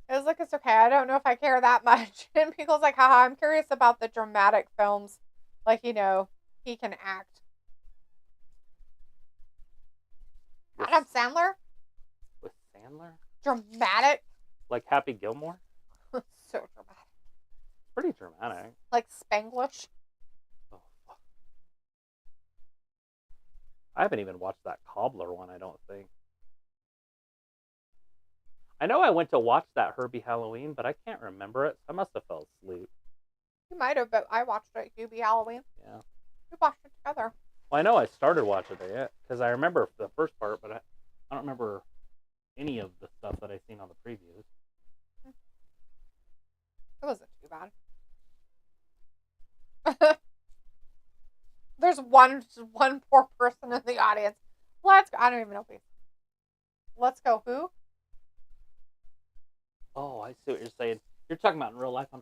It was like, it's okay. I don't know if I care that much. And people's like, haha, I'm curious about the dramatic films. Like, he can act. Adam Sandler? With Sandler? Dramatic? Like Happy Gilmore? So dramatic. Pretty dramatic. Like Spanglish? Oh, fuck. I haven't even watched that Cobbler one, I don't think. I know I went to watch that Herbie Halloween, but I can't remember it. I must have fell asleep. You might have, but I watched it. Hubie Halloween. Yeah. We watched it together. Well, I know I started watching it yet, because I remember the first part, but I don't remember any of the stuff that I seen on the previews. It wasn't too bad. There's one poor person in the audience. I don't even know who. Let's go who? Oh, I see what you're saying. You're talking about in real life. I'm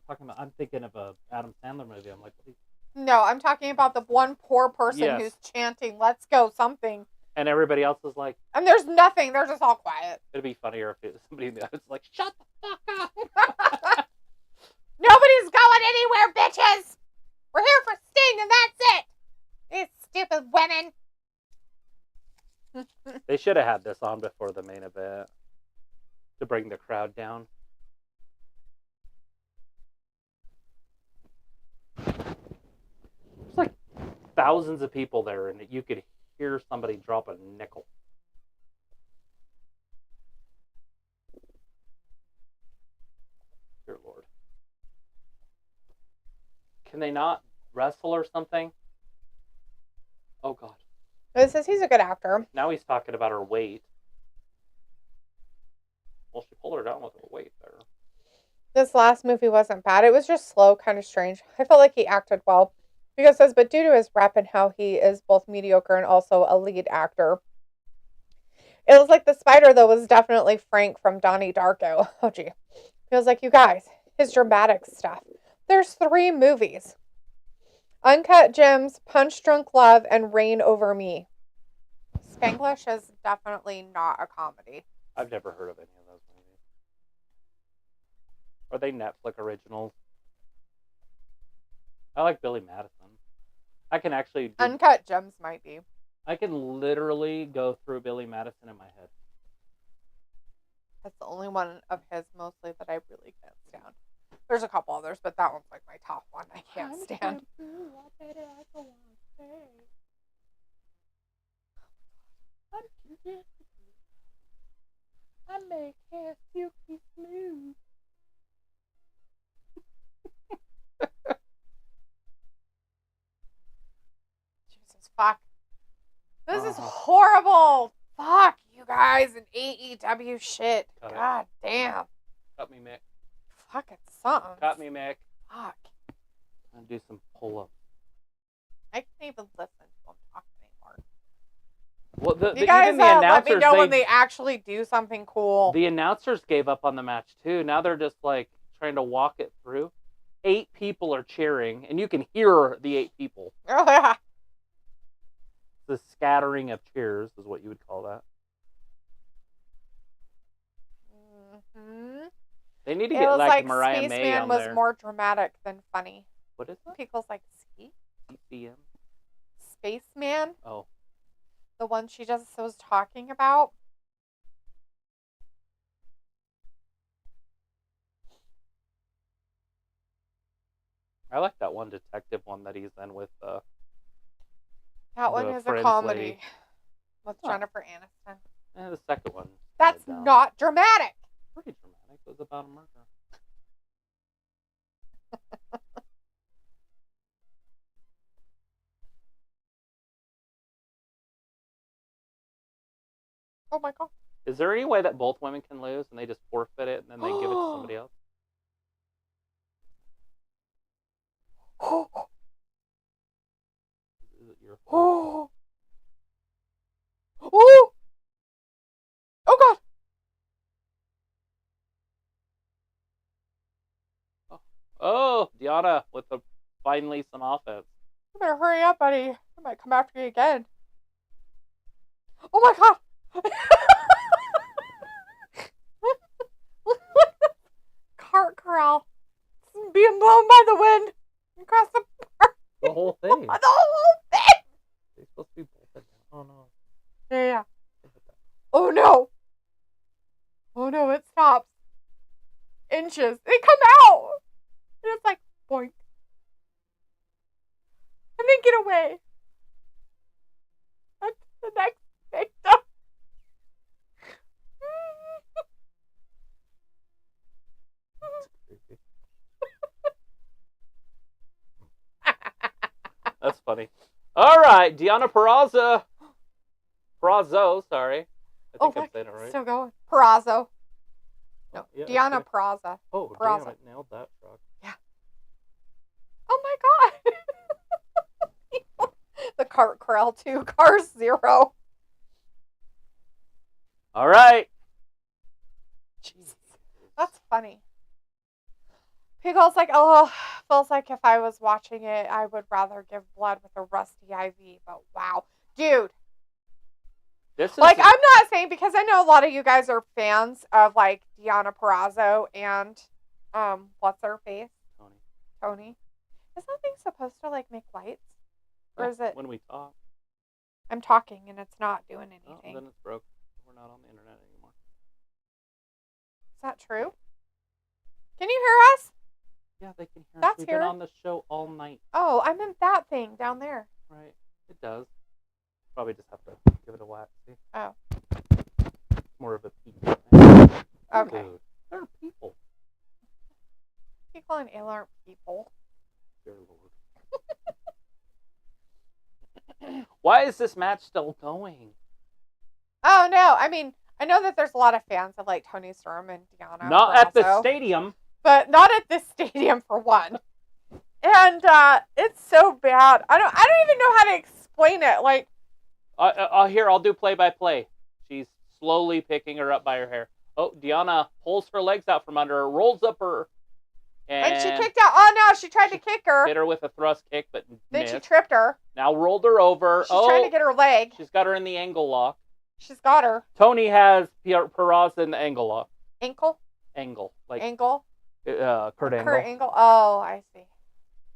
thinking of a Adam Sandler movie. I'm like, what are you... No, I'm talking about the one poor person who's chanting, let's go something. And everybody else is like... And there's nothing. They're just all quiet. It'd be funnier if it was somebody in the audience like, shut the fuck up. Nobody's going anywhere, bitches. We're here for Sting and that's it. These stupid women. They should have had this on before the main event to bring the crowd down. There's like thousands of people there, and you could hear somebody drop a nickel. Dear Lord. Can they not wrestle or something? Oh, God. It says he's a good actor. Now he's talking about her weight. Well, she pulled her down with her weight there. This last movie wasn't bad. It was just slow, kind of strange. I felt like he acted well. Because it says, but due to his rep and how he is both mediocre and also a lead actor, It was like the spider, though, was definitely Frank from Donnie Darko. Oh, gee. Feels like, you guys, his dramatic stuff. There's 3 movies. Uncut Gems, Punch Drunk Love, and Reign Over Me. Spanglish is definitely not a comedy. I've never heard of any of those movies. Are they Netflix originals? I like Billy Madison. I can actually... Uncut Gems might be. I can literally go through Billy Madison in my head. That's the only one of his mostly that I really can't stand. There's a couple others, but that one's like my top one I can't stand. I make hair silky smooth. Jesus, fuck. This is horrible. Fuck, you guys, and AEW shit. Cut it. God damn. Cut me, Mick. Fuck, it's something. Cut me, Mick. Fuck. I'm gonna do some pull-ups. I can't even listen to them talk anymore. Well, You guys even the announcers, let me know when they actually do something cool. The announcers gave up on the match too. Now they're just like trying to walk it through. 8 people are cheering, and you can hear the 8 people. Oh, yeah. The scattering of cheers is what you would call that. Mm-hmm. They need to It get was like Mariah May Spaceman on was there. more dramatic than funny. What is that? People's like ski? CCM? Spaceman? Oh. The one she just was talking about? I like that one detective one that he's in with. That one The is a Friends comedy lady. with Huh. Jennifer Aniston. And the second one. That's died down. not dramatic. Pretty dramatic. It was about a murder. Oh my god. Is there any way that both women can lose and they just forfeit it and then they give it to somebody else? Is it your fault? Oh. Oh. Oh god. Oh, Deonna with the finally some offense. You better hurry up, buddy. I might come after you again. Oh my god. Cart corral. It's being blown by the wind across the park. The whole thing. The whole thing. They're supposed to be bolted down. Oh no. Yeah. Oh no. Oh no, it stops. Inches. They come out. And it's like, boink. And then get away. That's the next victim. That's funny. All right, Deonna Purrazzo, sorry. I think I'm saying it right. Still going. Purrazzo. No, Yeah, Deonna okay. Purrazzo. Oh, Purrazzo. damn, I nailed that truck. Yeah. Oh my god. The cart corral 2, Cars 0. All right. Jesus. That's funny. People's like, oh, feels like if I was watching it, I would rather give blood with a rusty IV. But wow. Dude. This is Like, I'm not saying, because I know a lot of you guys are fans of, like, Deonna Purrazzo and, what's her face? Toni. Is that thing supposed to, like, make lights? Or is it? When we talk. I'm talking and it's not doing Oh, anything. then it's broke. We're not on the internet anymore. Is that true? Can you hear us? Yeah, they can hear us. That's We've here. been on the show all night. Oh, I meant that thing down there. Right. It does. Probably just have to give it a whack. See? Oh. More of a people thing. Okay. Dude, they're people. People in Ale aren't people. Dear Lord. Why is this match still going? Oh, no. I mean, I know that there's a lot of fans of, like, Toni Storm and Deonna Not at the Purrazzo, stadium. but not at this stadium, for one. And it's so bad. I don't even know how to explain it. Like, Here, I'll do play-by-play. She's slowly picking her up by her hair. Oh, Deonna pulls her legs out from under her, rolls up her, And she kicked out. Oh, no, she tried to kick her. hit her with a thrust kick, but Then missed. she tripped her. Now rolled her over. She's trying to get her leg. She's got her in the angle lock. She's got her. Toni has Purrazzo in the angle lock. Ankle? Angle. Like Angle? Kurt Angle. Kurt Angle. Oh, I see.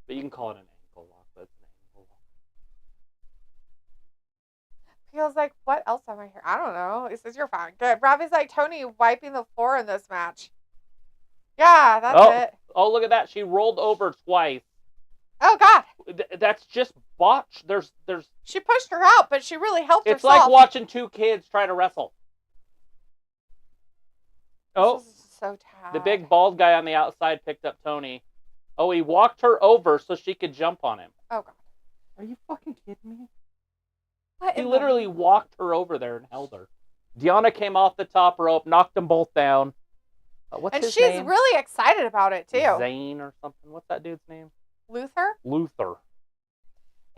But you can call it an ankle lock, but it's an angle lock. Feels like, what else am I here? I don't know. He says, you're fine. Good. Robbie's like, Toni wiping the floor in this match. Yeah, that's it. Oh, look at that. She rolled over twice. Oh, God. That's just botched. There's. She pushed her out, but she really helped It's herself. like watching two kids try to wrestle. Oh, This is so tired. the big bald guy on the outside picked up Toni. Oh, he walked her over so she could jump on him. Oh, God. Are you fucking kidding me? What He in literally walked her over there and held her. Deonna came off the top rope, knocked them both down. What's And his she's name? really excited about it, too. Zane or something. What's that dude's name? Luther? Luther.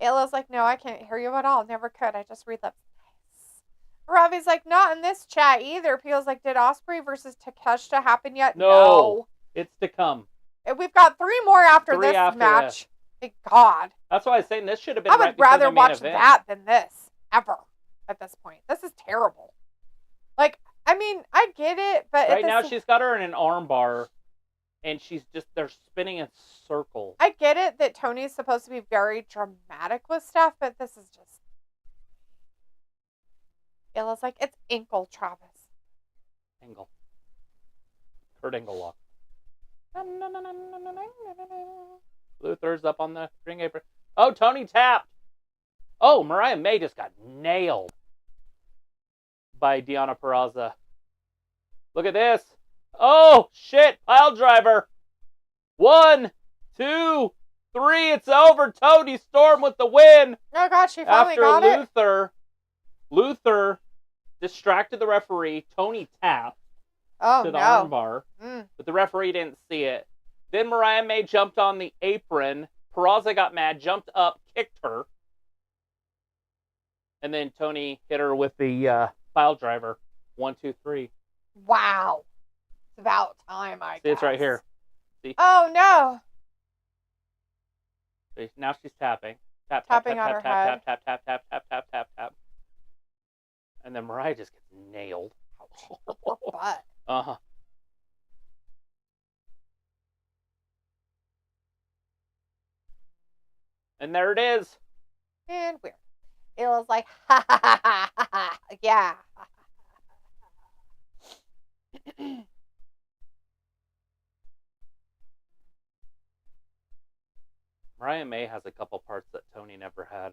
Ayla's like, no, I can't hear you at all. Never could. I just read lips. Nice. Robbie's like, not in this chat either. Peel's like, did Ospreay versus Takeshita happen yet? No. It's to come. And we've got 3 more after Three this after match. Thank God. That's why I was saying this should have been I right would before rather the main watch event. that than this. Ever. At this point. This is terrible. Like, I mean, I get it, but... Right now she's got her in an arm bar, and they're spinning in circles. I get it that Tony's supposed to be very dramatic with stuff, but this is just... Ayla's like, it's ankle, Travis. Angle. Kurt Angle lock. Luther's up on the ring apron. Oh, Toni tapped. Oh, Mariah May just got nailed by Deonna Purrazzo. Look at this. Oh, shit. Pile driver. 1, 2, 3. It's over. Toni Storm with the win. Oh, God, she finally After got it. Luther distracted the referee. Toni tapped Oh, to the no. armbar, Mm. but the referee didn't see it. Then Mariah May jumped on the apron. Purrazzo got mad, jumped up, kicked her. And then Toni hit her with the pile driver. 1, 2, 3. Wow. It's about time, I See, guess. it's right here. See? Oh, no. See, now she's tapping. Tap, tap, Tapping tap, on her tap, tap, head. tap, tap, tap, tap, tap, tap, tap. And then Mariah just gets nailed. But Uh-huh. And there it is. and weird. It was like, ha ha ha ha ha ha. Yeah. Mariah May has a couple parts that Toni never had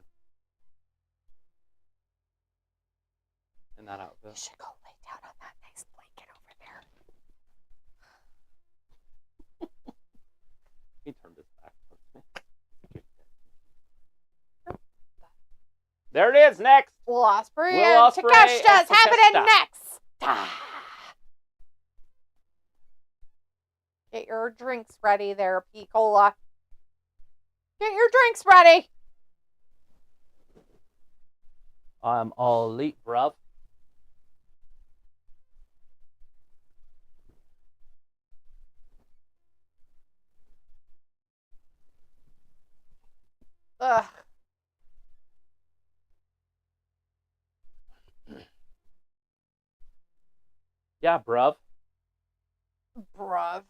in that You outfit. should go lay down on that nice blanket over there. He turned his back towards me. There it is. Next. Will Ospreay Will and Ospreay Takeshita's and happening Takeshita. next. Get your drinks ready there, Picola. Get your drinks ready. I'm all elite, bruv. Ugh. Yeah, bruv. Bruv.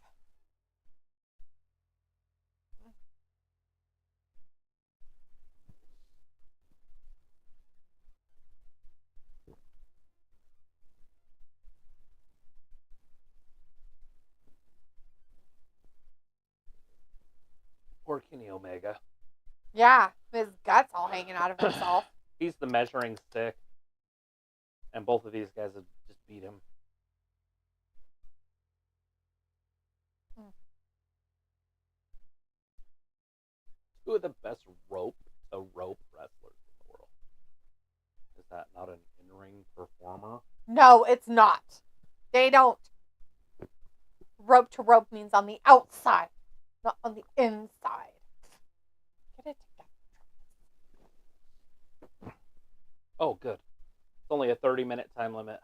Poor Kenny Omega. Yeah, his guts all hanging out of himself. He's the measuring stick. And both of these guys have just beat him. Two of the best rope wrestlers in the world. Is that not an in-ring performer? No, it's not. They don't. Rope to rope means on the outside, not on the inside. Get it together. Oh, good. It's only a 30-minute time limit.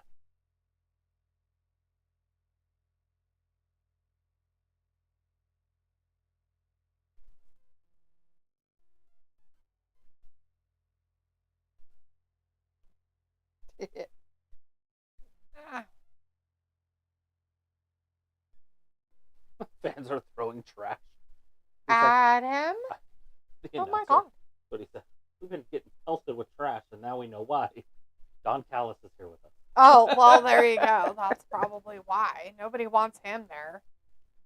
Fans are throwing trash. He's like, Adam? the Oh my announcer, god. What he said. We've been getting pelted with trash, and now we know why. Don Callis is here with us. Oh, well, there you go. That's probably why. Nobody wants him there.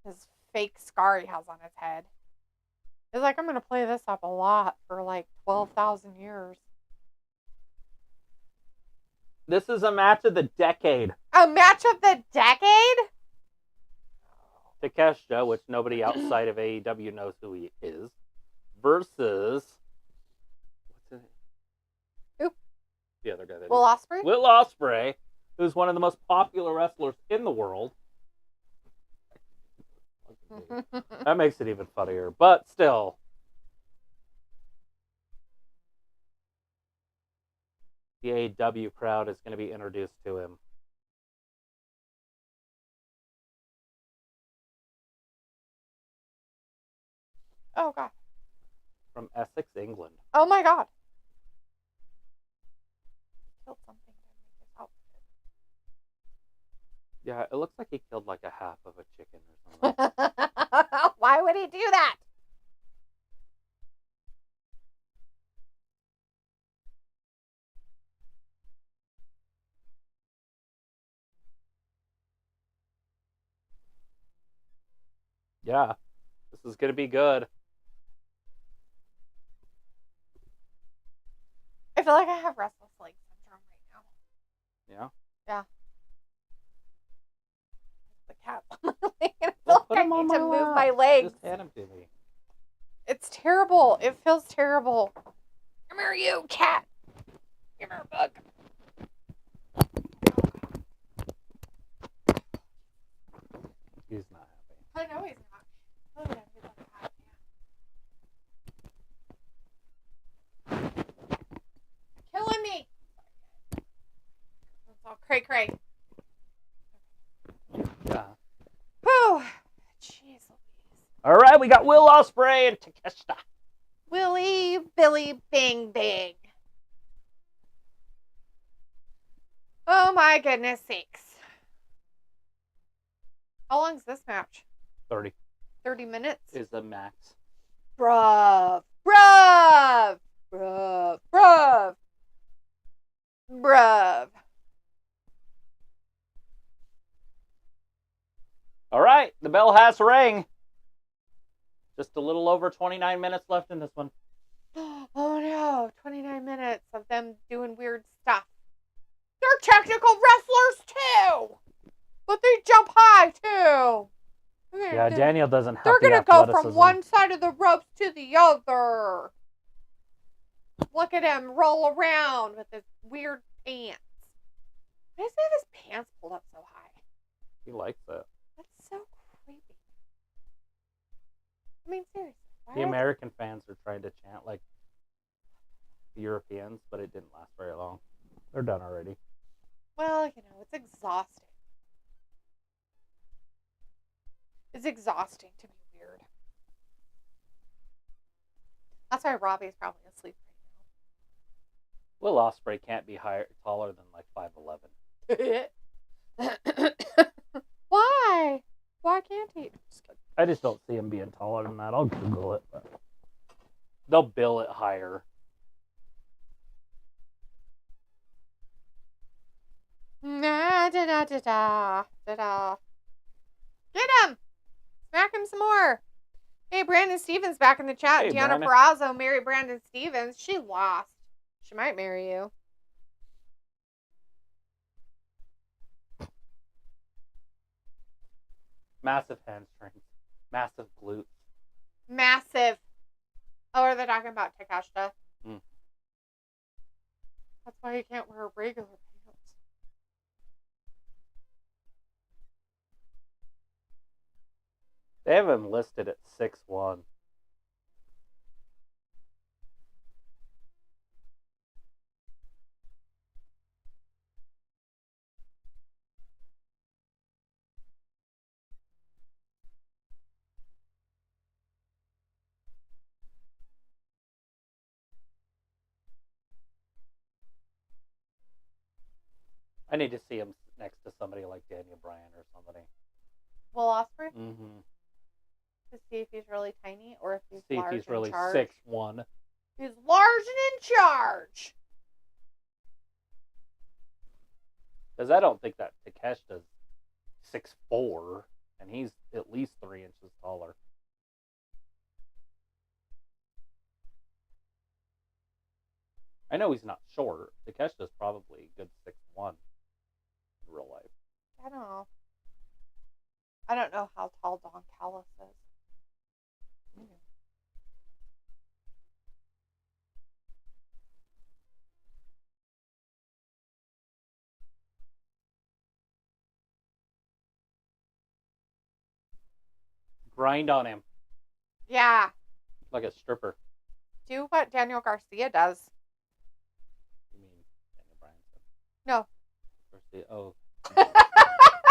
His fake scar he has on his head. He's like, I'm going to play this up a lot for like 12,000 years. This is a match of the decade. A match of the decade? Takeshita, which nobody outside of AEW knows who he is, versus what's his name? Who? The other guy. That Will Ospreay? Will Ospreay, who's one of the most popular wrestlers in the world. That makes it even funnier, but still. The AEW crowd is going to be introduced to him. Oh, God. From Essex, England. Oh, my God. He killed something to make his outfit. Yeah, it looks like he killed like a half of a chicken or something. Why would he do that? Yeah, this is going to be good. I feel like I have restless leg syndrome right now. Yeah? Yeah. The cat's on my leg. I Well, feel put like I him on need to my move lap. my legs. Just hand him to me. It's terrible. It feels terrible. Come here, you cat. Come here, bug. He's not happy. I know he's not. Look at him. He's like a hot man. Killing me. It's all cray-cray. Yeah. Whew. Jeez Louise. All right, we got Will Ospreay and Takeshita. Willie, Billy, Bing, Bing. Oh my goodness sakes. How long's this match? 30 30 minutes? is the max. Bruv. Bruv. Bruv. Bruv. Bruv. All right, the bell has rang. Just a little over 29 minutes left in this one. Oh no, 29 minutes of them doing weird stuff. They're technical wrestlers too! But they jump high too! Yeah, Daniel doesn't have They're the gonna go athleticism. from one side of the ropes to the other. Look at him roll around with his weird pants. Why does he have his pants pulled up so high? He likes it. That's so creepy. I mean, seriously. The American fans are trying to chant like the Europeans, but it didn't last very long. They're done already. Well, you know, it's exhausting. It's exhausting to be weird. That's why Robbie's probably asleep Will Ospreay can't be taller than like 5'11". Why? Why can't he? I just don't see him being taller than that. I'll Google it. But they'll bill it higher. Nah, da da da da da da. Get him! Smack him some more. Hey, Brandon Stevens back in the chat. Hey, Deonna Brandon. Purrazzo married Brandon Stevens. She lost. She might marry you. Massive hamstrings. Massive glutes. Massive. Oh, are they talking about Takeshita? Mm. That's why you can't wear regular pants. They have him listed at 6'1". I need to see him next to somebody like Daniel Bryan or somebody. Will Ospreay? Mm-hmm. To see if he's really tiny or if he's See large if he's in really charge. 6'1". He's large and in charge. Because I don't think that Takeshita's 6'4", and he's at least 3 inches taller. I know he's not short. Takeshita's probably a good 6'1" in real life. I don't know. I don't know how tall Don Callis is. Grind on him Yeah. like a stripper. Do what Daniel Garcia does. You mean Daniel Bryanson? No. Garcia. Oh.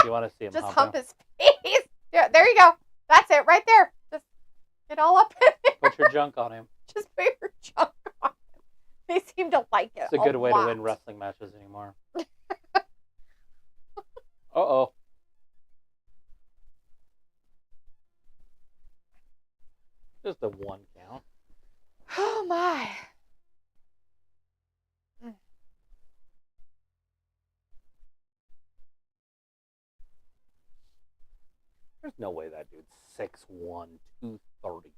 You want to see him Just hump hump his face. Yeah, there you go. That's it right there. Just get all up in there. Put your junk on him. Just put your junk on him. They seem to like it. It's a good way lot. to win wrestling matches anymore. Uh-oh. Just a 1 count. Oh my. There's no way that dude's 6'1", 230.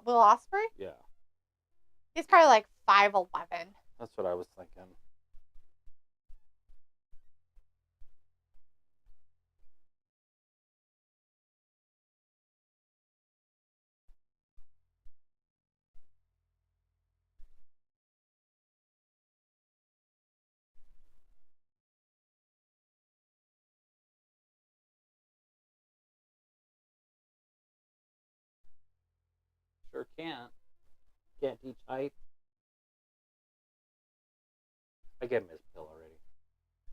Will Ospreay? Yeah, He's probably like 5'11". that's what I was thinking. Sure can't. Can't teach height. I gave him his pill already.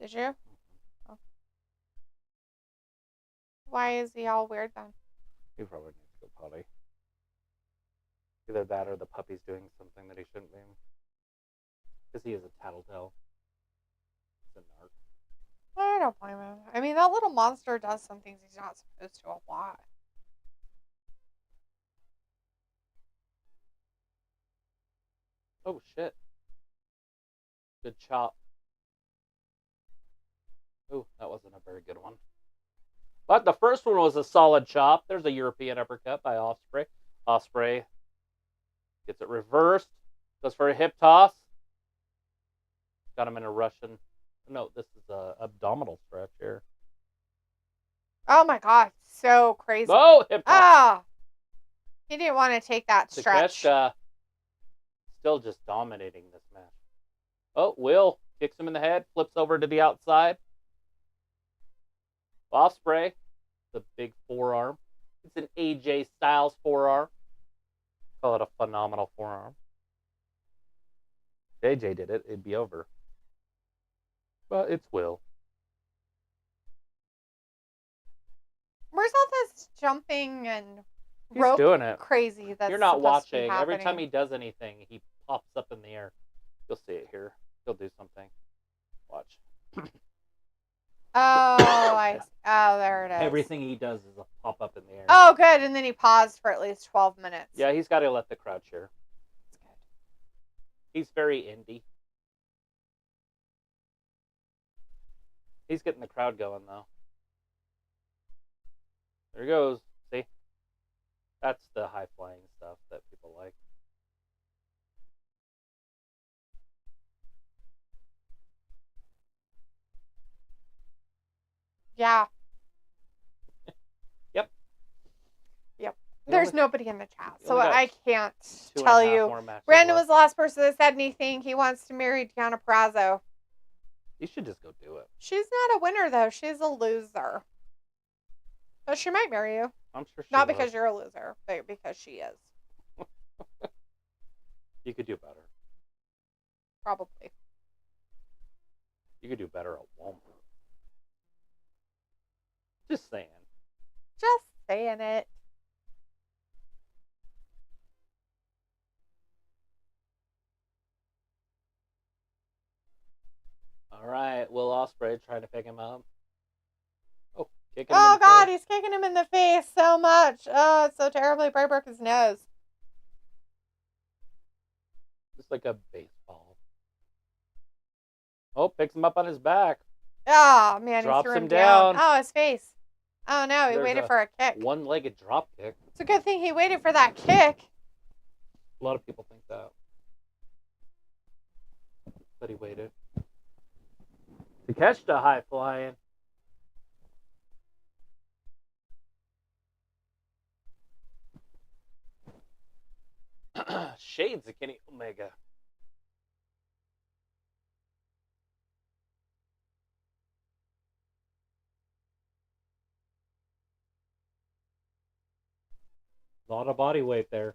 Did you? Oh. Why is he all weird then? He probably needs to go potty. Either that or the puppy's doing something that he shouldn't be. Because he is a tattletale. He's a narc. I don't blame him. I mean, that little monster does some things he's not supposed to a lot. Oh, shit. Good chop. Oh, that wasn't a very good one. But the first one was a solid chop. There's a European uppercut by Ospreay. Ospreay gets it reversed. Goes for a hip toss. Got him in a Russian. No, this is a abdominal stretch here. Oh my god, so crazy. Oh, hip toss. Ah! He didn't want to take that stretch. Takeshita still just dominating this match. Oh, Will kicks him in the head, flips over to the outside. Ospreay, the big forearm. It's an AJ Styles forearm. Call it a phenomenal forearm. If AJ did it, it'd be over. But it's Will. Where's all this jumping and He's rope doing it. crazy that's You're not supposed to be watching. Every happening? time he does anything, he pops up in the air. You'll see it here. He'll do something. Watch. Oh, there it is. Everything he does is a pop up in the air. Oh, good. And then he paused for at least 12 minutes. Yeah, he's got to let the crowd cheer. That's good. He's very indie. He's getting the crowd going, though. There he goes. See? That's the high-flying stuff that people like. Yeah. Yep. There's nobody in the chat, so only got I can't 2.5 tell you. more matches Brandon left. was the last person that said anything. He wants to marry Deonna Purrazzo. You should just go do it. She's not a winner, though. She's a loser. But she might marry you. I'm sure she Not will. because you're a loser, but because she is. You could do better. Probably. You could do better at Walmart. Just saying. Just saying it. All All right, Will Ospreay trying to pick him up. Oh, kicking him in Oh, the God, face. he's kicking him in the face so much. Oh, it's so terribly. Probably broke his nose. Just like a baseball. Oh, picks him up on his back. Oh, man, he Drops threw him him down. down. Oh, his face. Oh, no, he There's waited a for a kick. One-legged drop kick. It's a good thing he waited for that kick. A lot of people think that. But he waited. Takeshita high flying. Shades of Kenny Omega. A lot of body weight there.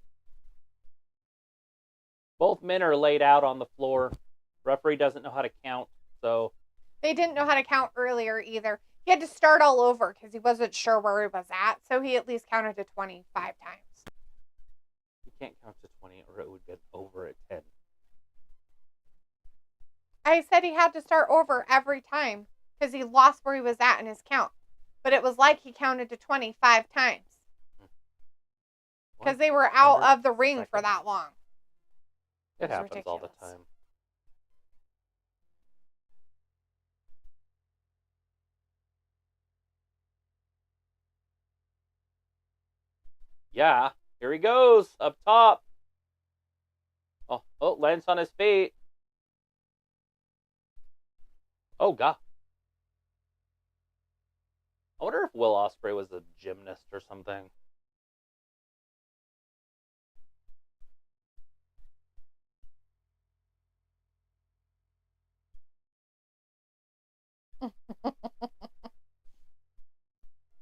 Both men are laid out on the floor. Referee doesn't know how to count, so They didn't know how to count earlier either. He had to start all over because he wasn't sure where he was at, so he at least counted to 25 times. you can't count to 20 or it would get over at 10. I said he had to start over every time because he lost where he was at in his count. But it was like he counted to 25 times because they were out of the ring for that long. It It's happens all the ridiculous. time. Yeah, here he goes up top. Oh, lands on his feet. Oh, God. I wonder if Will Ospreay was a gymnast or something.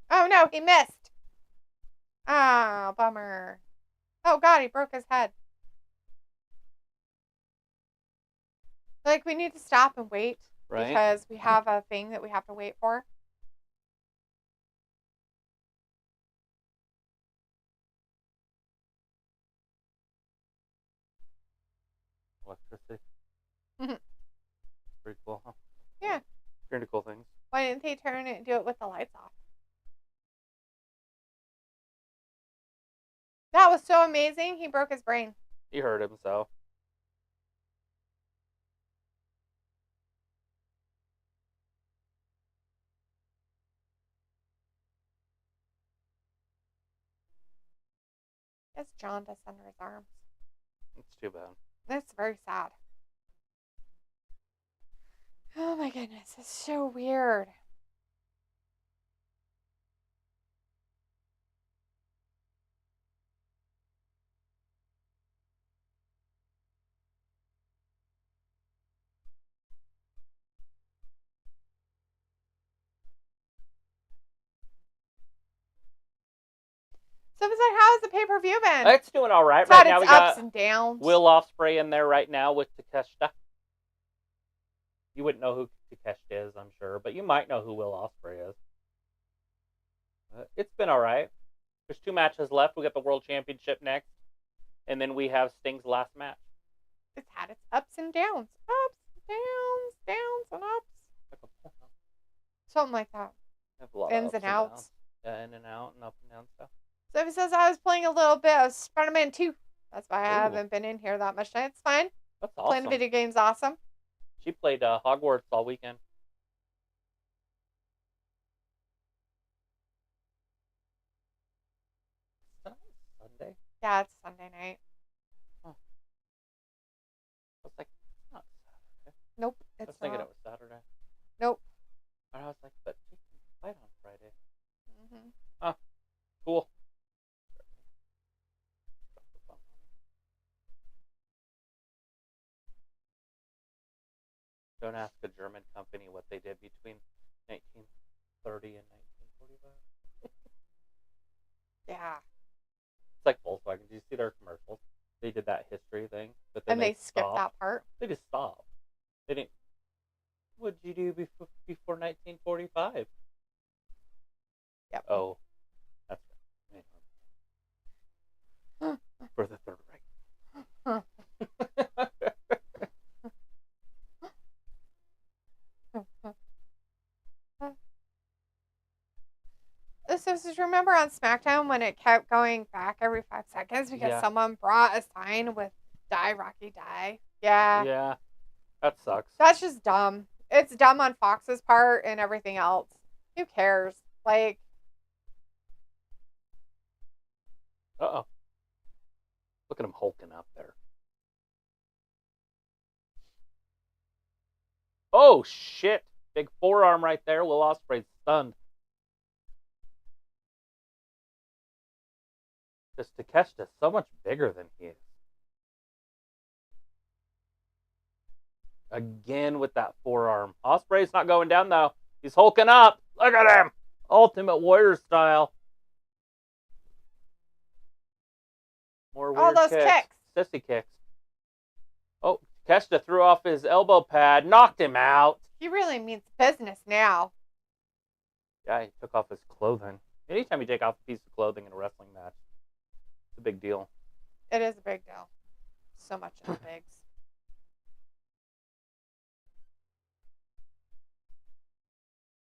Oh, no, he missed. Oh, bummer. Oh, God, he broke his head. Like, we need to stop and wait Right? because we have a thing that we have to wait for. Electricity. Mhm. Pretty cool, huh? Yeah. Pretty cool things. Why didn't they turn it and do it with the lights off? That was so amazing. He broke his brain. He hurt himself. He has jaundice under his arms. It's too bad. That's very sad. Oh my goodness, it's so weird. So it's like, how's the pay-per-view been? It's doing all right. It's Right had now its we ups got and downs. Will Ospreay in there right now with Takeshita. You wouldn't know who Takeshita is, I'm sure, but you might know who Will Ospreay is. It's been all right. There's 2 matches left. We got the World Championship next, and then we have Sting's last match. It's had its ups and downs. Ups, downs, downs, and ups. Something like that. Have a lot Ins of and ups outs. downs. Yeah, in and out and up and down stuff. So he says I was playing a little bit of Spider-Man 2. That's why I Ooh. haven't been in here that much tonight. It's fine. That's Playing awesome. video games awesome. She played Hogwarts all weekend. Sunday? Yeah, it's Sunday night. I was like, it's not Saturday. Nope, I it's was thinking not. it was Saturday. Nope. And I was like, but she can fight on Friday. Mm-hmm. Cool. Don't ask a German company what they did between 1930 and 1945. Yeah. It's like Volkswagen. Did you see their commercials? They did that history thing, but then And they skipped stopped. that part. They just stopped. They didn't. What did you do before 1945? Yep. Oh, that's right. For the Third Reich. So remember on SmackDown when it kept going back every 5 seconds because Yeah. someone brought a sign with "Die Rocky Die"? Yeah. Yeah, that sucks. That's just dumb. It's dumb on Fox's part and everything else. Who cares? Like, Uh-oh. Look at him hulking up there. Oh, shit. Big forearm right there. Will Ospreay's stunned. This Takeshita's so much bigger than he is. Again with that forearm. Ospreay's not going down, though. He's hulking up. Look at him. Ultimate Warrior style. More weird all those kicks. Sissy kicks. Oh, Takeshita threw off his elbow pad. Knocked him out. He really means business now. Yeah, he took off his clothing. Anytime you take off a piece of clothing in a wrestling match, it's a big deal. It is a big deal. So much in the bigs.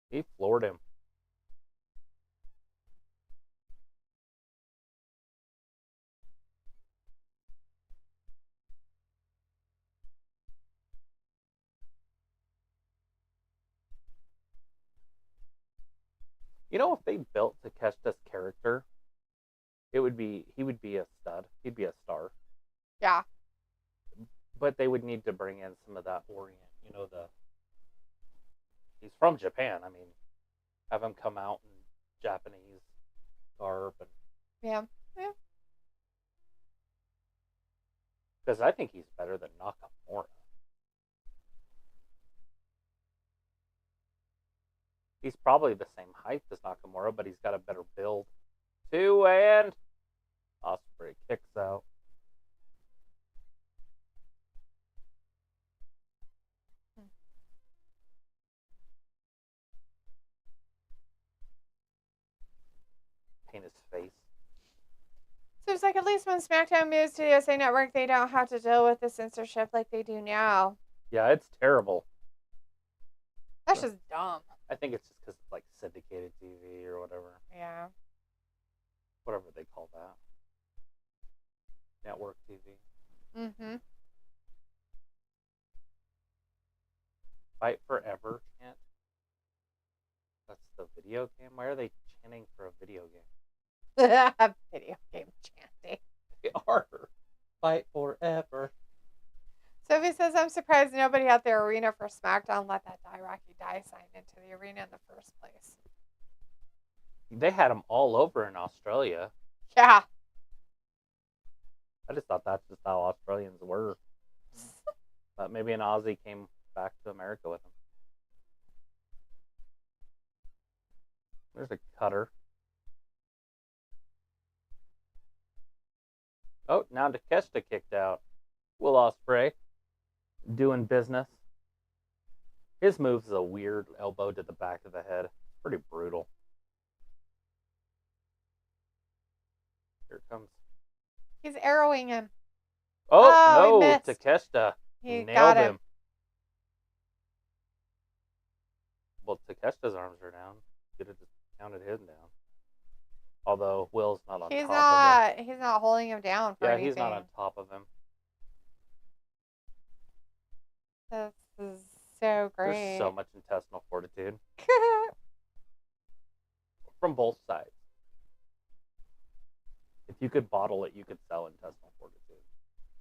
He floored him. You know, if they built Takeshita's character, he would be a stud. He'd be a star. Yeah. But they would need to bring in some of that Orient. You know, he's from Japan. I mean, have him come out in Japanese garb and Yeah. because I think he's better than Nakamura. He's probably the same height as Nakamura, but he's got a better build. 2 and Ospreay kicks out. Paint his face. So it's like at least when SmackDown moves to USA Network, they don't have to deal with the censorship like they do now. Yeah, it's terrible. That's just dumb. I think it's just because it's like syndicated TV or whatever. Yeah. Whatever they call that. Network TV. Mm-hmm. Fight Forever chant. That's the video game? Why are they chanting for a video game? Video game chanting. They are. Fight Forever. Sophie says, I'm surprised nobody at the arena for SmackDown let that Die Rocky Die sign into the arena in the first place. They had them all over in Australia. Yeah. I just thought that's just how Australians were. But maybe an Aussie came back to America with them. There's a cutter. Oh, now Takeshita kicked out. Will Ospreay doing business. His move is a weird elbow to the back of the head. Pretty brutal. Here it comes. He's arrowing him. Oh, he no, missed. Takeshita He nailed got him. him. Well, Takeshita's arms are down. Could have just counted his down. Although Will's not on top of him. He's not holding him down for Yeah, anything. he's not on top of him. This is so great. There's so much intestinal fortitude from both sides. If you could bottle it, you could sell intestinal fortitude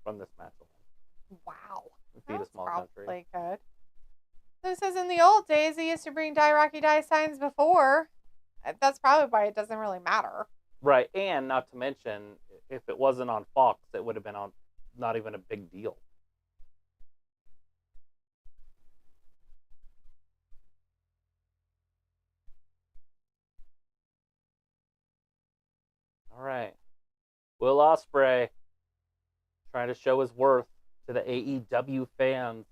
from this match alone. Wow. Feed a That's small probably country. good. So it says in the old days, they used to bring Die Rocky Die signs before. That's probably why it doesn't really matter. Right, and not to mention, if it wasn't on Fox, it would have been on not even a big deal. All right. Will Ospreay trying to show his worth to the AEW fans.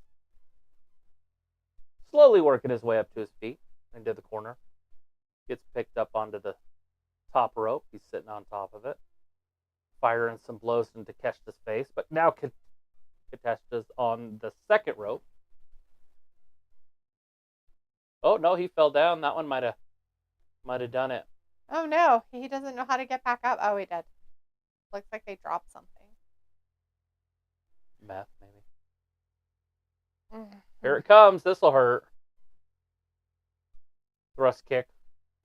Slowly working his way up to his feet into the corner. Gets picked up onto the top rope. He's sitting on top of it. Firing some blows into Takeshita's face. But now Takeshita's on the second rope. Oh, no, he fell down. That one might have done it. Oh no, he doesn't know how to get back up. Oh, he did. Looks like they dropped something. Meth, maybe. Mm-hmm. Here it comes. This'll hurt. Thrust kick.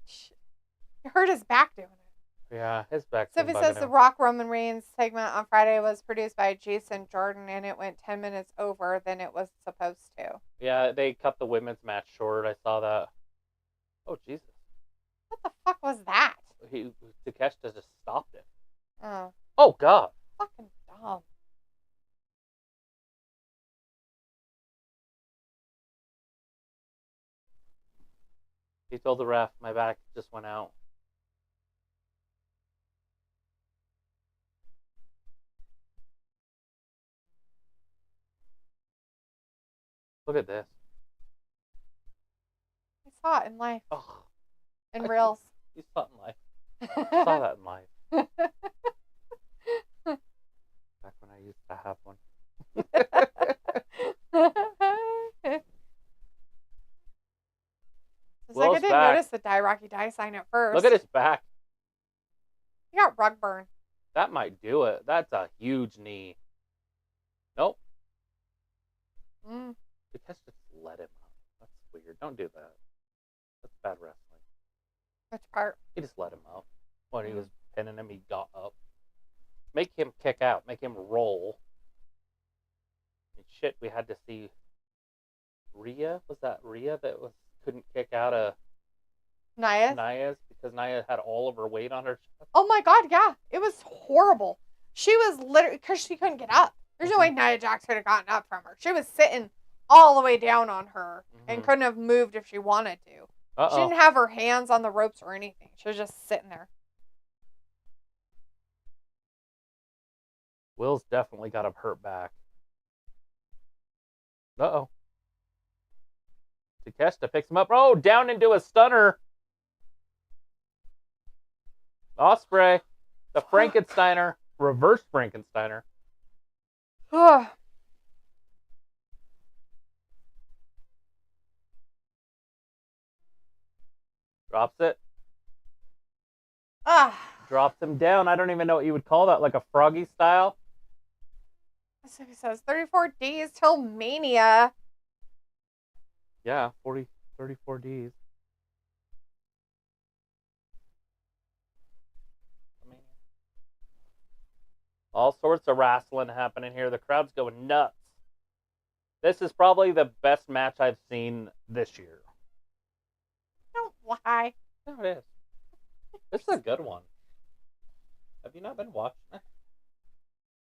He hurt his back doing it. Yeah, his back's So been if it bugging says the him. Rock Roman Reigns segment on Friday was produced by Jason Jordan and it went 10 minutes over than it was supposed to. Yeah, they cut the women's match short. I saw that. Oh, Jesus. What the fuck was that? Takeshita just stopped it. Oh, Oh, God. fucking dumb. He told the ref, my back just went out. Look at this. I saw it in life. Oh, In reels. you saw it in life. I saw that in life. Back when I used to have one. It's like I Will's didn't back. notice the Die Rocky Die sign at first. Look at his back. He got rug burn. That might do it. That's a huge knee. Nope. Mm. Takeshita just let him up. That's weird. Don't do that. That's bad wrestling. Which part? He just let him up. When he was pinning him, he got up. Make him kick out. Make him roll. And shit, we had to see Rhea. Was that Rhea that couldn't kick out of Nia's because Nia had all of her weight on her chest? Oh my god, yeah. It was horrible. She was literally, because she couldn't get up. There's no way Nia Jax could have gotten up from her. She was sitting all the way down on her and couldn't have moved if she wanted to. She didn't have her hands on the ropes or anything. She was just sitting there. Will's definitely got a hurt back. Uh-oh. Takeshita picks him up. Oh, down into a stunner. Ospreay. The Frankensteiner. Reverse Frankensteiner. Ugh. Drops it. Ah. Drops him down. I don't even know what you would call that. Like a froggy style? So he says 34 days till Mania. Yeah, 34 Ds. All sorts of wrestling happening here. The crowd's going nuts. This is probably the best match I've seen this year. Don't lie. No, it is. This is a good one. Have you not been watching it?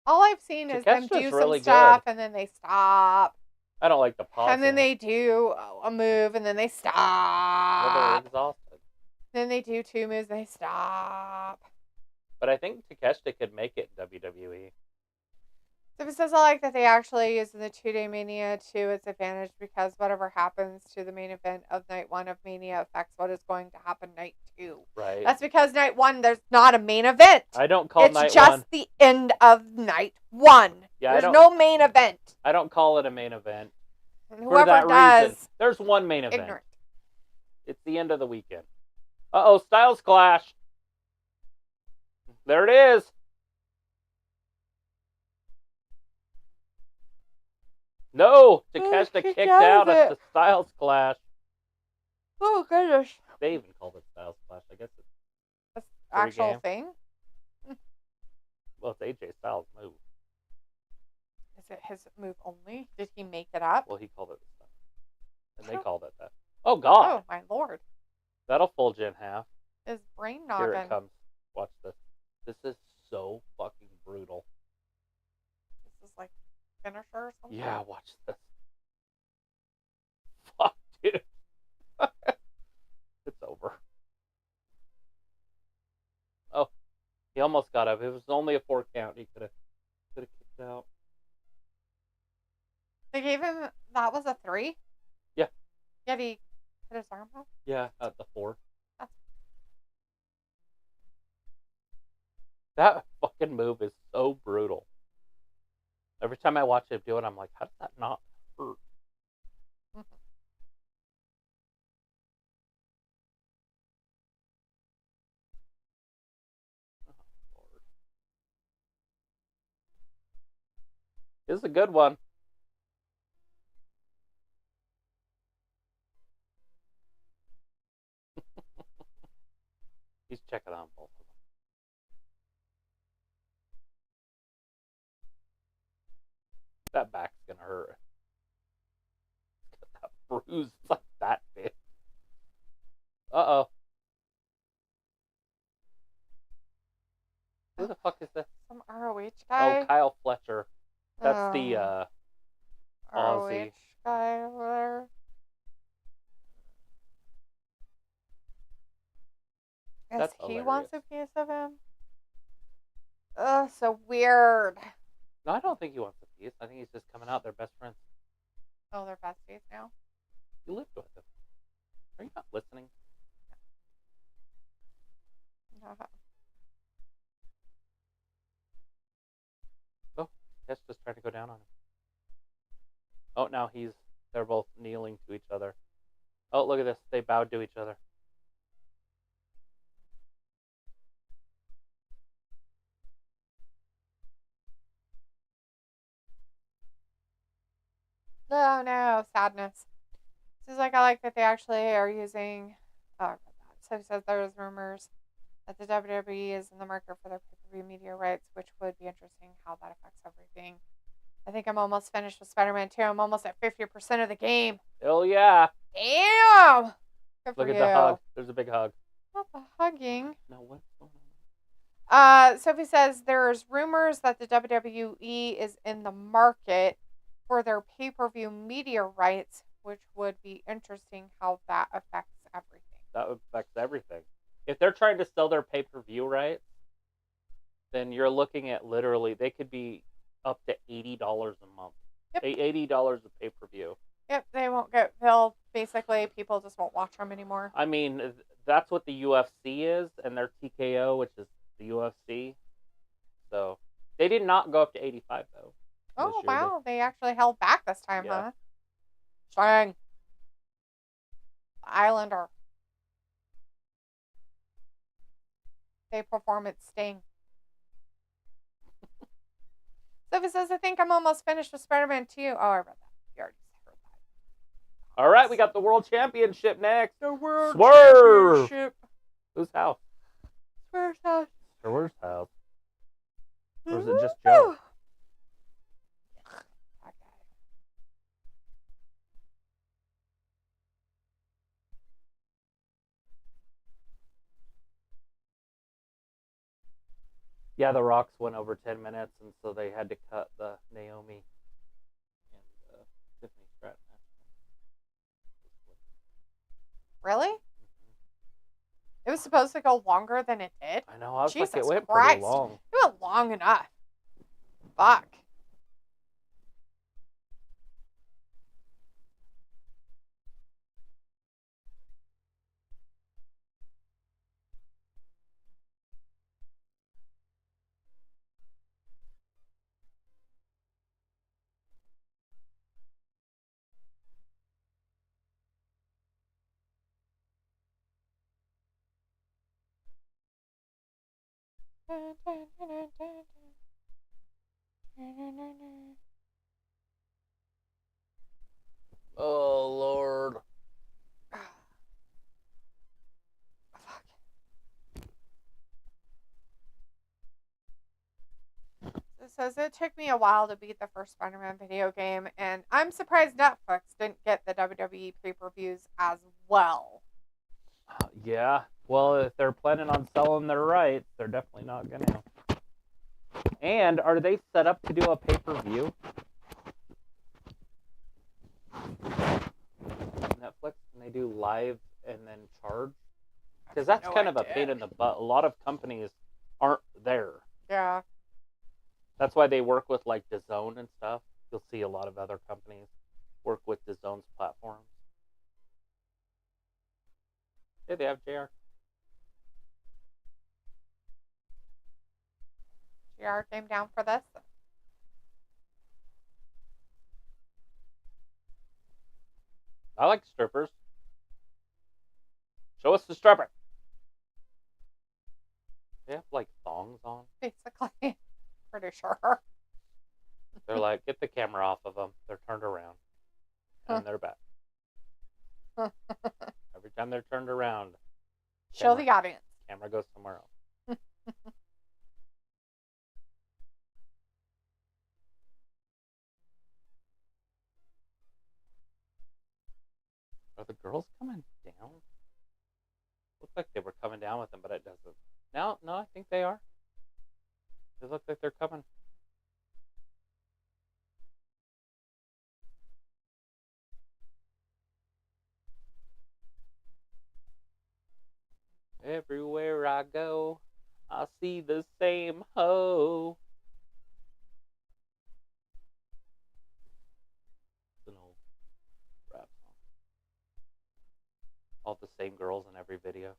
All I've seen is them Takeshita's do some really stuff good. and then they stop. I don't like the pause. And then they do a move and then they Well, stop. they're exhausted. Then they do two moves, they stop. But I think Takeshita could make it in WWE. So it says I like that they actually use the 2-day Mania to its advantage because whatever happens to the main event of night 1 of Mania affects what is going to happen night 2. Right. That's because night 1 there's not a main event. I don't call night It's just one. the end of night 1. Yeah, There's no main event. I don't call it a main event. And For whoever that does, reason. There's one main event. ignorant. It's the end of the weekend. Uh-oh, Styles Clash. There it is. No, Takeshita kicked out at the Styles Clash. Oh goodness. They even called it Styles Clash. I guess it's That's actual game. thing? well, it's AJ Styles' move. Is it his move only? Did he make it up? Well, he called it the Styles. And they called it that. Oh God, Oh my lord. that'll fold you in half. His brain Here noggin. it comes. Watch this. This is so fucking brutal. This is like finisher or something. Yeah, watch this. Fuck, dude. It's over. Oh, he almost got up. It was only a 4 count. He could have kicked out. They gave him that was a 3? Yeah. Yet he hit his arm off? Yeah, at the 4. That's- That fucking move is so brutal. Every time I watch him do it, I'm like, how does that not hurt? Mhm. This is a good one. He's checking on both of them. That back's gonna hurt. That bruise is like that big. Uh-oh. Who the fuck is that? Some ROH guy. Oh, Kyle Fletcher. That's the ROH Aussie. guy over there. Guess That's he wants a hilarious. piece of him. Ugh, so weird. No, I don't think he wants a piece. I think he's just coming out. They're best friends. Oh, they're besties now. You lived with him. Are you not listening? Uh-huh. Oh, that's just trying to go down on him. Oh, now they're both kneeling to each other. Oh, look at this. They bowed to each other. Oh no, sadness. This is like I like that they actually are using. Oh, so he says there's rumors that the WWE is in the market for their pay-per-view media rights, which would be interesting how that affects everything. I think I'm almost finished with Spider-Man 2. I'm almost at 50% of the game. Hell yeah. Damn! Good for Look at you. the hug. There's a big hug. Not the hugging. No, what's going on? Sophie says there's rumors that the WWE is in the market for their pay-per-view media rights, which would be interesting how that affects everything. That affects everything. If they're trying to sell their pay-per-view rights, then you're looking at literally, they could be up to $80 a month. Yep. $80 a pay-per-view. Yep, they won't get filled. Basically, people just won't watch them anymore. I mean, that's what the UFC is, and their TKO, which is the UFC. So, they did not go up to 85 though. Oh, this year. wow. They actually held back this time, Yeah. huh? Dang. The Islander. They perform its sting. Sophie says, I think I'm almost finished with Spider-Man 2. Oh, I read that. You already heard that. All right, we got the World Championship next. The World Swerve! Championship. Whose house? Swerve's house. Swerve's house. Or is it just Joe? That guy. Yeah, the Rocks went over 10 minutes, and so they had to cut the Naomi and Tiffany Stratton match. Really? It was supposed to go longer than it did? I know, I was Jesus like, it went Christ. pretty long. It went long enough. Fuck. Oh, Lord. It says it took me a while to beat the first Spider-Man video game, and I'm surprised Netflix didn't get the WWE pay-per-views as well. Yeah, well, if they're planning on selling their rights, they're definitely not going to. And are they set up to do a pay-per-view? Netflix, can they do live and then charge? Because that's kind of a pain in the butt. A lot of companies aren't there. Yeah. That's why they work with like DAZN and stuff. You'll see a lot of other companies work with DAZN's platforms. Yeah, they have JR. JR came down for this. I like strippers. Show us the stripper. They have like thongs on. Basically. Pretty sure. They're like, get the camera off of them. They're turned around. And they're back. Every time they're turned around, Show the audience. camera goes somewhere else. Are the girls coming down? Looks like they were coming down with them, but it doesn't. No, I think they are. They look like they're coming. Everywhere I go, I see the same hoe. It's an old rap song. All the same girls in every video.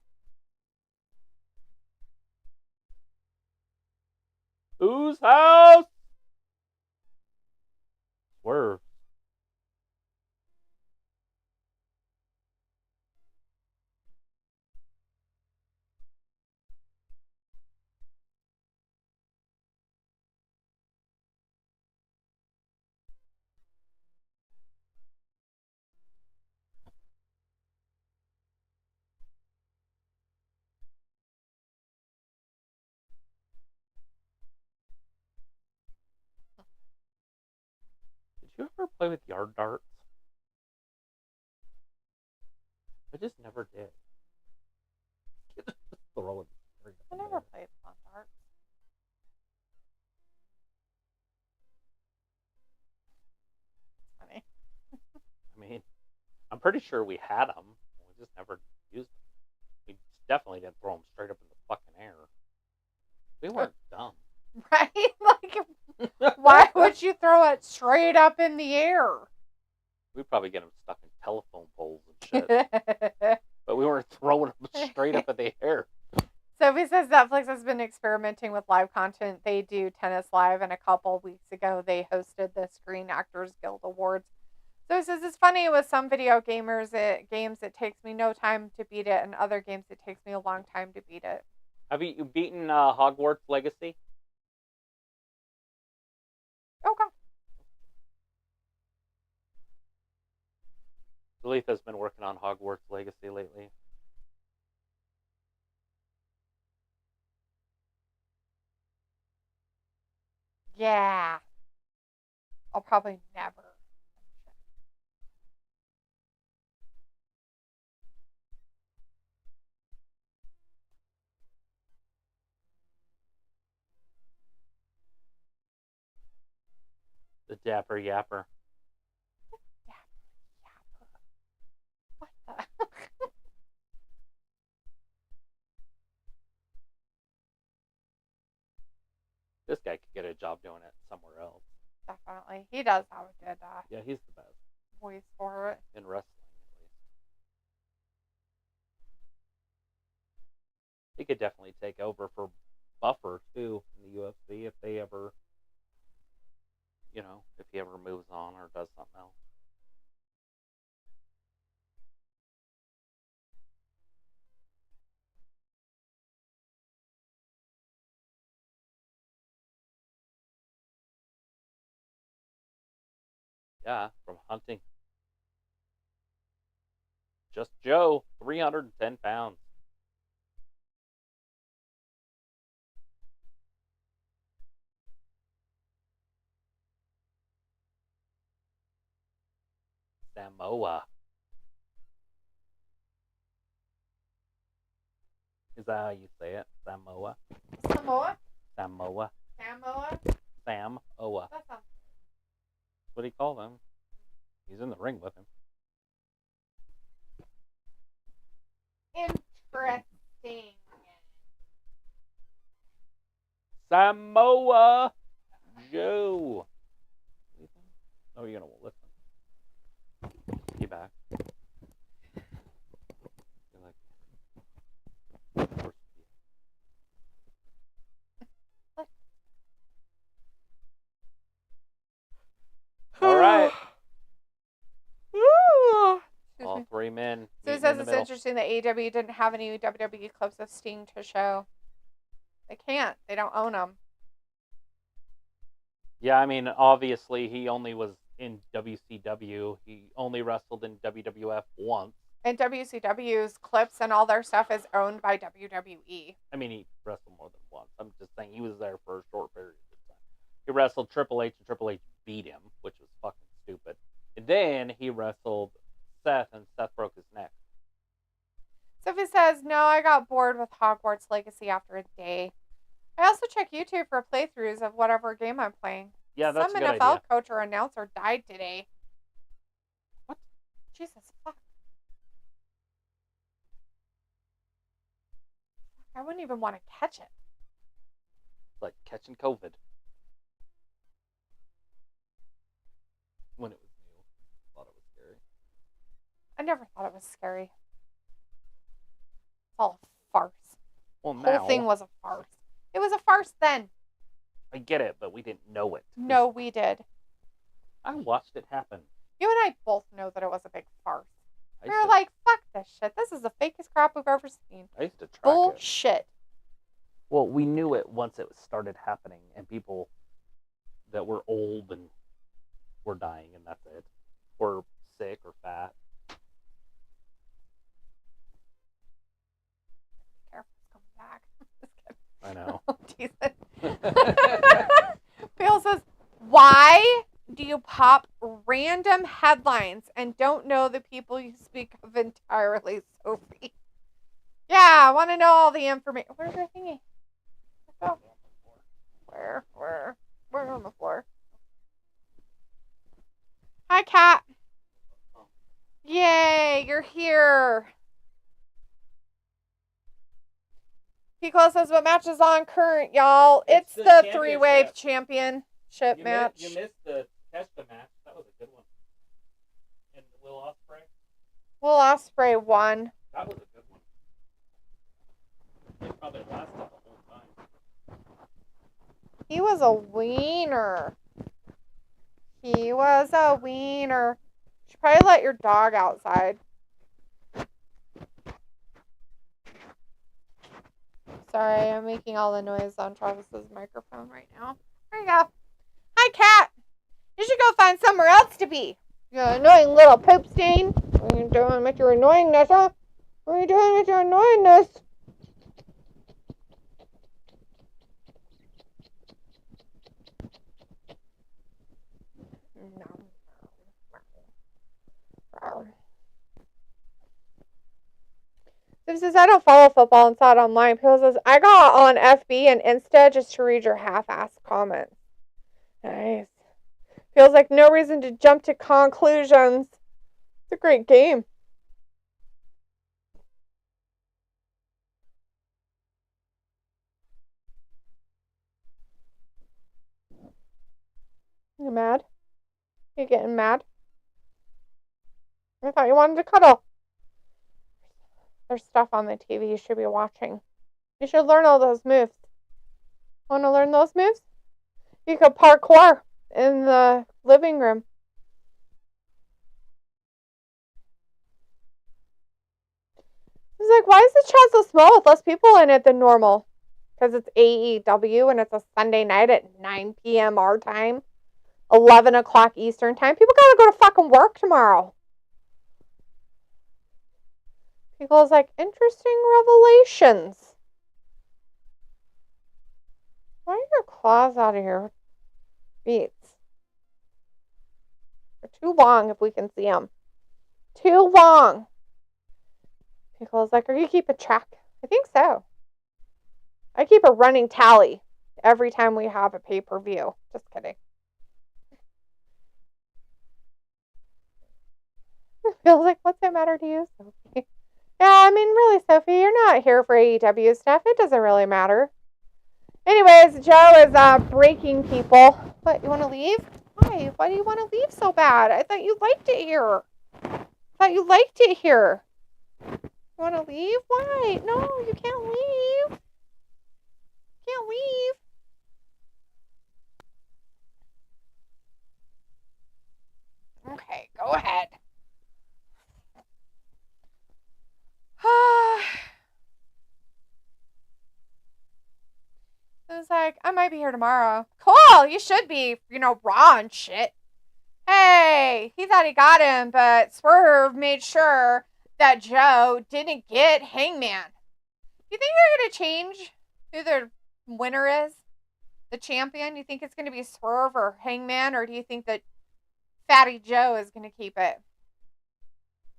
Whose house? Swerve. Did you ever play with yard darts? I just never did. Just throw it straight up I in the never air. played lawn darts. Funny. I mean, I'm pretty sure we had them. We just never used them. We definitely didn't throw them straight up in the fucking air. We weren't dumb. Right? Like, why would you throw it straight up in the air? We'd probably get them stuck in telephone poles and shit. But we weren't throwing them straight up in the air. Sophie says Netflix has been experimenting with live content. They do tennis live, and a couple weeks ago they hosted the Screen Actors Guild Awards. So it says it's funny with some video games it takes me no time to beat it, and other games it takes me a long time to beat it. Have you beaten Hogwarts Legacy? Okay. Letha's been working on Hogwarts Legacy lately. Yeah. I'll probably never. The Dapper Yapper. What the? This guy could get a job doing it somewhere else. Definitely. He does have a good Yeah, he's the best. voice for it. In wrestling, at least. He could definitely take over for Buffer, too, in the UFC if they ever, if he ever moves on or does something else. Yeah, from hunting. Just Joe, 310 pounds. Samoa. Is that how you say it? Samoa? Samoa? Samoa. Samoa? Samoa. That sounds What do you call them? He's in the ring with him. interesting. Samoa Joe. Oh, you're gonna listen. He back. You're like, of course. All right. Excuse All me. three men. So it meeting says in the it's middle. interesting that AEW didn't have any WWE clips of Sting to show. They can't. They don't own them. Yeah, I mean, obviously he only was in WCW. He only wrestled in WWF once. And WCW's clips and all their stuff is owned by WWE. I mean, he wrestled more than once. I'm just saying he was there for a short period of time. He wrestled Triple H, and Triple H beat him, which was fucking stupid. And then he wrestled Seth, and Seth broke his neck. Sophie says, no, I got bored with Hogwarts Legacy after a day. I also check YouTube for playthroughs of whatever game I'm playing. Yeah, that's Some a good NFL idea. coach or announcer died today. What? Jesus, fuck. I wouldn't even want to catch it. It's like catching COVID. When it was new. I thought it was scary. I never thought it was scary. It's all a farce. Well, The whole thing was a farce. It was a farce then. I get it, but we didn't know it. No, we did. I watched it happen. You and I both know that it was a big farce. I We used were to- like, fuck this shit. This is the fakest crap we've ever seen. I used to track it. Bullshit. Well, we knew it once it started happening, and people that were old and were dying, and that's it. Or sick or fat. Be careful, it's coming back. Just kidding. I know. Jesus. Bill says, why do you pop random headlines and don't know the people you speak of entirely, Sophie? Yeah, I want to know all the information. Where's your thingy? Oh. Where on the floor? Hi, Kat. Yay, you're here. Pico says, what match is on current, y'all? It's It's the the three-way championship. championship match. You missed the Takeshita match. That was a good one. And Will Ospreay. Will Ospreay won. That was a good one. It probably lasted the whole time. He was a wiener. He was a wiener. You should probably let your dog outside. Sorry, I'm making all the noise on Travis's microphone right now. There you go. Hi, Cat. You should go find somewhere else to be. You annoying little poop stain. What are you doing with your annoyingness, huh? What are you doing with your annoyingness? Sim says, I don't follow football and saw it online. People says, I got on FB and Insta just to read your half-ass comments. Nice. Feels like no reason to jump to conclusions. It's a great game. You mad? You getting mad? I thought you wanted to cuddle. There's stuff on the TV you should be watching. You should learn all those moves. Want to learn those moves? You could parkour in the living room. He's like, why is the chat so small with less people in it than normal? Because it's AEW and it's a Sunday night at 9 p.m. our time. 11 o'clock Eastern time. People gotta go to fucking work tomorrow. People's like, interesting revelations. Why are your claws out of your feet? They're too long if we can see them. Too long. People's like, are you keeping track? I think so. I keep a running tally every time we have a pay-per-view. Just kidding. Feels like, what's that matter to you, Sophie? Yeah, I mean, really, Sophie, you're not here for AEW stuff. It doesn't really matter. Anyways, Joe is breaking people. What, you want to leave? Why? Why do you want to leave so bad? I thought you liked it here. You want to leave? Why? No, you can't leave. Can't leave. Okay, go ahead. It was like, I might be here tomorrow. Cool! well, you should be, raw and shit. Hey, he thought he got him, but Swerve made sure that Joe didn't get Hangman. You think they're going to change who their winner is? The champion? You think it's going to be Swerve or Hangman, or do you think that Fatty Joe is going to keep it?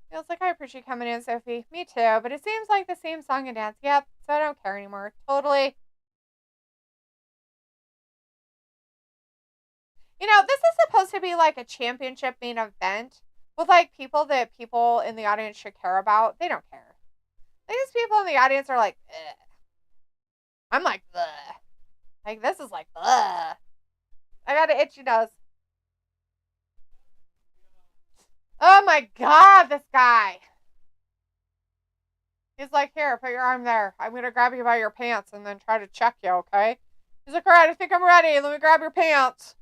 Feels like I appreciate you coming in, Sophie. Me too, but it seems like the same song and dance. Yep, so I don't care anymore. Totally. This is supposed to be like a championship main event with like people that people in the audience should care about. They don't care. These people in the audience are like, ugh. I'm like, ugh. Like, this is like, ugh. I got an itchy nose. Oh my God, this guy. He's like, here, put your arm there. I'm going to grab you by your pants and then try to check you, okay? He's like, all right, I think I'm ready. Let me grab your pants.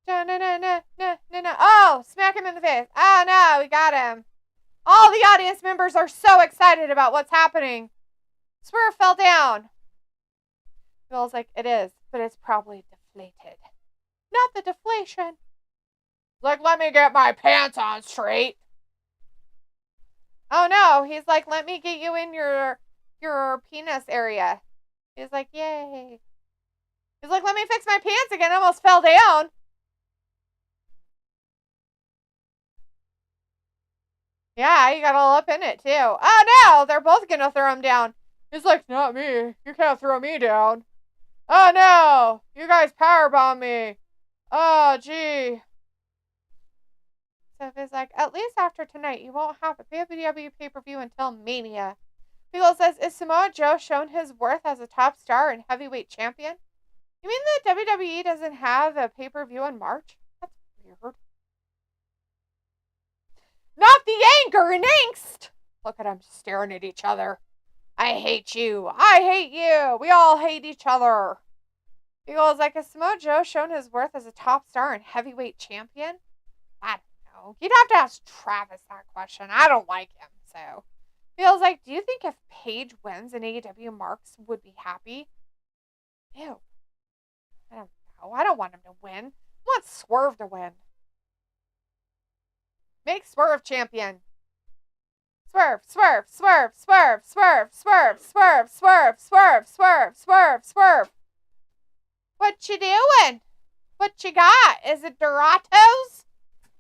Oh, smack him in the face. Oh, no, we got him. All the audience members are so excited about what's happening. Swerve fell down. Feels like it is, but it's probably deflated. Not the deflation. Like, let me get my pants on straight. Oh, no. He's like, let me get you in your penis area. He's like, yay. He's like, let me fix my pants again. I almost fell down. Yeah, you got all up in it, too. Oh, no. They're both going to throw him down. He's like, not me. You can't throw me down. Oh, no. You guys powerbomb me. Oh, gee. So it's like, at least after tonight, you won't have a AEW pay-per-view until Mania. People says, is Samoa Joe shown his worth as a top star and heavyweight champion? You mean that WWE doesn't have a pay-per-view in March? That's weird. Not the anger and angst! Look at them staring at each other. I hate you. I hate you. We all hate each other. He goes like, is Samoa Joe shown his worth as a top star and heavyweight champion? I don't know. You'd have to ask Travis that question. I don't like him, so. Feels like, do you think if Paige wins and AEW Marks would be happy? Ew. I don't know. I don't want him to win. I want Swerve to win. Make Swerve champion. Swerve, swerve, swerve, swerve, swerve, swerve, swerve, swerve, swerve, swerve, swerve, swerve. What you doing? What you got? Is it Doratos?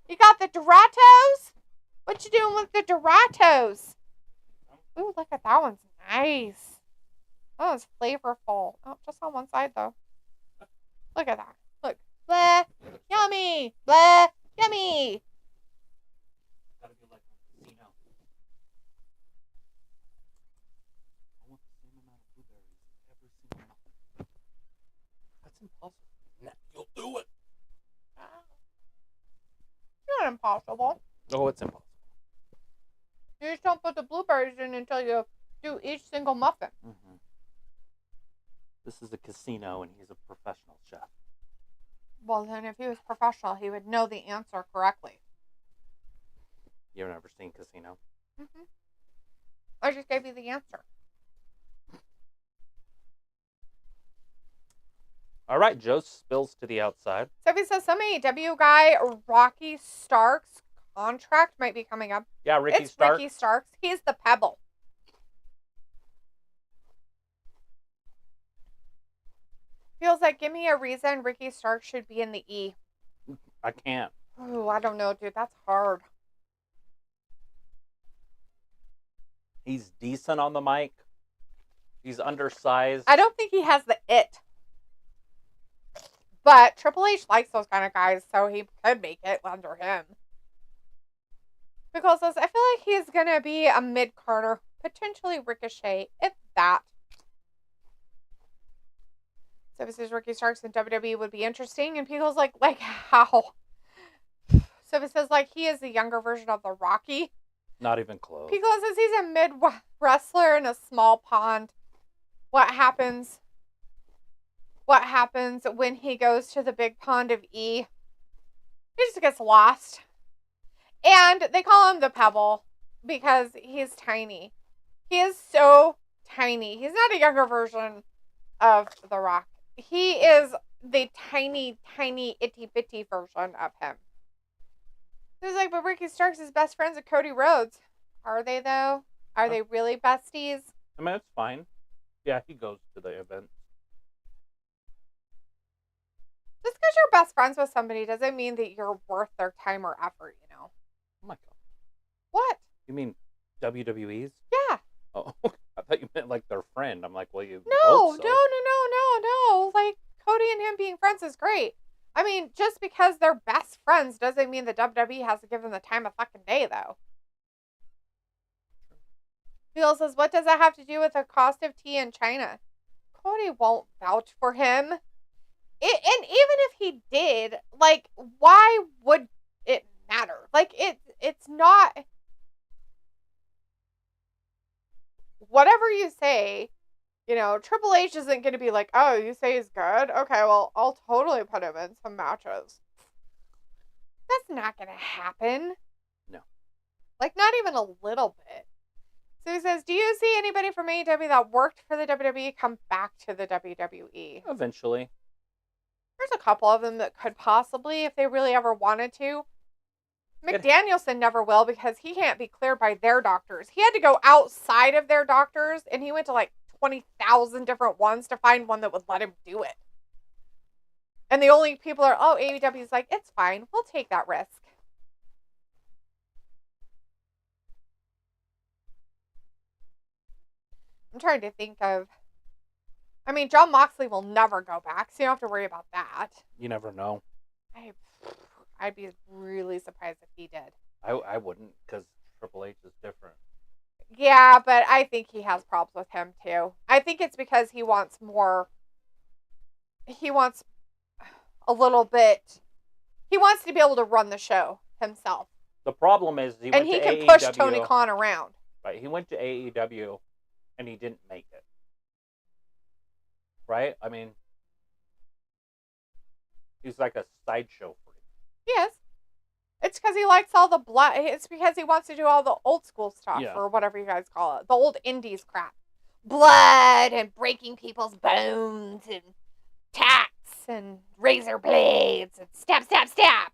You got the Doratos? What you doing with the Doratos? Ooh, look at that one's nice. That one's flavorful. Oh, just on one side though. Look at that. Look. Blah. Yummy. Blah. Yummy. Gotta be like a casino. I want the same amount of blueberries in every single muffin. That's impossible. Nah, you'll do it. It's not impossible. Oh, it's impossible. You just don't put the blueberries in until you do each single muffin. Mm-hmm. This is a casino, and he's a professional chef. Well, then if he was professional, he would know the answer correctly. You've never seen Casino? Mm-hmm. I just gave you the answer. All right, Joe spills to the outside. So he says some AEW guy, Rocky Stark's contract might be coming up. Yeah, Ricky It's Stark. Ricky Starks. He's the Pebble. Feels like, give me a reason Ricky Stark should be in the E. I can't. Ooh, I don't know, dude. That's hard. He's decent on the mic. He's undersized. I don't think he has the it. But Triple H likes those kind of guys, so he could make it under him. Because I feel like he's going to be a mid-carder, potentially Ricochet, if that. So this is Ricky Starks in WWE would be interesting, and people's like how? So it says like he is the younger version of the Rocky. Not even close. Pico says he's a mid wrestler in a small pond. What happens? What happens when he goes to the big pond of E? He just gets lost. And they call him the Pebble because he's tiny. He is so tiny. He's not a younger version of The Rock. He is the tiny, tiny, itty bitty version of him. He was like, but Ricky Starks is best friends with Cody Rhodes. Are they, though? Are they really besties? I mean, it's fine. Yeah, he goes to the event. Just because you're best friends with somebody doesn't mean that you're worth their time or effort, you know? Oh my god. What? You mean WWE's? Yeah. Oh, I thought you meant like their friend. I'm like, well, you No, hope so. no. Like, Cody and him being friends is great. I mean, just because they're best friends doesn't mean the WWE has to give them the time of fucking day, though. Phil says, what does that have to do with the cost of tea in China? Cody won't vouch for him. And even if he did, like, why would it matter? Like, it's not... Whatever you say, you know, Triple H isn't going to be like, oh, you say he's good? Okay, well, I'll totally put him in some matches. That's not going to happen. No. Like, not even a little bit. So he says, do you see anybody from AEW that worked for the WWE come back to the WWE? Eventually. There's a couple of them that could possibly, if they really ever wanted to. Danielson never will because he can't be cleared by their doctors. He had to go outside of their doctors, and he went to like 20,000 different ones to find one that would let him do it. And the only people are, oh, AEW is like, it's fine. We'll take that risk. I'm trying to think of... I mean, John Moxley will never go back, so you don't have to worry about that. You never know. I'd be really surprised if he did. I wouldn't, because Triple H is different. Yeah, but I think he has problems with him, too. I think it's because he wants more... He wants a little bit... He wants to be able to run the show himself. The problem is he went to AEW. And he can push Tony Khan around. Right, he went to AEW, and he didn't make it. Right? I mean, he's like a sideshow freak. Yes. It's because he likes all the blood. It's because he wants to do all the old school stuff, or whatever you guys call it. The old indies crap. Blood and breaking people's bones and tacks and razor blades and stab, stab, stab.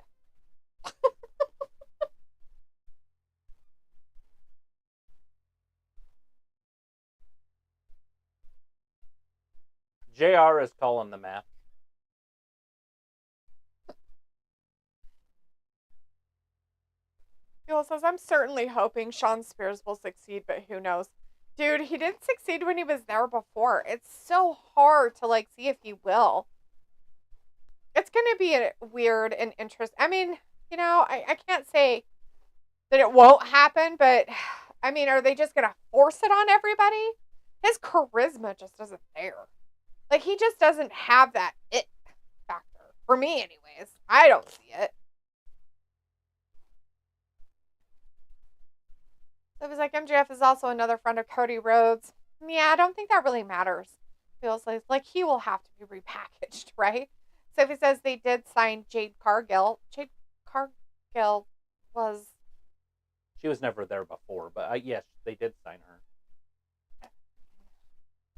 JR is calling the match. Phil says, I'm certainly hoping Shawn Spears will succeed, but who knows? Dude, he didn't succeed when he was there before. It's so hard to, like, see if he will. It's going to be weird and interesting. I mean, you know, I can't say that it won't happen, but, I mean, are they just going to force it on everybody? His charisma just isn't there. Like, he just doesn't have that it factor. For me, anyways. I don't see it. So it was like, MJF is also another friend of Cody Rhodes. Yeah, I don't think that really matters. Feels like he will have to be repackaged, right? So if he says they did sign Jade Cargill. Jade Cargill was... She was never there before, but yes, they did sign her.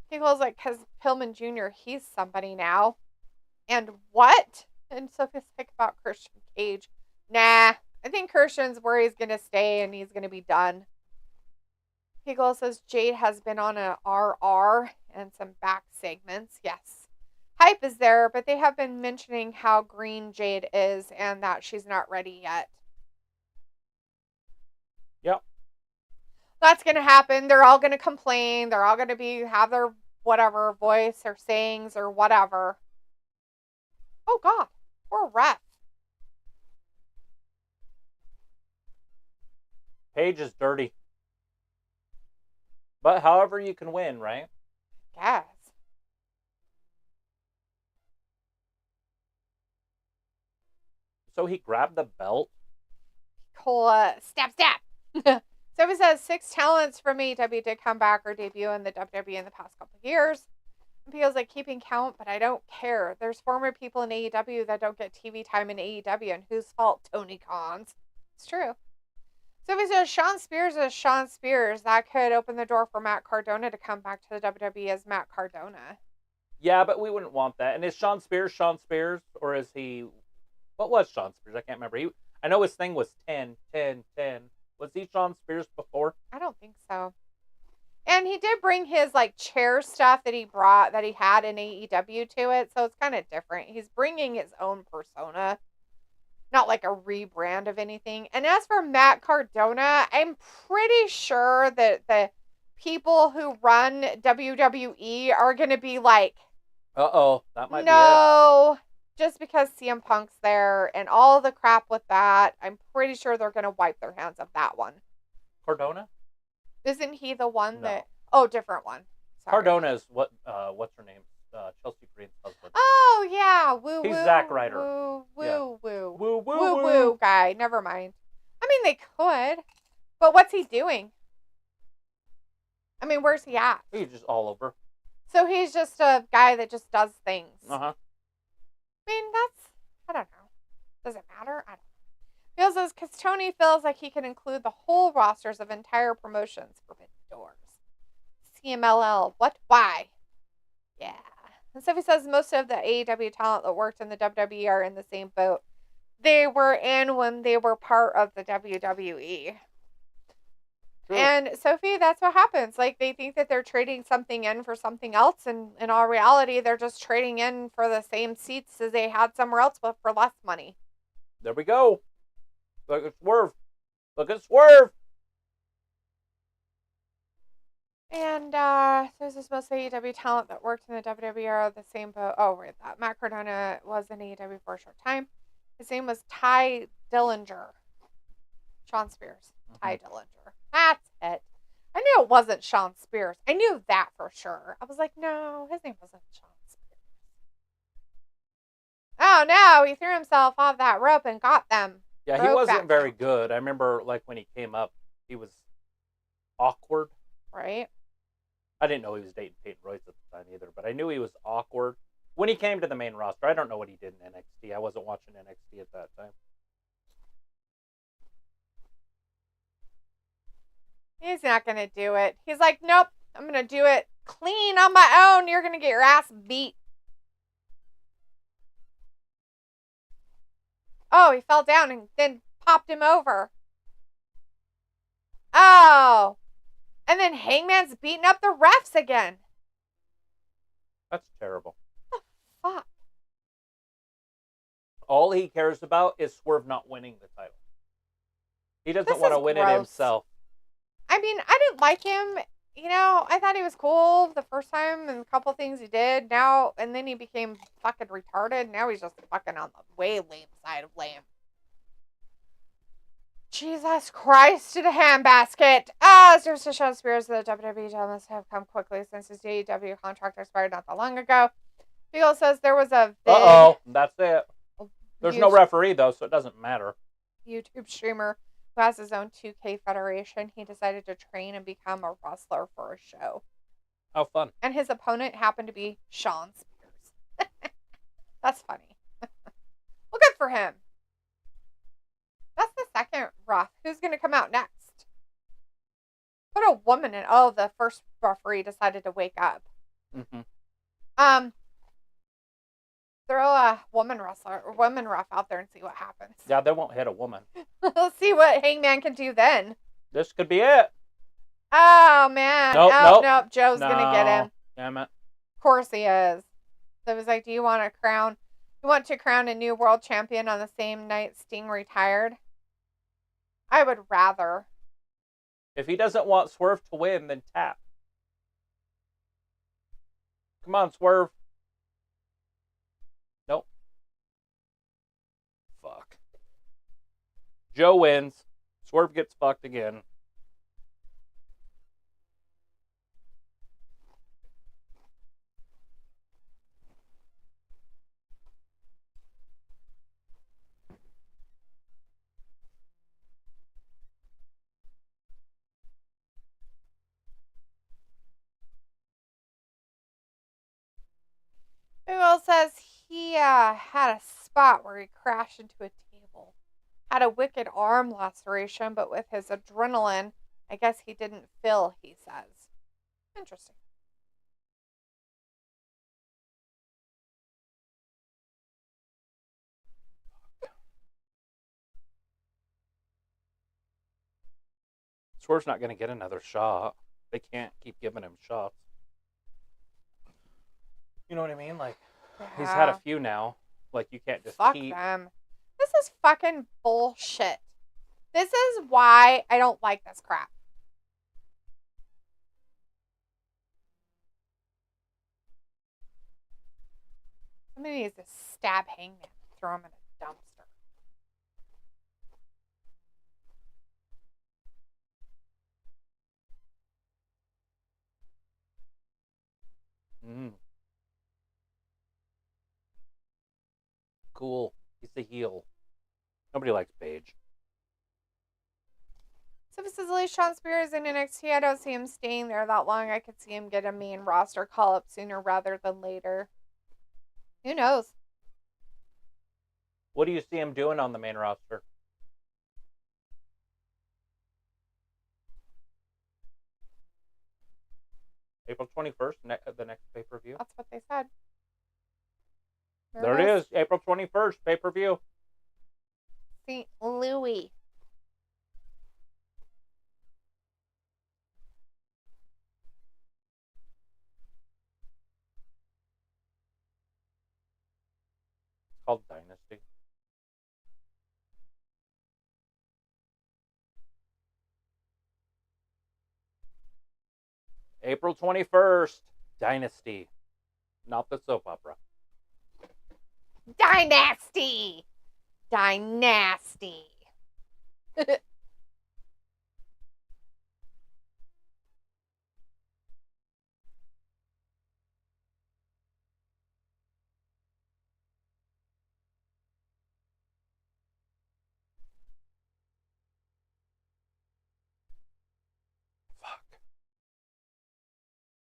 He goes like, because Pillman Jr., he's somebody now. And what? And Sophie's like about Christian Cage. Nah, I think Christian's where he's going to stay and he's going to be done. Hegel says Jade has been on a RR and some back segments. Yes. Hype is there, but they have been mentioning how green Jade is and that she's not ready yet. Yep. That's going to happen. They're all going to complain. They're all going to have their whatever voice or sayings or whatever. Oh, God. Poor ref. Paige is dirty. But however you can win, right? Yes. So he grabbed the belt. Stab. So he says 6 talents from AEW did come back or debut in the WWE in the past couple of years. It feels like keeping count, but I don't care. There's former people in AEW that don't get TV time in AEW, and whose fault? Tony Khan's. It's true. So if he says Shawn Spears is Shawn Spears, that could open the door for Matt Cardona to come back to the WWE as Matt Cardona. Yeah, but we wouldn't want that. And is Sean Spears, or is he? What was Sean Spears? I can't remember. I know his thing was 10, 10, 10. Was he Sean Spears before? I don't think so. And he did bring his like chair stuff that he had in AEW to it, so it's kind of different. He's bringing his own persona, not like a rebrand of anything. And as for Matt Cardona, I'm pretty sure that the people who run WWE are going to be like, that might no, just because CM Punk's there and all the crap with that, I'm pretty sure they're going to wipe their hands of that one. Cardona? Isn't he the one No. that... Oh, different one. Sorry. Cardona is what's her name? Chelsea Green's husband. Oh, yeah. Woo, He's woo. Zack Ryder. Woo, woo, Yeah. woo. Woo, woo, Woo, woo. woo guy. Never mind. I mean, they could. But what's he doing? I mean, where's he at? He's just all over. So he's just a guy that just does things. Uh-huh. I mean, I don't know. Does it matter? I don't know. He also says, because Toni feels like he can include the whole rosters of entire promotions. Forbidden Doors. CMLL. What? Why? Yeah. And Sophie says most of the AEW talent that worked in the WWE are in the same boat they were in when they were part of the WWE. True. And Sophie, that's what happens. Like, they think that they're trading something in for something else, and in all reality, they're just trading in for the same seats as they had somewhere else, but for less money. There we go. Look at Swerve. Look at Swerve. And there's this most AEW talent that worked in the WWE are the same boat. Oh, right, that Matt Cardona was in AEW for a short time. His name was Ty Dillinger. Sean Spears. Ty Dillinger. That's it. I knew it wasn't Sean Spears. I knew that for sure. I was like, no, his name wasn't Sean Spears. Oh, no, he threw himself off that rope and got them. Yeah, he wasn't very good. I remember, like, when he came up, he was awkward. Right? I didn't know he was dating Peyton Royce at the time either, but I knew he was awkward. When he came to the main roster, I don't know what he did in NXT. I wasn't watching NXT at that time. He's not going to do it. He's like, nope, I'm going to do it clean on my own. You're going to get your ass beat. Oh, he fell down and then popped him over. Oh. And then Hangman's beating up the refs again. That's terrible. What the fuck? All he cares about is Swerve not winning the title. He doesn't This want to is win it gross. himself. I mean, I didn't like him. You know, I thought he was cool the first time and a couple things he did. Now, and then he became fucking retarded. Now he's just fucking on the way lame side of lame. Jesus Christ to the handbasket. Serves to show Spears that the WWE must have come quickly since his AEW contract expired not that long ago. Beagle says there was a big That's it. There's no referee, though, so it doesn't matter. YouTube streamer who has his own 2K federation. He decided to train and become a wrestler for a show. How fun. And his opponent happened to be Sean Spears. That's funny. Well, good for him. That's the second ref. Who's going to come out next? Put a woman in. Oh, the first referee decided to wake up. Mm-hmm. Throw a woman wrestler or woman ref out there and see what happens. Yeah, they won't hit a woman. Let's see what Hangman can do then. This could be it. Oh, man. Nope. Joe's going to get him. Damn it. Of course he is. So it was like, do you want to crown a new world champion on the same night Sting retired? I would rather. If he doesn't want Swerve to win, then tap. Come on, Swerve. Nope. Fuck. Joe wins. Swerve gets fucked again. Who says he had a spot where he crashed into a table. Had a wicked arm laceration, but with his adrenaline, I guess he didn't feel, he says. Interesting. Swerve's not going to get another shot. They can't keep giving him shots. You know what I mean? Like, he's had a few now. Like, you can't just Fuck keep... them. This is fucking bullshit. This is why I don't like this crap. Somebody needs to stab Hangman, throw him in a dumpster. Cool. He's the heel. Nobody likes Paige. So this is at least Sean Spears in NXT. I don't see him staying there that long. I could see him get a main roster call up sooner rather than later. Who knows? What do you see him doing on the main roster? April 21st, the next pay-per-view. That's what they said. There it is. April 21st, pay-per-view. St. Louis. It's called Dynasty. April 21st, Dynasty. Not the soap opera. Dynasty! Dynasty.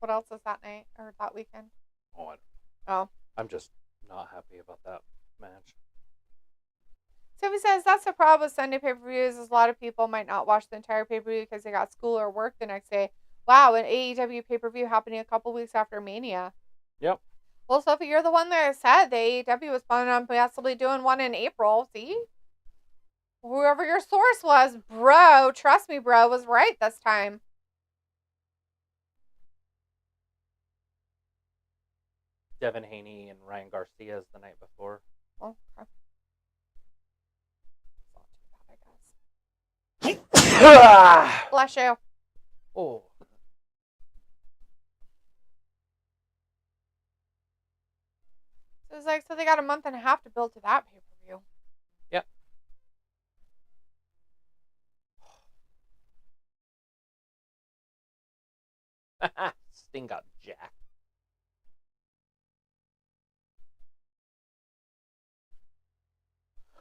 What else is that night or that weekend? Oh, I'm just not happy about that match. So he says that's the problem with Sunday pay-per-views is a lot of people might not watch the entire pay-per-view because they got school or work the next day. Wow, an AEW pay-per-view happening a couple weeks after Mania. Yep. Well, Sophie, you're the one that said the AEW was planning on possibly doing one in April. See? Whoever your source was, bro, trust me, bro, was right this time. Devin Haney and Ryan Garcia is the night before. Oh, okay. Not too bad, I guess. Bless you. Oh. So it's like, so they got a month and a half to build to that pay-per-view. Yep. Sting got jacked.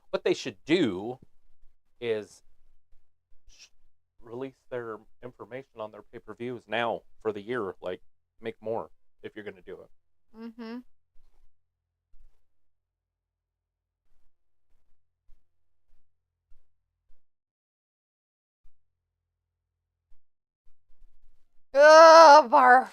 What they should do is release their information on their pay-per-views now for the year. Like, make more if you're going to do it. Mm-hmm. Ugh, barf.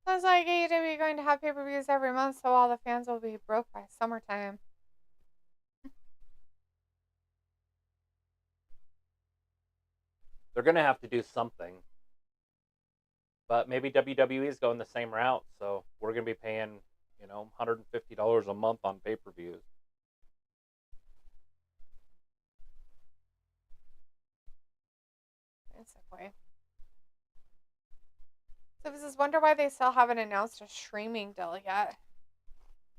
Sounds like AEW going to have pay-per-views every month, so all the fans will be broke by summertime. They're going to have to do something. But maybe WWE is going the same route, so we're going to be paying, $150 a month on pay-per-views. Basically. So this is wonder why they still haven't announced a streaming deal yet.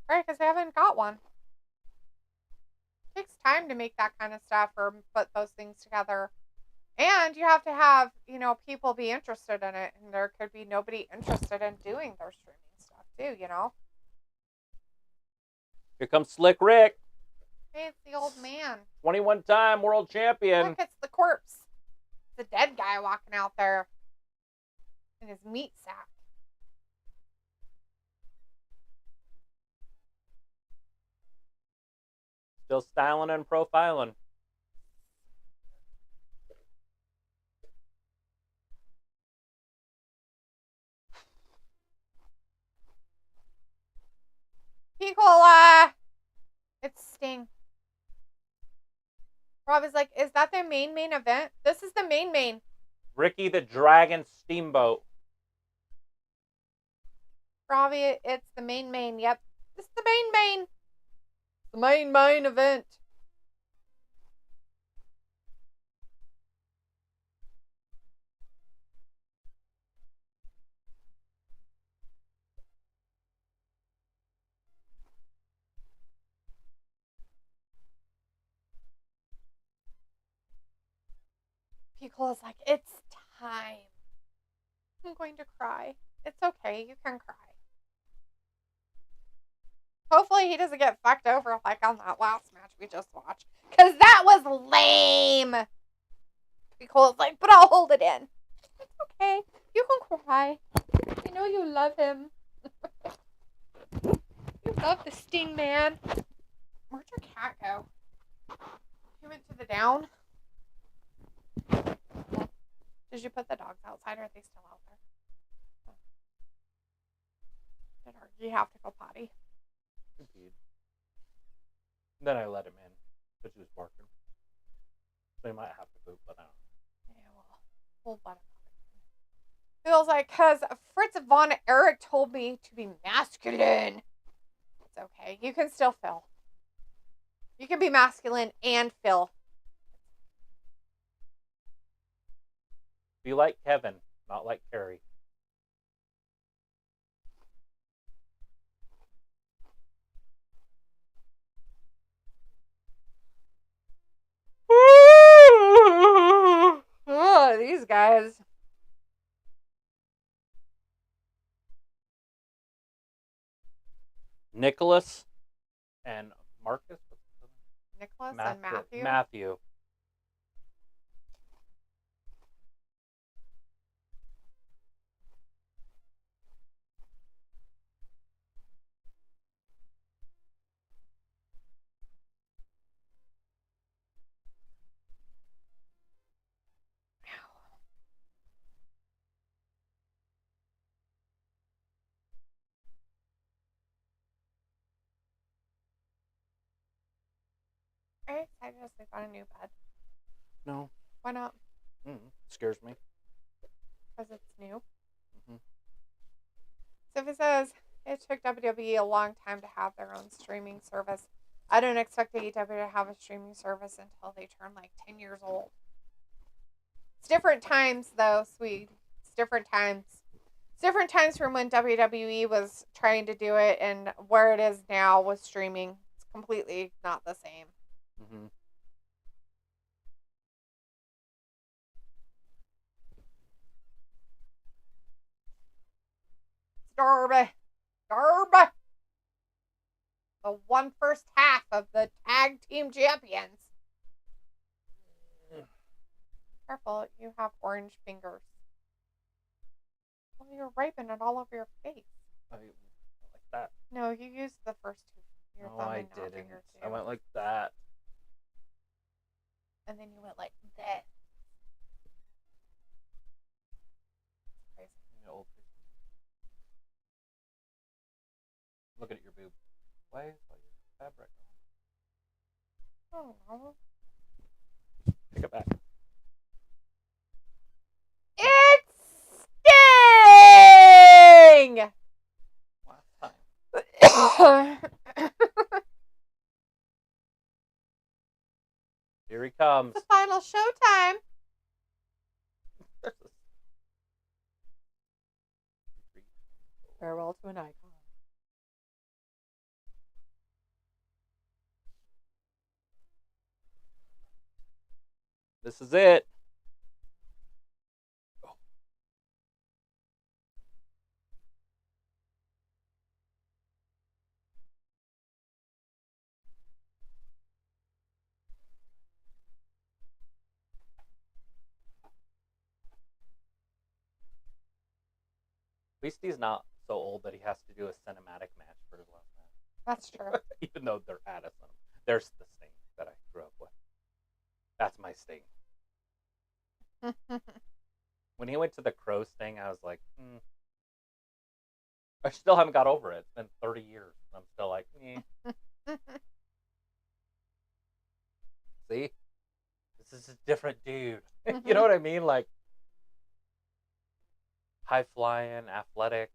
Right, because they haven't got one. It takes time to make that kind of stuff or put those things together. And you have to have, people be interested in it. And there could be nobody interested in doing their streaming stuff too, Here comes Slick Rick. Hey, it's the old man. 21-time world champion. Look, it's the corpse. It's a dead guy walking out there in his meat sack. Still styling and profiling. Rob is like, is that the main event? This is the main. Ricky the Dragon Steamboat. Robbie, it's the main. Yep. It's the main. The main event. Piccolo's like, it's time. I'm going to cry. It's okay. You can cry. Hopefully he doesn't get fucked over like on that last match we just watched. Because that was lame. Piccolo's like, but I'll hold it in. It's okay. You can cry. I know you love him. You love the Sting Man. Where'd your cat go? He went to the down. Did you put the dogs outside or are they still out there? Did Argy have to go potty? Indeed. Then I let him in, but he was barking. So he might have to poop, but I don't know. Yeah, well, we'll let him out. Feels like, because Fritz Von Erich told me to be masculine. It's okay. You can still feel. You can be masculine and feel. Be like Kevin, not like Carrie. Oh, these guys. Nicholas and Marcus? Nicholas and Matthew. Matthew. Are you excited to sleep on a new bed? No. Why not? Scares me. Because it's new. Mm-hmm. So if it says it took WWE a long time to have their own streaming service, I don't expect AEW to have a streaming service until they turn like 10 years old. It's different times though, sweet. It's different times. It's different times from when WWE was trying to do it and where it is now with streaming. It's completely not the same. Mm-hmm. Darby. The first half of the tag team champions. Careful, you have orange fingers. Well, you're wiping it all over your face. I like that. No, you used the first two. Your No, thumb I and not didn't. finger two. I went like that. And then you went like that. Crazy. Looking at your boob. Why is all your fabric on? Oh no. Pick it back. It's Sting! Last time. Here he comes. The final showtime. Farewell to an icon. This is it. At least he's not so old that he has to do a cinematic match for his last match. That's true. Even though they're Addison. There's the Sting that I grew up with. That's my Sting. When he went to the Crow Sting, I was like, I still haven't got over it. It's been 30 years. And I'm still like, See? mean? Like, high flying, athletic.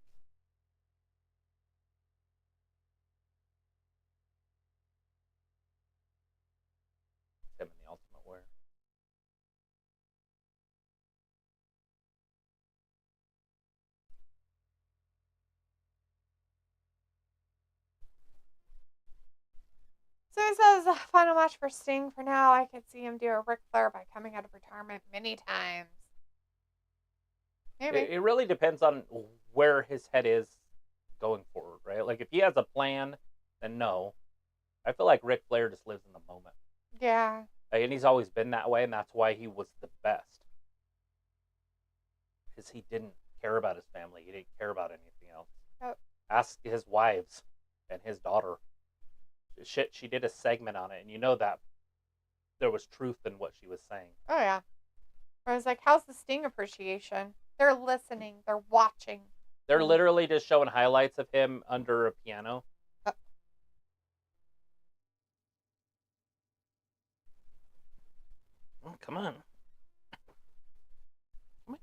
Him in the Ultimate Wear. So he says, final match for Sting for now. I could see him do a Ric Flair by coming out of retirement many times. Maybe. It really depends on where his head is going forward, right? Like, if he has a plan, then no. I feel like Ric Flair just lives in the moment. Yeah. And he's always been that way, and that's why he was the best. Because he didn't care about his family. He didn't care about anything else. Yep. Ask his wives and his daughter. Shit, she did a segment on it, and you know that there was truth in what she was saying. Oh, yeah. I was like, how's the Sting appreciation? They're listening. They're watching. They're literally just showing highlights of him under a piano. Oh, come on. Come on.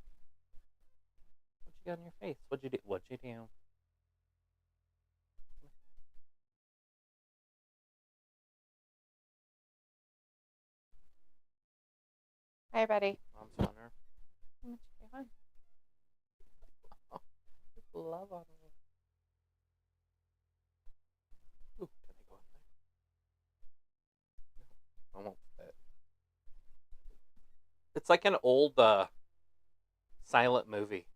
What you got on your face? What'd you do? What'd you do? Hey, buddy. Mom's on her. What you doing? Love on me. Ooh, can I go in there? No, I won't fit. It's like an old silent movie.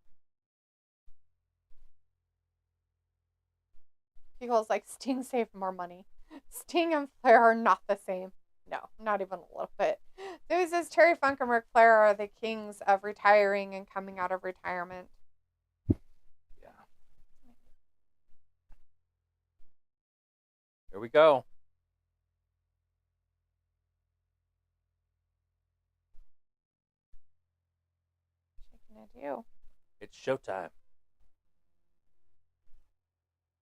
He goes like, Sting saved more money. Sting and Flair are not the same. No, not even a little bit. So he says Terry Funk and Ric Flair are the kings of retiring and coming out of retirement. Yeah. Here we go. What can I do? It's showtime.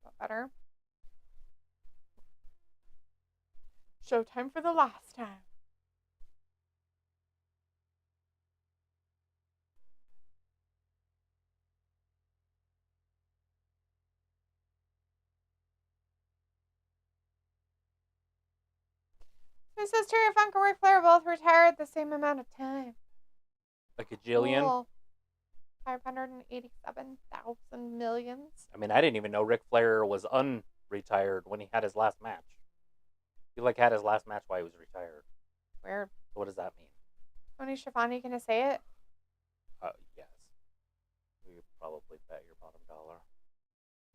What better? Showtime for the last time. It says Terry Funk and Ric Flair both retired the same amount of time. Like a jillion. Cool. 587,000 millions. I mean, I didn't even know Ric Flair was unretired when he had his last match. He had his last match while he was retired. Weird. So what does that mean? Tony Schiavone gonna say it? Yes. You could probably bet your bottom dollar.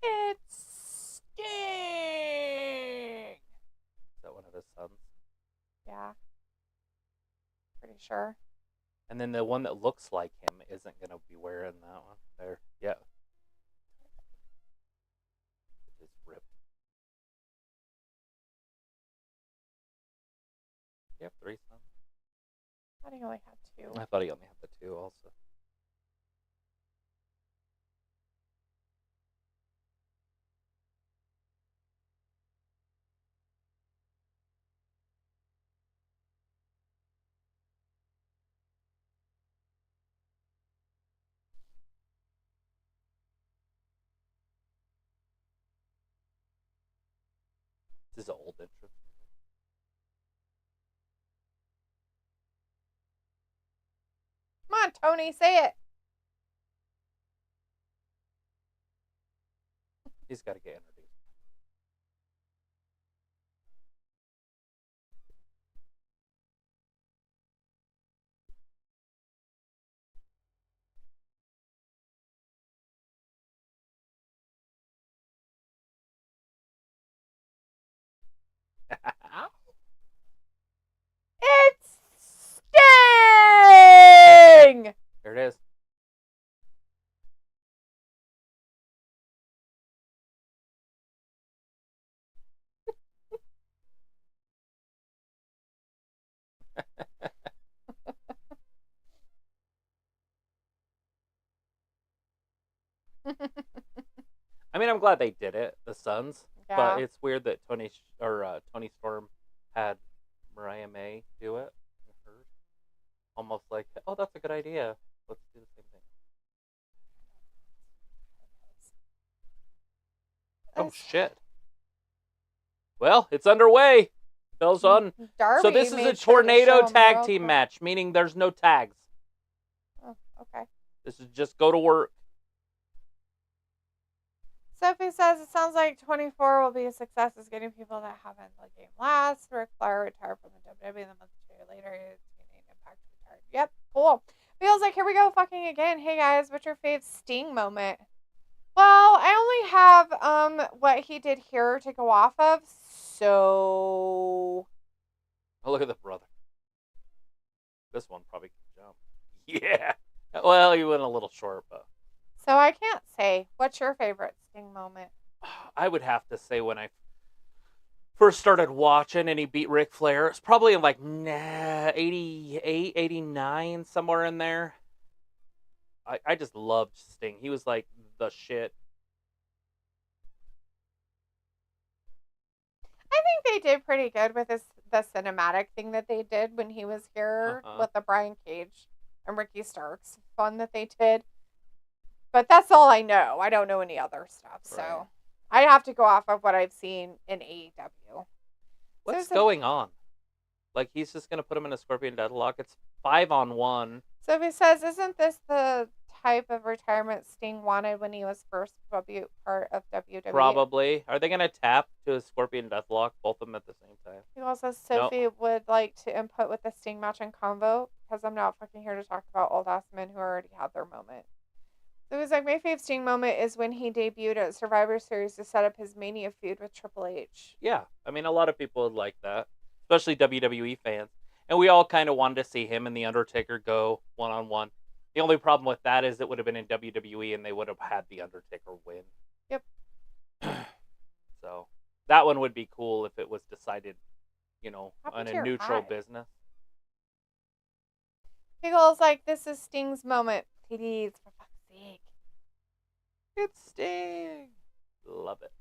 It's Sting! Is that one of his sons? Yeah. Pretty sure. And then the one that looks like him isn't going to be wearing that one. There. Yeah. It's ripped. You have 3 sons? I thought he only had 2. I thought he only had the 2 also. This is an old intro. Come on, Tony, say it. He's got to get introduced. It's Sting! There it is. I mean, I'm glad they did it, the Sons. Yeah. But it's weird that Tony Storm had Mariah May do it. almost like, oh, that's a good idea. Let's do the same thing. Oh shit. Well, it's underway. Bell's on. Darby So this is made a sure to tornado show him tag real team quick. match, meaning there's no tags. Oh, okay. This is just go to work. Sophie says it sounds like 24 will be a success as getting people that haven't the game last. Ric Flair retired from the WWE, and then a month or two later, TNA Impact retired. Yep, cool. Feels like here we go fucking again. Hey guys, what's your fave Sting moment? Well, I only have what he did here to go off of, so Oh, look at the brother. This one probably can jump. Yeah. Well, he went a little short, but I can't say. What's your favorite Sting moment? I would have to say when I first started watching and he beat Ric Flair, it's probably in like 88, 89, somewhere in there. I just loved Sting. He was like the shit. I think they did pretty good with the cinematic thing that they did when he was here with the Brian Cage and Ricky Starks fun that they did. But that's all I know. I don't know any other stuff. So Right. I have to go off of what I've seen in AEW. What's going on? Like, he's just going to put him in a Scorpion Deadlock? It's 5-on-1. Sophie says, isn't this the type of retirement Sting wanted when he was first part of WWE? Probably. Are they going to tap to a Scorpion Deathlock, both of them at the same time? He also says Sophie would like to input with the Sting match and Convo because I'm not fucking here to talk about old ass men who already had their moment. So it was like, my fave Sting moment is when he debuted at Survivor Series to set up his Mania feud with Triple H. Yeah. I mean, a lot of people would like that, especially WWE fans. And we all kind of wanted to see him and The Undertaker go one-on-one. The only problem with that is it would have been in WWE and they would have had The Undertaker win. Yep. So that one would be cool if it was decided, you know, on a neutral eye? business. Pickle's like, this is Sting's moment. Please, for fuck's sake. It's Sting. Love it.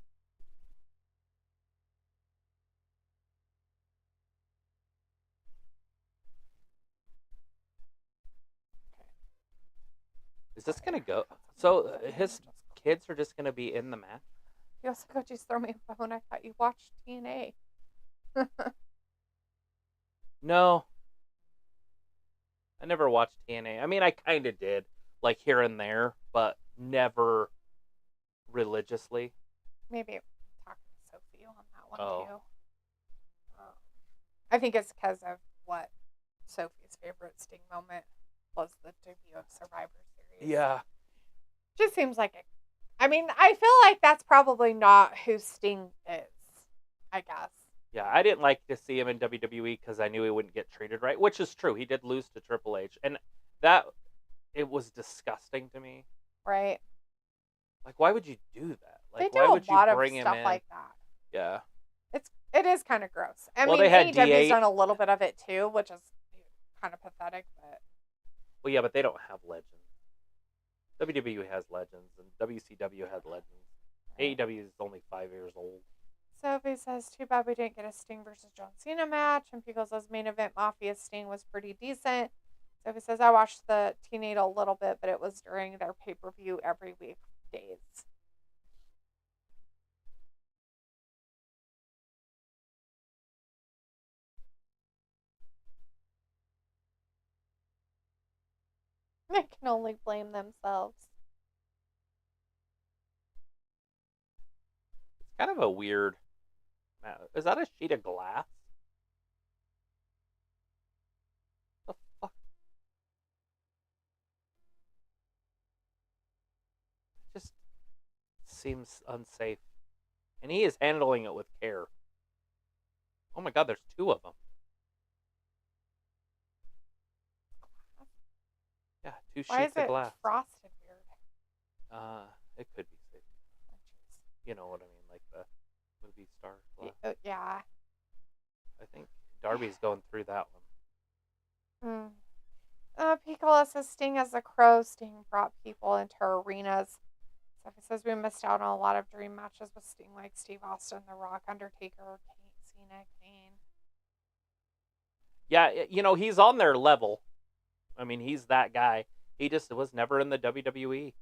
Is this going to go? So his kids are just going to be in the match? He also got you throw me a bone. I thought you watched TNA. No. I never watched TNA. I mean, I kind of did, like here and there, but never religiously. Maybe talk to Sophie on that one Oh. too. I think it's because of what Sophie's favorite Sting moment was, the debut of Survivor Series. Yeah. Just seems like it. I mean, I feel like that's probably not who Sting is, I guess. Yeah, I didn't like to see him in WWE because I knew he wouldn't get treated right, which is true. He did lose to Triple H, and that, it was disgusting to me. Right. Like, why would you do that? Like, They do why would a lot you of bring him stuff in? like that. Yeah. It is kind of gross. I Well, mean, they had AEW's DA done a little bit of it too, which is kind of pathetic, but Well, yeah, but they don't have legends. WWE has legends, and WCW had legends. AEW is only 5 years old. Sophie says, too bad we didn't get a Sting versus John Cena match. And Pico says, main event Mafia Sting was pretty decent. Sophie says, I watched the TNA a little bit, but it was during their pay-per-view every week days. They can only blame themselves. It's kind of a weird... Is that a sheet of glass? The fuck? It just seems unsafe. And he is handling it with care. Oh my god, there's 2 of them. Yeah, 2 Why is sheets of it glass. frosted weird? It could be safe. Oh, jeez. You know what I mean, like the movie star glass. Yeah. I think Darby's going through that one. Piccola says Sting as a crow. Sting brought people into arenas. Sophie says we missed out on a lot of dream matches with Sting, like Steve Austin, The Rock, Undertaker, Cena, Kane. Yeah, you know, he's on their level. I mean, he's that guy. He just was never in the WWE.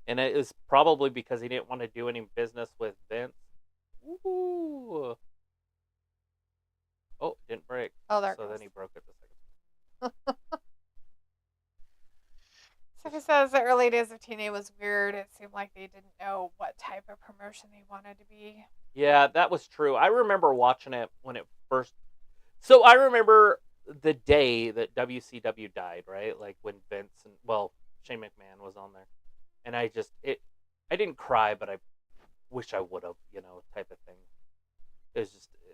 And it was probably because he didn't want to do any business with Vince. Ooh. Oh, didn't break. Oh, there it So goes. then he broke it the second. So he says the early days of TNA was weird. It seemed like they didn't know what type of promotion they wanted to be. Yeah, that was true. I remember watching it when it first. So I remember the day that WCW died, right? Like when Vince and Shane McMahon was on there, and I didn't cry, but I wish I would have, type of thing. It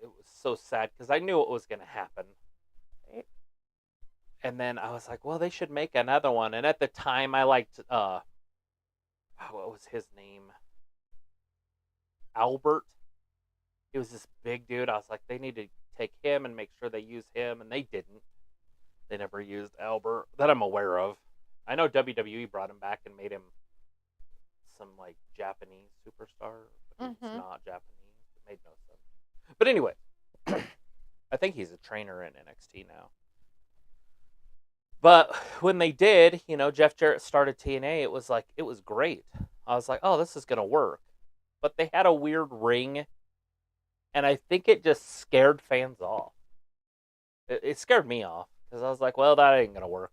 was so sad because I knew it was going to happen. Right. And then I was like, well, they should make another one. And at the time, I liked what was his name? Albert. He was this big dude. I was like, they need to take him and make sure they use him, and they didn't. They never used Albert that I'm aware of. I know WWE brought him back and made him some like Japanese superstar, but he's not Japanese. It made no sense. But anyway, I think he's a trainer in NXT now. But when they did, Jeff Jarrett started TNA, it was great. I was like, oh, this is going to work. But they had a weird ring, and I think it just scared fans off. It scared me off, because I was like, well, that ain't going to work.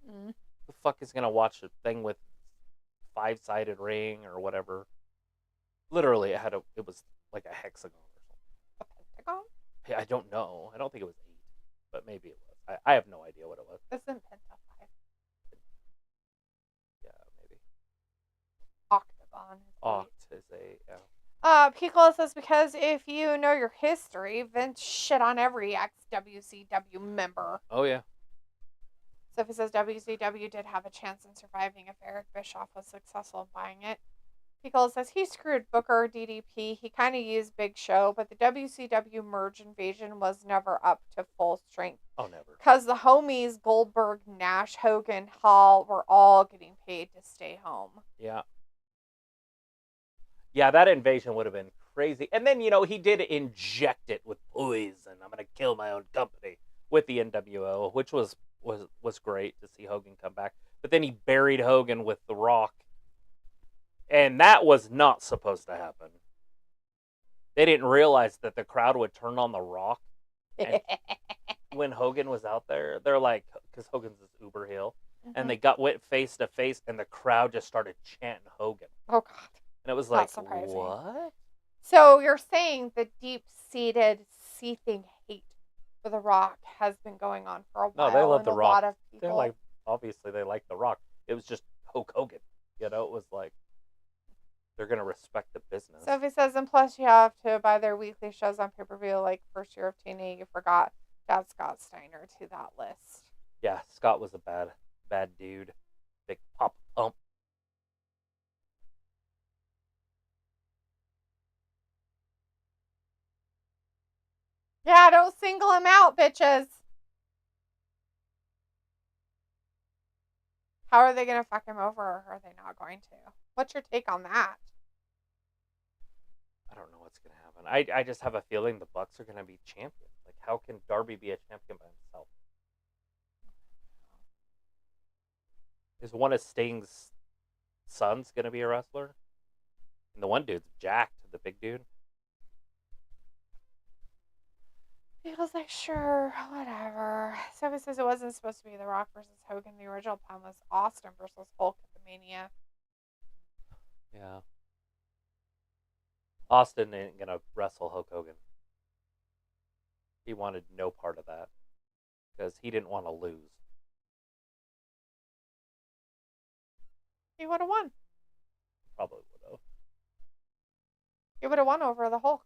Mm. Who the fuck is going to watch a thing with 5-sided ring or whatever? Literally, it was like a hexagon or something. A pentagon? I don't know. I don't think it was 8, but maybe it was. I have no idea what it was. Isn't penta 5? Yeah, maybe. Octagon. Oct is a Piccolo says, because if you know your history, Vince shit on every ex-WCW member. Oh, yeah. Sophie says WCW did have a chance in surviving if Eric Bischoff was successful in buying it. Piccolo says he screwed Booker, DDP. He kind of used Big Show, but the WCW merge invasion was never up to full strength. Oh, never. Because the homies, Goldberg, Nash, Hogan, Hall, were all getting paid to stay home. Yeah. Yeah, that invasion would have been crazy. And then, he did inject it with poison. I'm going to kill my own company with the NWO, which was great to see Hogan come back. But then he buried Hogan with The Rock. And that was not supposed to happen. They didn't realize that the crowd would turn on The Rock. And when Hogan was out there, they're like, because Hogan's this uber heel, and they went face to face, and the crowd just started chanting Hogan. Oh, God. And it was Not like, surprising. what? So you're saying the deep-seated, seething hate for The Rock has been going on for a while. No, they love The Rock. A lot of people. They're like, obviously they like The Rock. It was just Hulk Hogan. It was like, they're going to respect the business. Sophie says, and plus you have to buy their weekly shows on pay-per-view, like first year of TNA. You forgot to add Scott Steiner to that list. Yeah, Scott was a bad dude. Big pop pump. Yeah, don't single him out, bitches. How are they going to fuck him over, or are they not going to? What's your take on that? I don't know what's going to happen. I just have a feeling the Bucks are going to be champions. Like, how can Darby be a champion by himself? Is one of Sting's sons going to be a wrestler? And the one dude's jacked, the big dude. He was like, sure, whatever. Sophie says it wasn't supposed to be The Rock versus Hogan. The original plan was Austin versus Hulk at the Mania. Yeah. Austin ain't going to wrestle Hulk Hogan. He wanted no part of that. Because he didn't want to lose. He would have won. Probably would have. He would have won over the Hulk.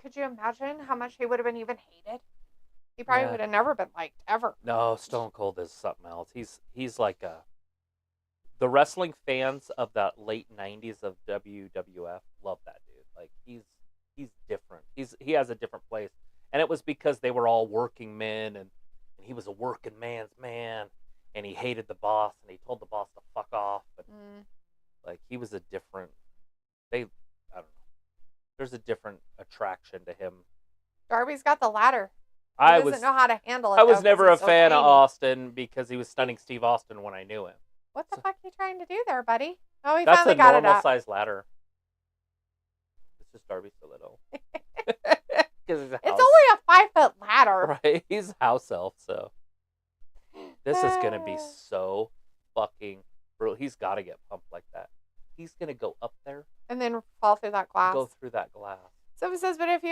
Could you imagine how much he would have been even hated? He probably would have never been liked, ever. No, Stone Cold is something else. He's like the wrestling fans of the late 90s of WWF love that dude. Like, he's different. He has a different place. And it was because they were all working men, and he was a working man's man, and he hated the boss, and he told the boss to fuck off. But like, he was a different, I don't know. There's a different attraction to him. Darby's got the ladder. He doesn't know how to handle it. I was though, never 'cause a he's so fan of tiny. Austin because he was stunning Steve Austin when I knew him. What the fuck are you trying to do there, buddy? Oh, he That's finally a got it normal up. size ladder. It's just Darby's so little. It's only a 5-foot ladder. Right, he's house elf, so this is gonna be so fucking brutal. He's got to get pumped like that. He's gonna go up there And then fall through that glass. and go through that glass. So it says, but if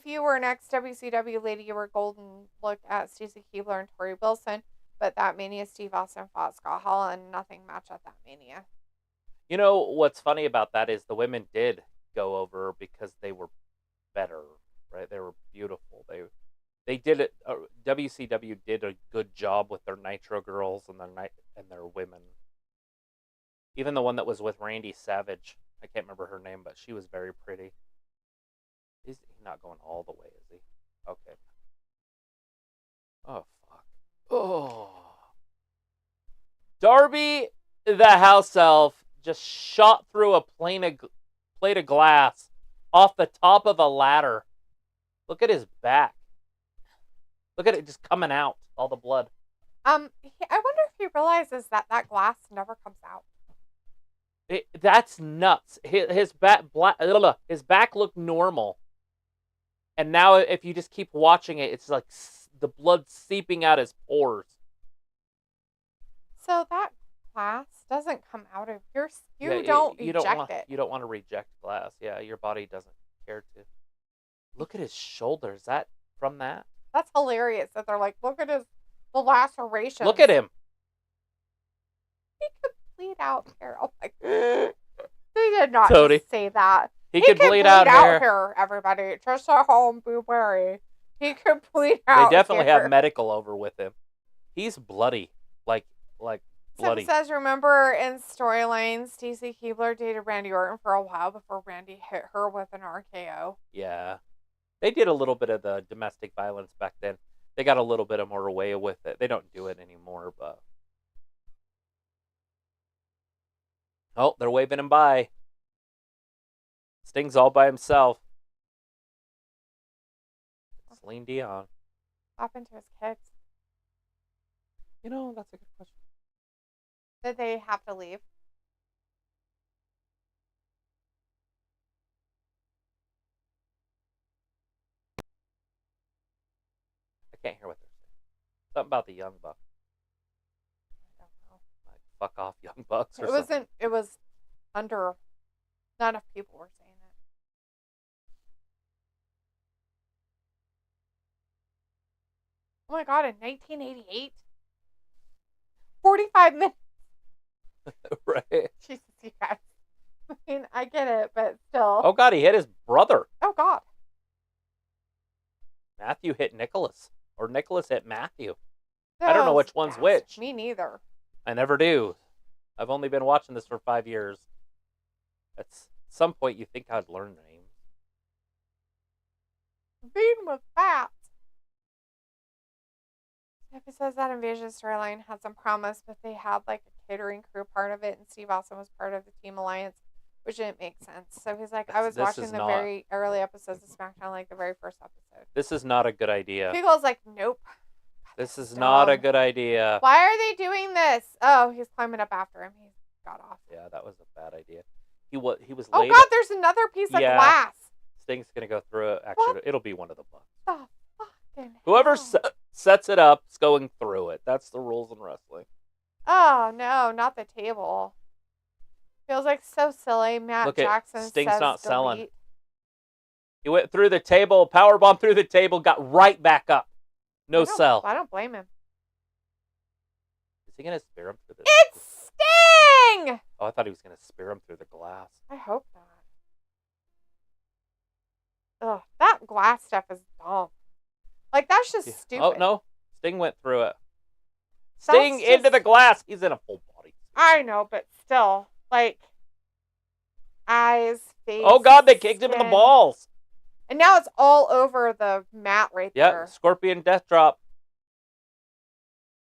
you were an ex-WCW lady, you were golden. Look at Stacey Keebler and Tori Wilson. But that Mania, Steve Austin fought Scott Hall, and nothing matched at that Mania. You know what's funny about that is the women did go over because they were better, right? They were beautiful. They did it. WCW did a good job with their Nitro girls and their women. Even the one that was with Randy Savage, I can't remember her name, but she was very pretty. He's not going all the way, is he? Okay. Oh fuck. Oh. Darby, the house elf, just shot through a plate of glass off the top of a ladder. Look at his back. Look at it just coming out, all the blood. I wonder if he realizes that glass never comes out. That's nuts. His back looked normal, and now if you just keep watching it, it's like the blood seeping out his pores. So that glass doesn't come out of your. You Yeah, don't you eject want, it. You don't want to reject glass. Yeah, your body doesn't care to. Look at his shoulder. Is that from that? That's hilarious. That they're like, look at the laceration. Look at him. He could bleed out here. Oh my god. They did not Toni. just say that. He could bleed out hair. here, everybody. Just at home, be wary. He could bleed out. They definitely here. have medical over with him. He's bloody, like bloody. It says, remember in storyline, Stacey Keebler dated Randy Orton for a while before Randy hit her with an RKO. Yeah, they did a little bit of the domestic violence back then. They got a little bit of more away with it. They don't do it anymore, but oh, they're waving him by. Sting's all by himself. Celine Dion. What happened to his kids? You know, that's a good question. Did they have to leave? I can't hear what they're saying. Something about the Young Bucks. I don't know. Like, fuck off, Young Bucks, or It something. wasn't. It was under. Not enough people were saying it. Oh my god! In 1988, 45 minutes. Right. Jesus, you guys. I mean, I get it, but still. Oh god, he hit his brother. Oh god. Matthew hit Nicholas, or Nicholas hit Matthew. I don't know which one's which. Me neither. I never do. I've only been watching this for 5 years. At some point, you think I'd learn names. Bean was fat. It says that Invasion storyline had some promise, but they had like a catering crew part of it, and Steve Austin was part of the Team Alliance, which didn't make sense. So he's like, I was This watching is the not- very early episodes of SmackDown, like the very first episode. This is not a good idea. Pickle's like, nope. This is dumb. not a good idea. Why are they doing this? Oh, he's climbing up after him. He got off. Yeah, that was a bad idea. He was Oh late. god, there's another piece of Yeah. glass. Sting's gonna go through it. Actually, What? it'll be one of the Bucks. The fucking Whoever hell? sets it up is going through it. That's the rules in wrestling. Oh no, not the table. Feels like so silly. Matt Look at Jackson Sting's says not selling. delete. He went through the table, powerbomb through the table, got right back up. No sell. I don't blame him. Is he gonna spear him through this? It's Sting! Oh, I thought he was gonna spear him through the glass. I hope not. Ugh, that glass stuff is dumb. Like, that's just stupid. Oh no, Sting went through it. That's Sting into just- the glass. He's in a full body. I know, but still. Like, eyes, face. Oh god, they kicked him in the skin. balls. And now it's all over the mat right Yep, there. Scorpion Death Drop.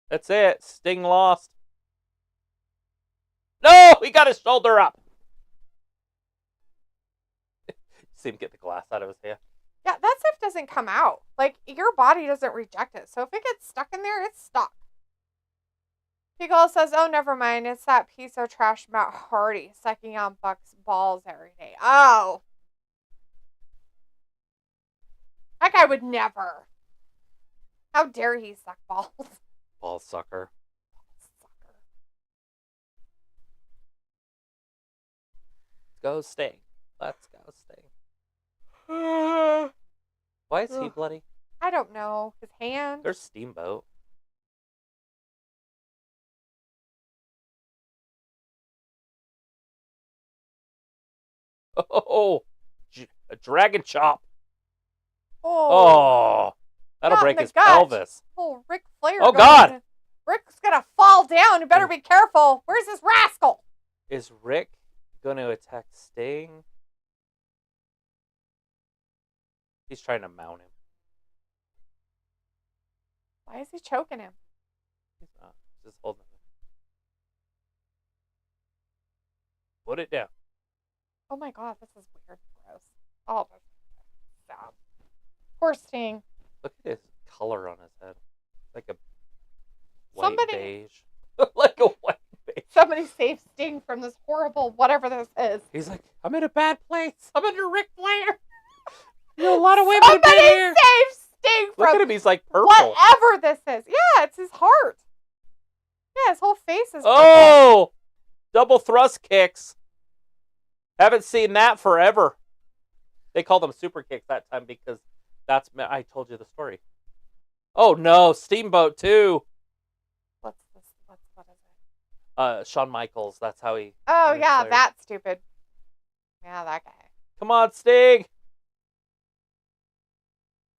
That's it. Sting lost. No, he got his shoulder up. See him get the glass out of his hand. Yeah, that stuff doesn't come out. Like, your body doesn't reject it. So if it gets stuck in there, it's stuck. Pickle says, oh, never mind. It's that piece of trash Matt Hardy sucking on Buck's balls every day. Oh. That guy would never. How dare he suck balls? Ball sucker. Let's go Sting. Let's go Sting. Why is he bloody? I don't know. His hand. There's Steamboat. Oh, a dragon chop. Oh, that'll Not break in the his gut. pelvis. Oh, Ric Flair. Oh, God. Rick's gonna fall down. You better be careful. Where's this rascal? Is Rick going to attack Sting? He's trying to mount him. Why is he choking him? He's not. Just holding him. Put it down. Oh my God, this is weird and gross. Oh, stop. Poor Sting. Look at his color on his head. Like a white beige. Like a white beige. Somebody save Sting from this horrible whatever this is. He's like, I'm in a bad place. I'm under Ric Flair. You know, a lot of women have Somebody been here. save Sting Look from at him. He's like purple. whatever this is. Yeah, it's his heart. Yeah, his whole face is purple. Oh! Double thrust kicks. Haven't seen that forever. They called them super kicks that time because I told you the story. Oh no, Steamboat too. What is it? Shawn Michaels. That's how he. Oh yeah, Flair. that's stupid. Yeah, that guy. Come on, Sting.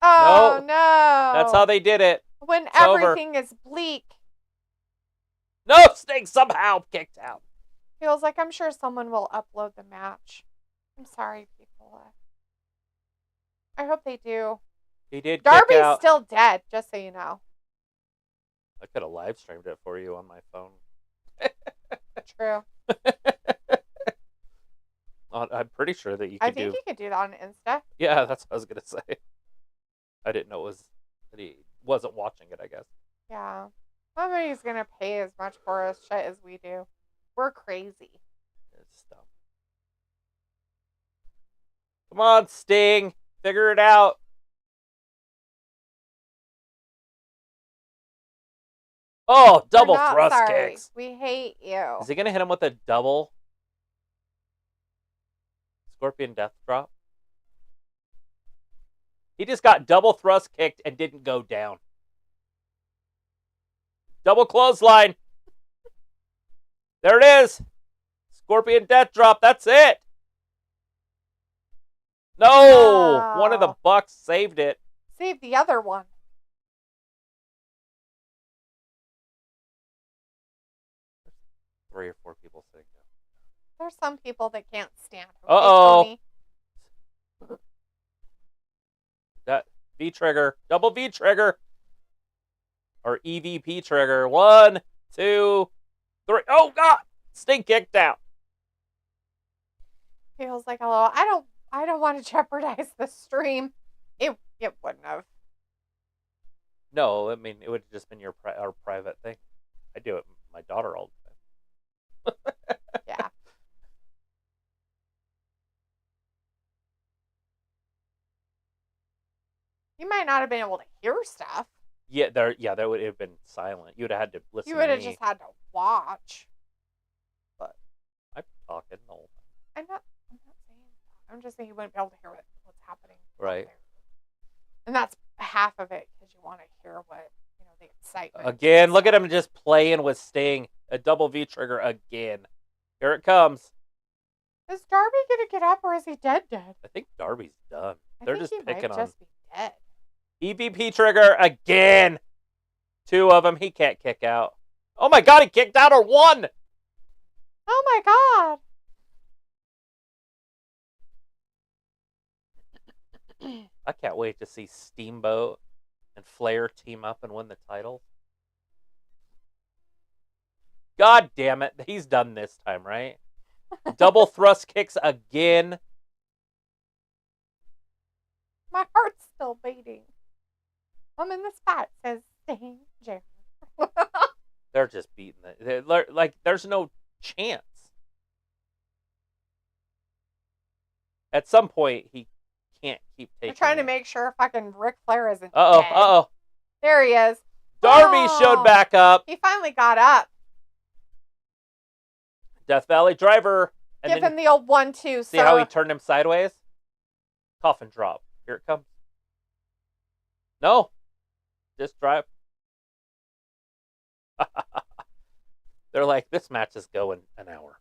Oh No. no. That's how they did it. When It's over. everything is bleak. No, Sting somehow kicked out. Feels like I'm sure someone will upload the match. I'm sorry, people. I hope they do. He did kick Darby's out. still dead, just so you know. I could have live streamed it for you on my phone. True. I'm pretty sure that you I could think do. you could do that on Insta. Yeah, that's what I was gonna say. I didn't know it was that he wasn't watching it. I guess. Yeah. Nobody's gonna pay as much for us shit as we do. We're crazy. It's dumb. Come on, Sting. Figure it out. Oh, double We're not thrust sorry. kicks. We hate you. Is he going to hit him with a double Scorpion Death Drop? He just got double thrust kicked and didn't go down. Double clothesline. There it is. Scorpion Death Drop. That's it. No. One of the Bucks saved it. Save the other one. Three or four people sitting down. There's some people that can't stand. Okay, Uh-oh. Tony? That V trigger. Double V trigger. Or EVP trigger. 1, 2, 3. Oh, God. Sting kicked out. Feels like a little. I don't want to jeopardize the stream. It wouldn't have. No, I mean, it would have just been our private thing. I do it with my daughter all the time. Yeah. You might not have been able to hear stuff. Yeah, that would have been silent. You would have had to listen You would to have me. just had to watch. But I'm talking the whole time. I'm not saying that. I'm just saying you wouldn't be able to hear what's happening. out Right. there. And that's half of it because you want to hear what, the excitement. Again, look at him just playing with Sting. A double V trigger again. Here it comes. Is Darby gonna get up or is he dead? I think Darby's done. I They're think just he picking might on just be dead. EVP trigger again. 2 of them. He can't kick out. Oh my God, he kicked out or 1. Oh my God. I can't wait to see Steamboat and Flair team up and win the title. God damn it. He's done this time, right? Double thrust kicks again. My heart's still still waiting. I'm in the spot, says Sting Jericho. They're just beating it. Like, there's no chance. At some point, he can't keep taking They're trying to it. make sure fucking Ric Flair isn't Uh-oh, dead. uh-oh. There he is. Darby Oh, showed back up. He finally got up. Death Valley Driver. And Give then him the old 1-2, see how he turned him sideways? Coffin drop. Here it comes. No. Just drive. They're like, this match is going an hour.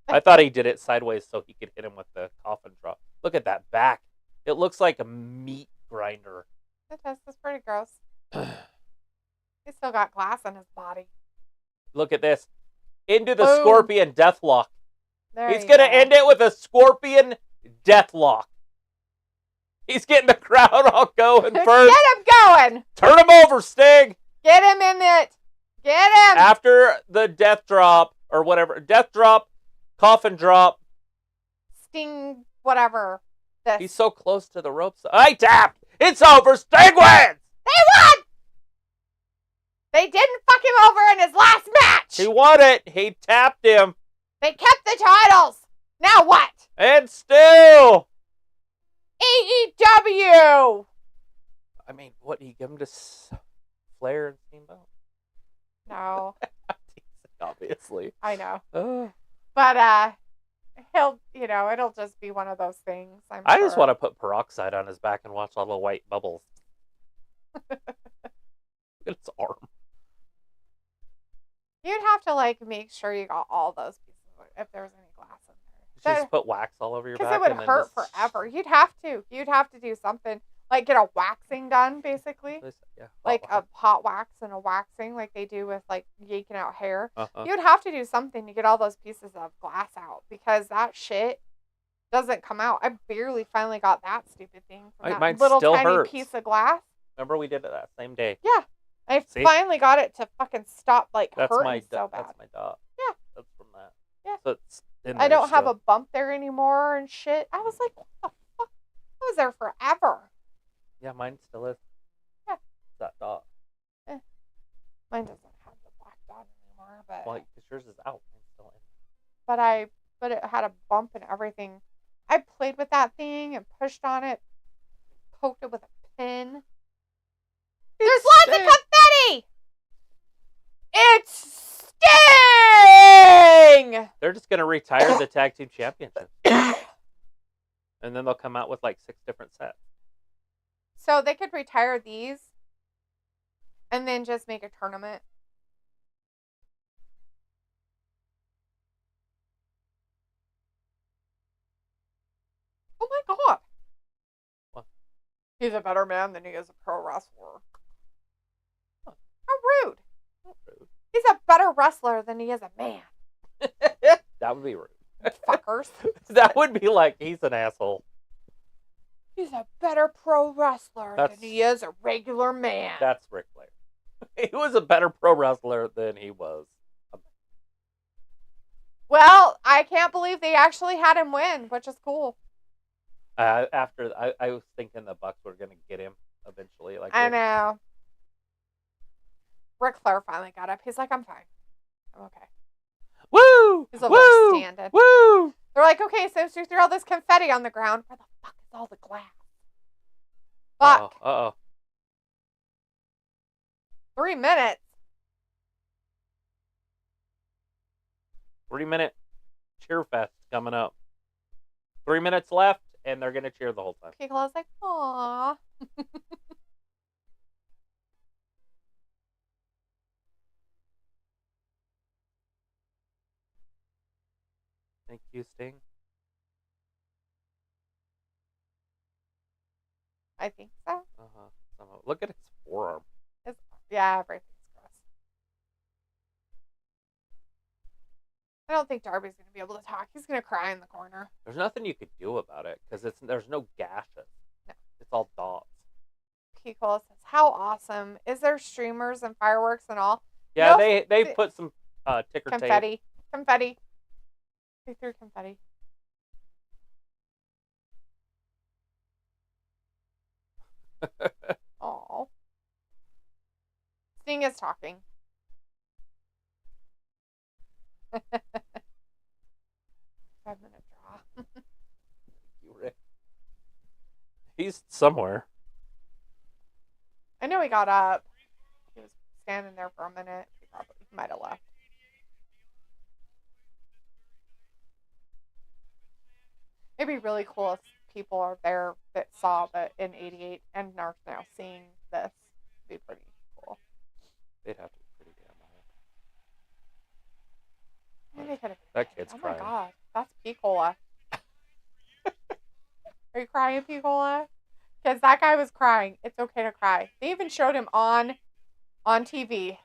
I thought he did it sideways so he could hit him with the coffin drop. Look at that back. It looks like a meat grinder. It does. It's pretty gross. He's still got glass on his body. Look at this. Into the Boom. Scorpion Deathlock. There He's you going to go. end it with a Scorpion Deathlock. He's getting the crowd all going Get first. him going. Turn him over, Sting. Get him in it. Get him. After the death drop, or whatever. Death drop, coffin drop. Sting, whatever. This. He's so close to the ropes. I tapped. It's over. Sting wins. They won. They didn't fuck him over in his last match. He won it. He tapped him. They kept the titles. Now what? And still. AEW. I mean, what, he give him to Flair and Steamboat? No, Obviously. I know. Ugh. But he'll, it'll just be one of those things. I just want to put peroxide on his back and watch all the white bubbles. Look at its arm. You'd have to make sure you got all those pieces if there was any glass in there. Just put wax all over your back. Because it would and then hurt just... forever. You'd have to do something. Like get a waxing done, basically. Yeah, Like a hot wax and a waxing like they do with yanking out hair. Uh-huh. You'd have to do something to get all those pieces of glass out because that shit doesn't come out. I barely finally got that stupid thing from that mine little still tiny hurts. piece of glass. Remember we did it that same day. Yeah. I See? finally got it to fucking stop That's hurting my so bad. That's my dot. Yeah. That's from that. Yeah. So it's in I there don't have still. a bump there anymore and shit. I was like, what the fuck? I was there forever. Yeah, mine still is. Yeah. That dot. Mine doesn't have the black dot anymore, but Well, because yours is out. Mine's still in. but it had a bump and everything. I played with that thing and pushed on it, poked it with a pin. There's lots of confetti. It's Sting. They're just going to retire the tag team championship. And then they'll come out with 6 different sets. So they could retire these and then just make a tournament. Oh my god. What? He's a better man than he is a pro wrestler. Huh. How rude. Not rude. He's a better wrestler than he is a man. That would be rude. Fuckers. That would be like, he's an asshole. He's a better pro wrestler That's- than he is a regular man. That's Ric Flair. He was a better pro wrestler than he was. Well, I can't believe they actually had him win, which is cool. I was thinking the Bucks were going to get him eventually. I know. Ric Flair finally got up. He's like, I'm fine. I'm okay. Woo! He's over there standing. Woo! They're like, okay, so you threw all this confetti on the ground. Where the fuck is all the glass? Fuck. Uh-oh. 3 minutes. 3-minute cheer fest coming up. 3 minutes left, and they're going to cheer the whole time. People was like, aw. Thank you, Sting. I think so. Uh-huh. Look at his forearm. Yeah, everything's gross. I don't think Darby's going to be able to talk. He's going to cry in the corner. There's nothing you could do about it, because there's no gashes. No. It's all dots. Kiko says, how awesome. Is there streamers and fireworks and all? Yeah, No, they put some ticker tape. Confetti. They threw confetti. Oh. Sting is talking. 5-minute draw. You Rick. He's somewhere. I know he got up. He was standing there for a minute. He probably might have left. It'd be really cool if people are there that saw the in '88 and are now seeing this. It'd be pretty cool. They'd have to be pretty damn high. I mean, they could have. That kid's Oh crying. my god, that's Picola. Are you crying, Picola? Because that guy was crying. It's okay to cry. They even showed him on TV.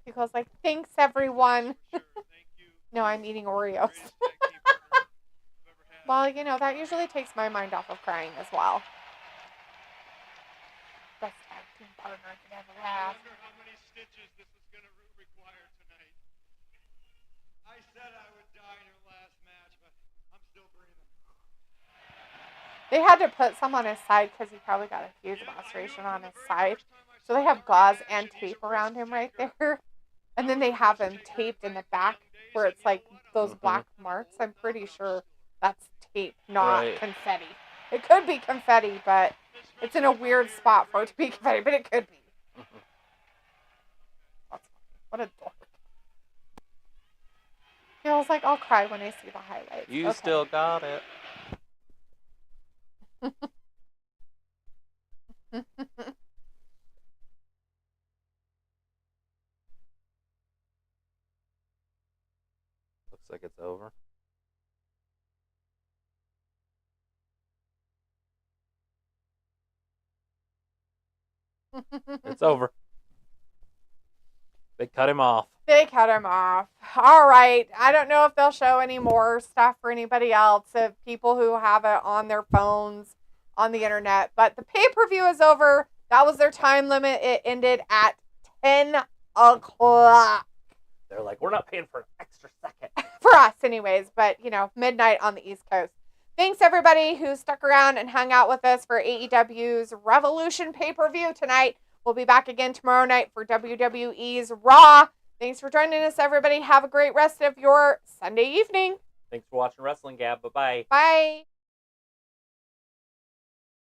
Pico's like, thanks everyone. No, I'm eating Oreos. Well, you know, that usually takes my mind off of crying as well. Best tag team partner I could ever have. I wonder how many stitches this is going to require tonight. I said I would die in your last match, but I'm still breathing. They had to put some on his side because he probably got a huge laceration on his side. So they have gauze and tape around him right there. And then they have him taped in the back where it's like those black marks. I'm pretty sure that's tape, not confetti. It could be confetti, but it's in a weird spot for it to be confetti, but it could be. That's funny. What a dork. Yeah, I was like, I'll cry when I see the highlights. You still got it. Looks like it's over. It's over. They cut him off. They cut him off. All right. I don't know if they'll show any more stuff for anybody else, of people who have it on their phones, on the internet. But the pay-per-view is over. That was their time limit. It ended at 10 o'clock. They're like, we're not paying for an extra second. For us, anyways. But, you know, midnight on the East Coast. Thanks, everybody who stuck around and hung out with us for AEW's Revolution pay-per-view tonight. We'll be back again tomorrow night for WWE's Raw. Thanks for joining us, everybody. Have a great rest of your Sunday evening. Thanks for watching Wrestling Gab. Bye-bye. Bye.